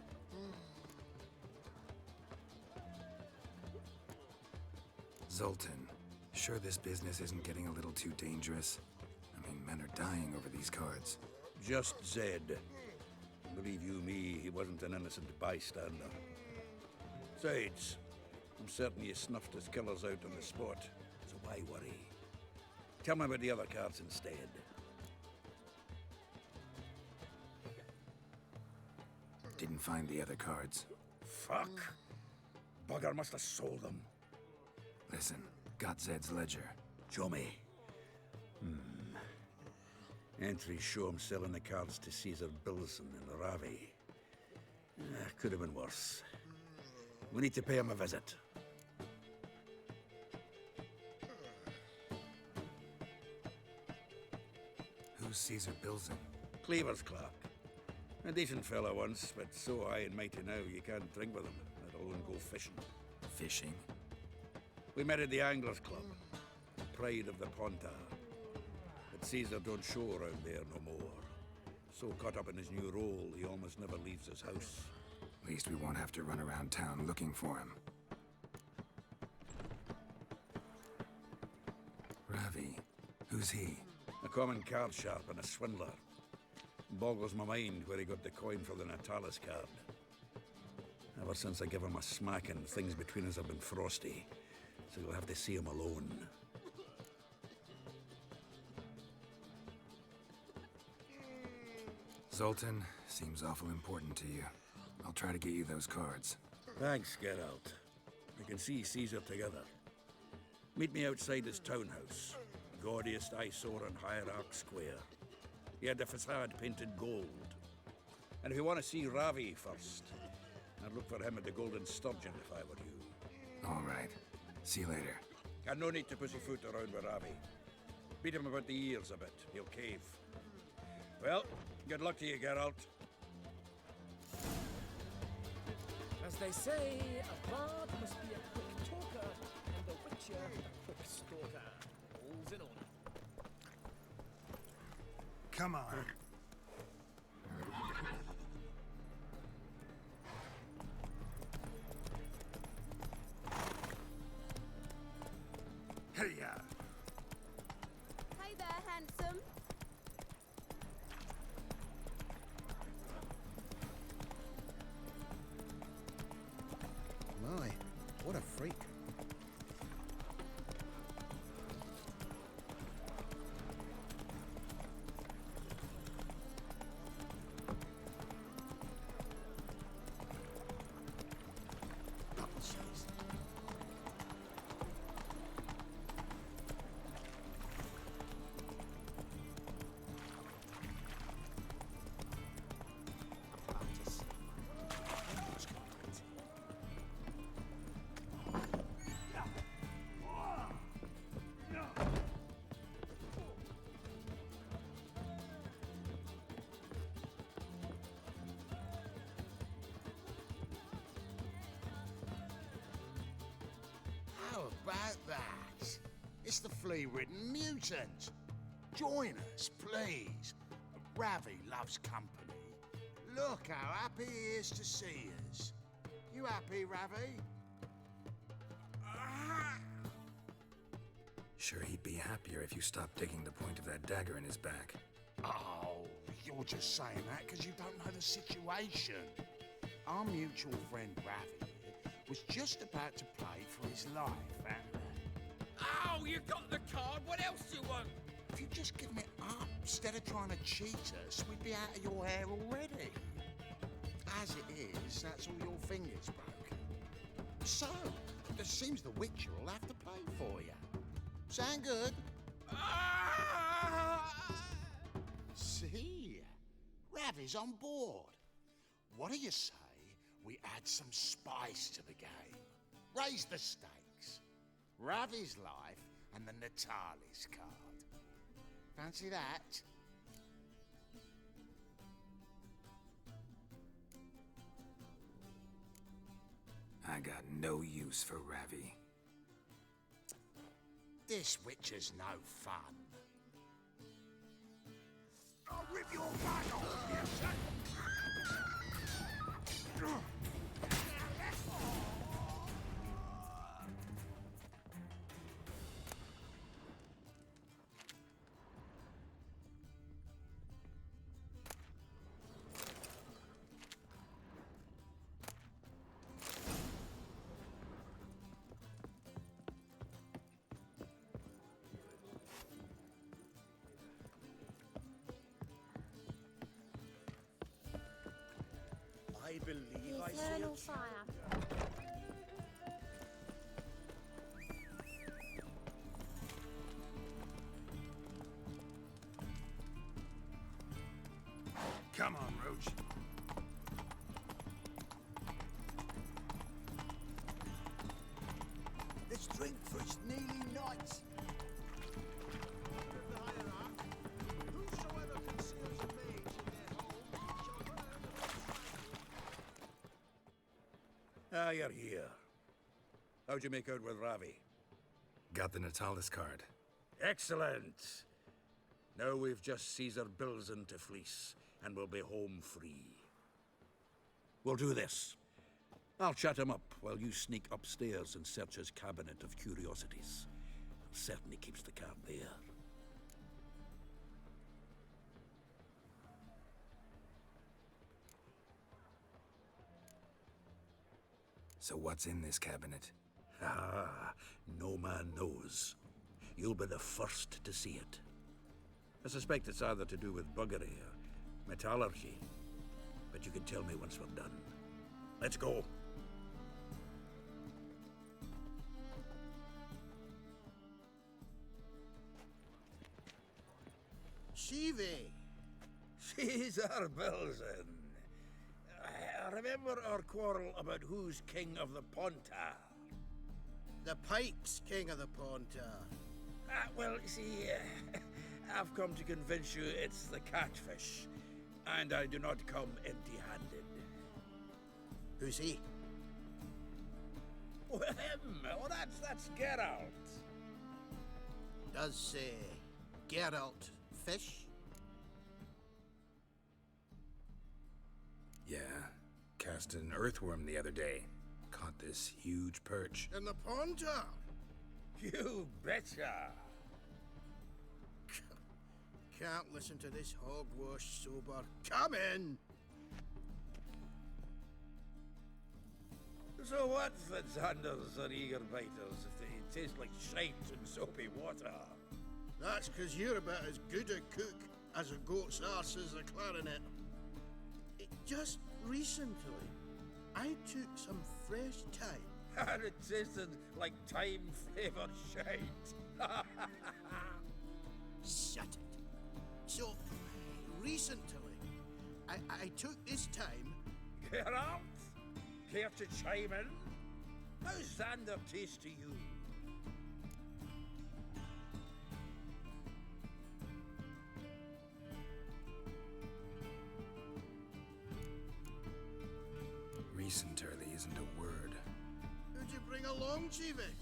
Zoltan, sure this business isn't getting a little too dangerous? I mean, men are dying over these cards. Just Zed. Believe you me, he wasn't an innocent bystander. Besides, I'm certain you snuffed his killers out on the spot, so why worry? Tell me about the other cards instead. Didn't find the other cards. Fuck! Bugger must have sold them. Listen, got Zed's ledger. Show me. Entries show him selling the cards to Caesar Bilson in Ravi. Could have been worse. We need to pay him a visit. Who's Caesar Bilson? Cleaver's clerk. A decent fella once, but so high and mighty now you can't drink with him, let alone go fishing. Fishing? We met at the Anglers Club, the pride of the Pontar. But Caesar don't show around there no more. So caught up in his new role, he almost never leaves his house. At least we won't have to run around town looking for him. Ravi, who's he? A common card sharp and a swindler. Boggles my mind where he got the coin for the Natalis card. Ever since I gave him a smacking, things between us have been frosty. So you'll have to see him alone. Zoltan, seems awful important to you. I'll try to get you those cards. Thanks, Geralt. We can see Caesar together. Meet me outside his townhouse. Gaudiest eyesore on Hierarch Square. He had the facade painted gold. And if you want to see Ravi first, I'd look for him at the Golden Sturgeon if I were you. All right. See you later. And no need to pussyfoot around with Ravi. Beat him about the ears a bit. He'll cave. Well, good luck to you, Geralt. As they say, a bard must be a quick talker, and the witcher a quick stalker. All's in order. Come on. What a freak. How about that? It's the flea-ridden mutant. Join us, please. Ravi loves company. Look how happy he is to see us. You happy, Ravi? Sure, he'd be happier if you stopped digging the point of that dagger in his back. Oh, you're just saying that because you don't know the situation. Our mutual friend Ravi was just about to play for his life, and... Oh, you got the card. What else do you want? If you'd just given it up instead of trying to cheat us, we'd be out of your hair already. As it is, that's all your fingers broken. So, it seems the Witcher will have to play for you. Sound good? See? Ravi's on board. What do you say we add some spice to the game? Raise the stakes. Ravi's life and the Natalis card. Fancy that? I got no use for Ravi. This Witcher's no fun. I'll rip your back off, you son! I believe I see Eternal a fire. Come on, Roach. Let's drink for its nearly night. Ah, you're here. How'd you make out with Ravi? Got the Natalis card. Excellent! Now we've just Caesar Bilzen to fleece, and we'll be home free. We'll do this. I'll chat him up while you sneak upstairs and search his cabinet of curiosities. Certainly keeps the card there. So what's in this cabinet? Ah, no man knows. You'll be the first to see it. I suspect it's either to do with buggery or metallurgy. But you can tell me once we're done. Let's go. Shivi! Caesar Bilzen. Remember our quarrel about who's king of the Pontar? The Pike's king of the Pontar. Well, see, I've come to convince you it's the catfish. And I do not come empty-handed. Who's he? Oh, him! Oh, that's Geralt. Does Geralt fish? Yeah. Cast an earthworm the other day. Caught this huge perch. In the Pontar? You betcha! Can't listen to this hogwash sober. Come in! So what's the Xanders or eager biters if they taste like shite and soapy water? That's 'cause you're about as good a cook as a goat's arse is a clarinet. Just recently, I took some fresh thyme. And it tasted like thyme-flavoured shite. Shut it. So, recently, I took this thyme. Geralt? Care to chime in? How's Xander taste to you? Recenterly isn't a word. Who'd you bring along, Chiefy?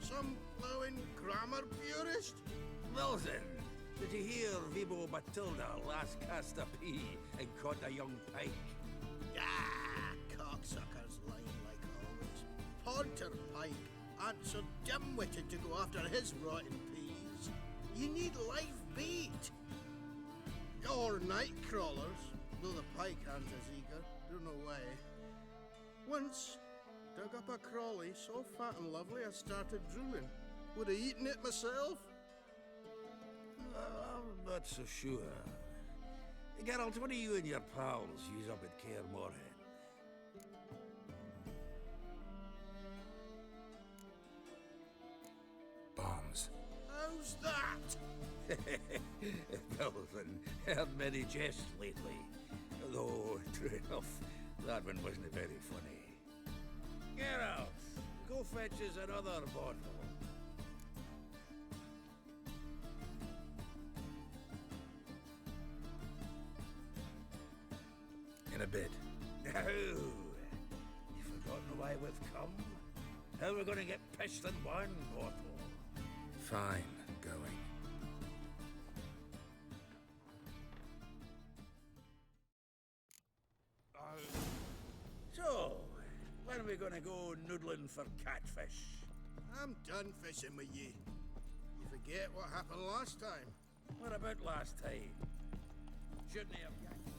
Some blowing grammar purist? Well then, did you hear Vibo Matilda last cast a pea and caught a young pike? Ah, cocksucker's lying like always. Ponter Pike aren't so dim-witted to go after his rotten peas. You need live bait. Or night crawlers, though the pike aren't as eager. Don't know why. Once, dug up a crawly so fat and lovely I started drooling. Would have eaten it myself. I'm not so sure. Geralt, what do you and your pals use up at Kaer Morhen? Bombs. How's that? Well then, heard many jests lately. Though, true enough, that one wasn't very funny. Geralt, go fetch us another bottle. In a bit. Now, you forgotten why we've come? How we're gonna get pissed in one bottle? Fine, going. So, when are we gonna go noodling for catfish? I'm done fishing with you. You forget what happened last time. What about last time? Shouldn't he have yanked so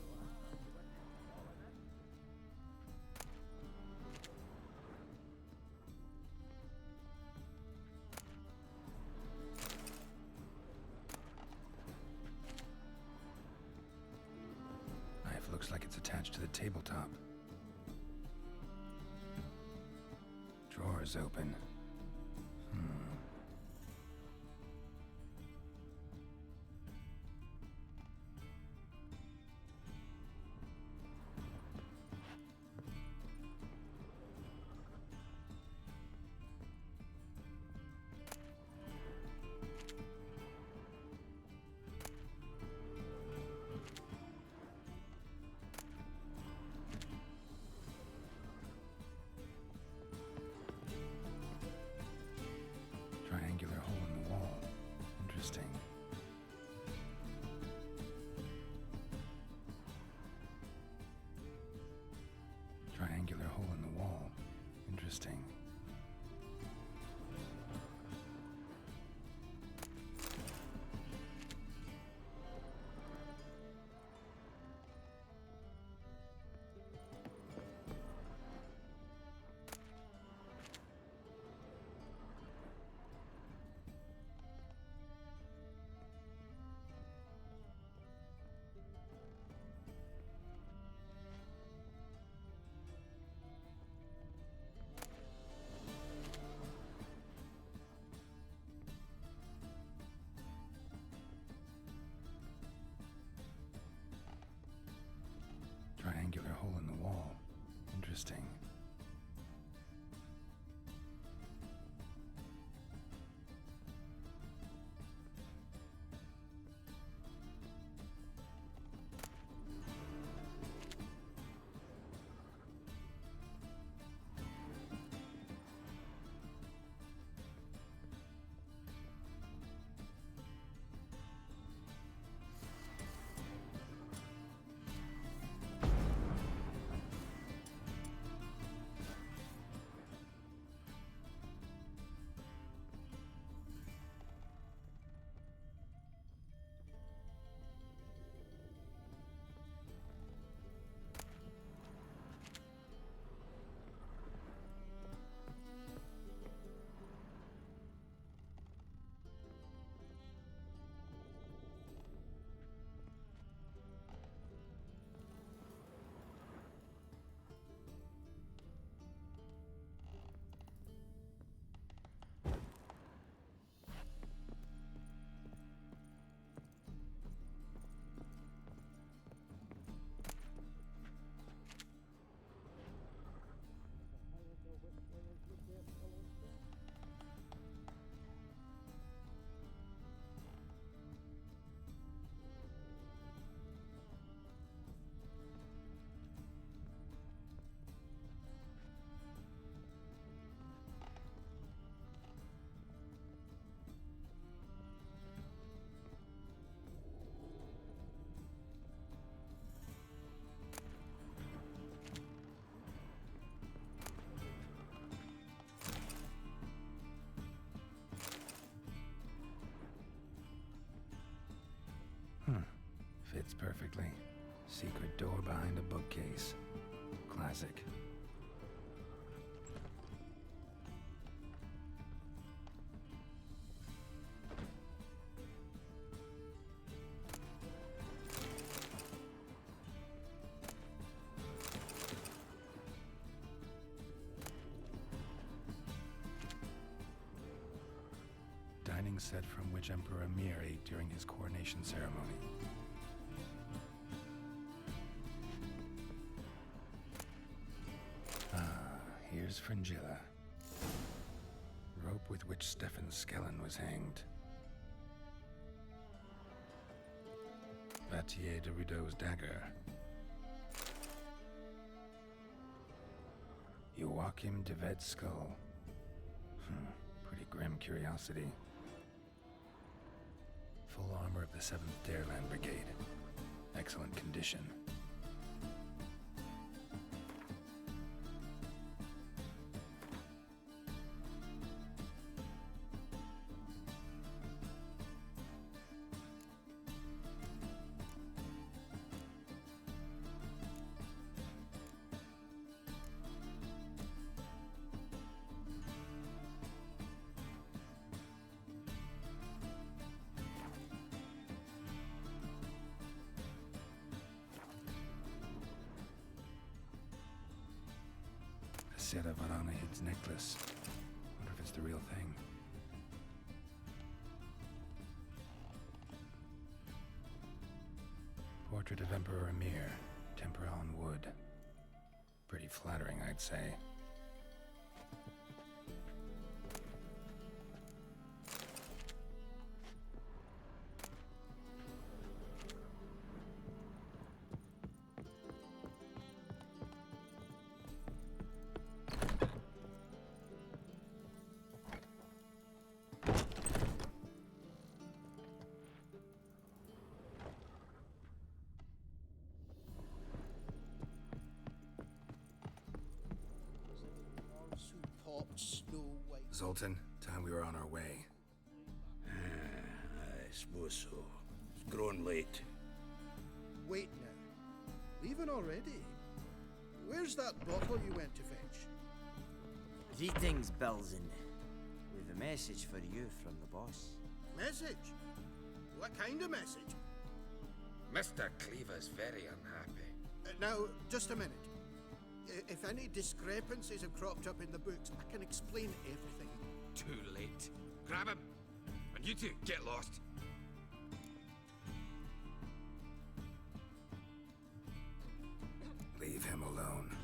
Knife looks like it's attached to the tabletop. Drawer's open. Triangular hole in the wall. Interesting. Triangular hole in the wall. Interesting. Fits perfectly. Secret door behind a bookcase. Classic. Dining set from which Emperor Emir ate during his coronation ceremony. Here's Fringilla. Rope with which Stefan Skellen was hanged. Vatier de Rideau's dagger. Joachim de Ved's skull. Pretty grim curiosity. Full armor of the 7th Dareland Brigade. Excellent condition. A set of Aranahid's necklace. Wonder if it's the real thing. Portrait of Emperor Emir. Tempera on wood. Pretty flattering, I'd say. Zoltan, time we were on our way. I suppose so. It's growing late. Wait now. Leaving already? Where's that bottle you went to fetch? Greetings, Belzen. We've a message for you from the boss. Message? What kind of message? Mr. Cleaver's very unhappy. Now, just a minute. If any discrepancies have cropped up in the books, I can explain everything. Too late. Grab him! And you two, get lost. Leave him alone.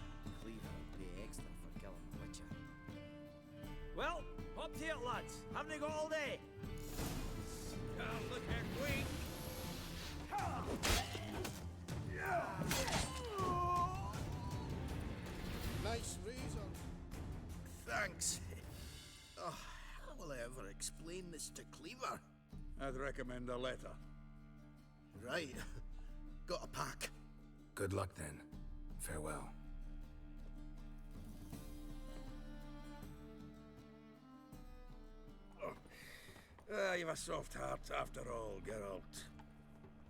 Cleaver will pay extra for killing the Witcher. Well, up to it, lads. Haven't they got all day? Oh, look at Queen! Nice razor. Thanks. Oh, how will I ever explain this to Cleaver? I'd recommend a letter. Right. Got a pack. Good luck then. Farewell. You've a soft heart after all, Geralt.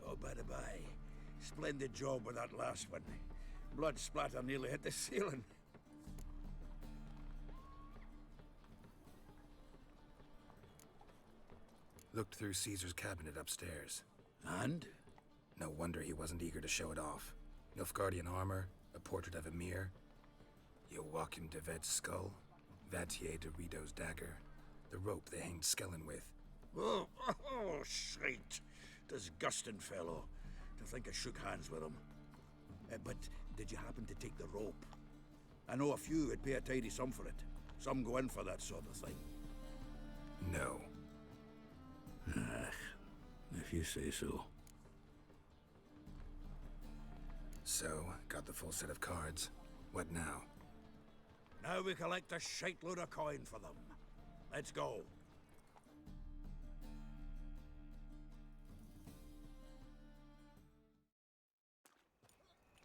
Oh, by the by, splendid job with that last one. Blood splatter nearly hit the ceiling. Looked through Caesar's cabinet upstairs. And? No wonder he wasn't eager to show it off. Nilfgaardian armor, a portrait of Emir, Joachim de Ved's skull, Vatier de Rideau's dagger, the rope they hanged Skellen with. Oh, shite. Disgusting fellow. To think I shook hands with him. But did you happen to take the rope? I know a few would pay a tidy sum for it. Some go in for that sort of thing. No. If you say so. So, got the full set of cards. What now? Now we collect a shite load of coin for them. Let's go.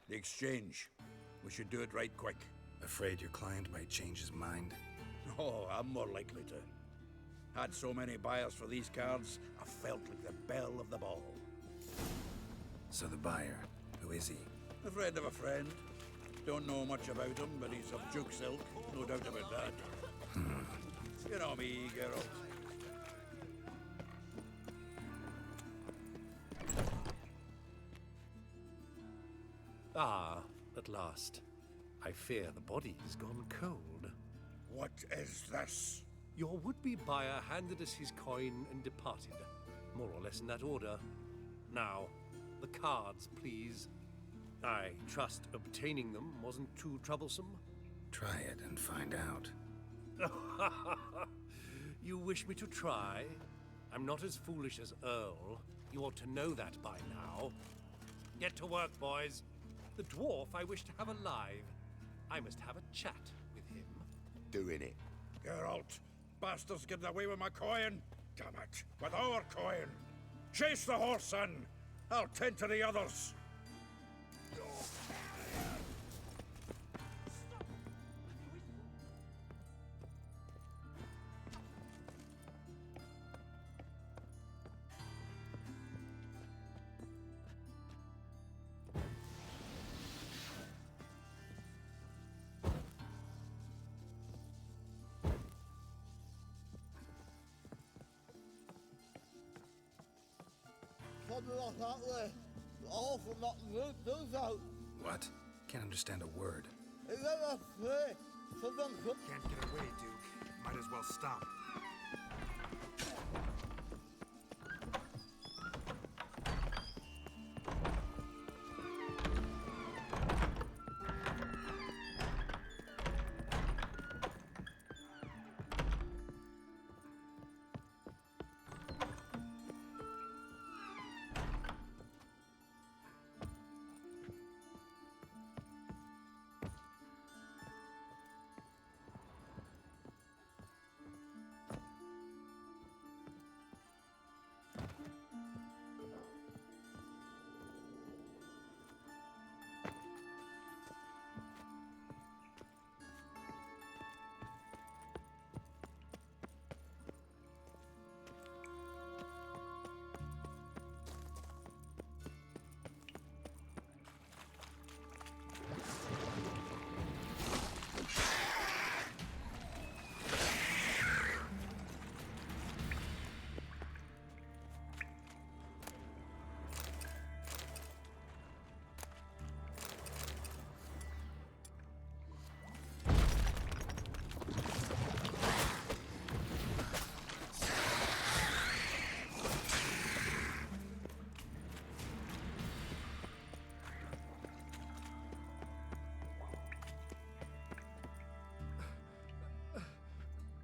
The exchange. We should do it right quick. Afraid your client might change his mind? Oh, I'm more likely to. Had so many buyers for these cards, I felt like the belle of the ball. So the buyer, who is he? A friend of a friend. Don't know much about him, but he's of Duke's ilk, no doubt about that. You know me, Geralt. Ah, at last. I fear the body has gone cold. What is this? Your would-be buyer handed us his coin and departed, more or less in that order. Now, the cards, please. I trust obtaining them wasn't too troublesome. Try it and find out. You wish me to try? I'm not as foolish as Earl. You ought to know that by now. Get to work, boys. The dwarf I wish to have alive. I must have a chat with him. Doing it. Geralt, bastards getting away with my coin. Damn it, with our coin. Chase the horse, son. I'll tend to the others. What? Can't understand a word. Can't get away, Duke. Might as well stop.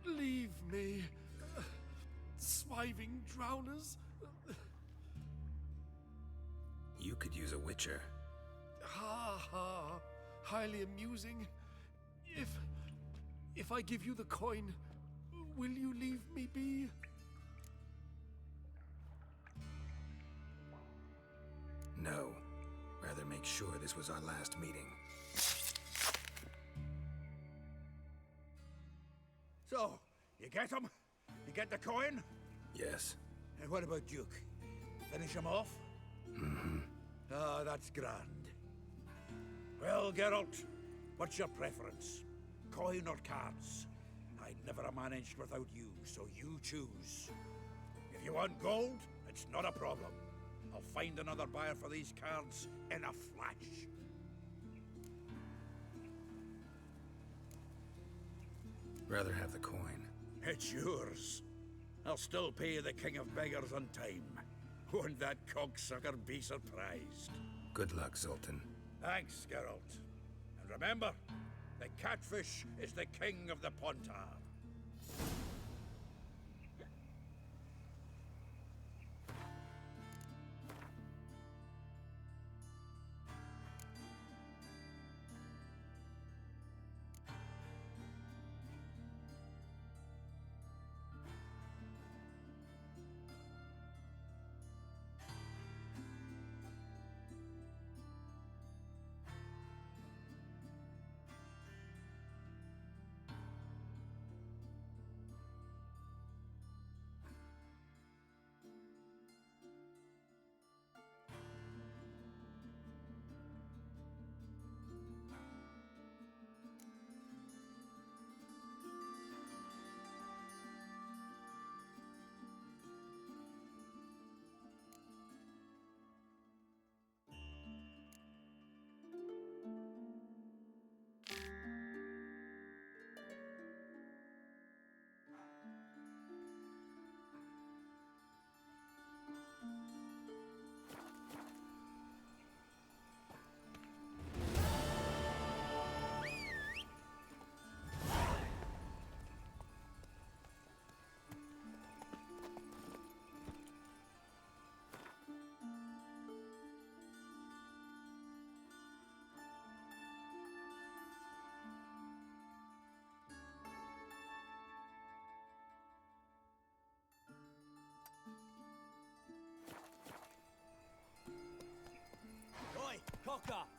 Leave me. Swiving drowners. You could use a witcher. Ha ha. Highly amusing. If I give you the coin, will you leave me be? No. Rather make sure this was our last meeting. So, you get him? You get the coin? Yes. And what about Duke? Finish him off? Mm-hmm. Ah, that's grand. Well, Geralt, what's your preference? Coin or cards? I'd never have managed without you, so you choose. If you want gold, it's not a problem. I'll find another buyer for these cards in a flash. Rather have the coin. It's yours. I'll still pay the King of Beggars on time. Won't that cocksucker be surprised? Good luck, Zoltan. Thanks, Geralt. And remember, the catfish is the king of the Pontar. cocksucker!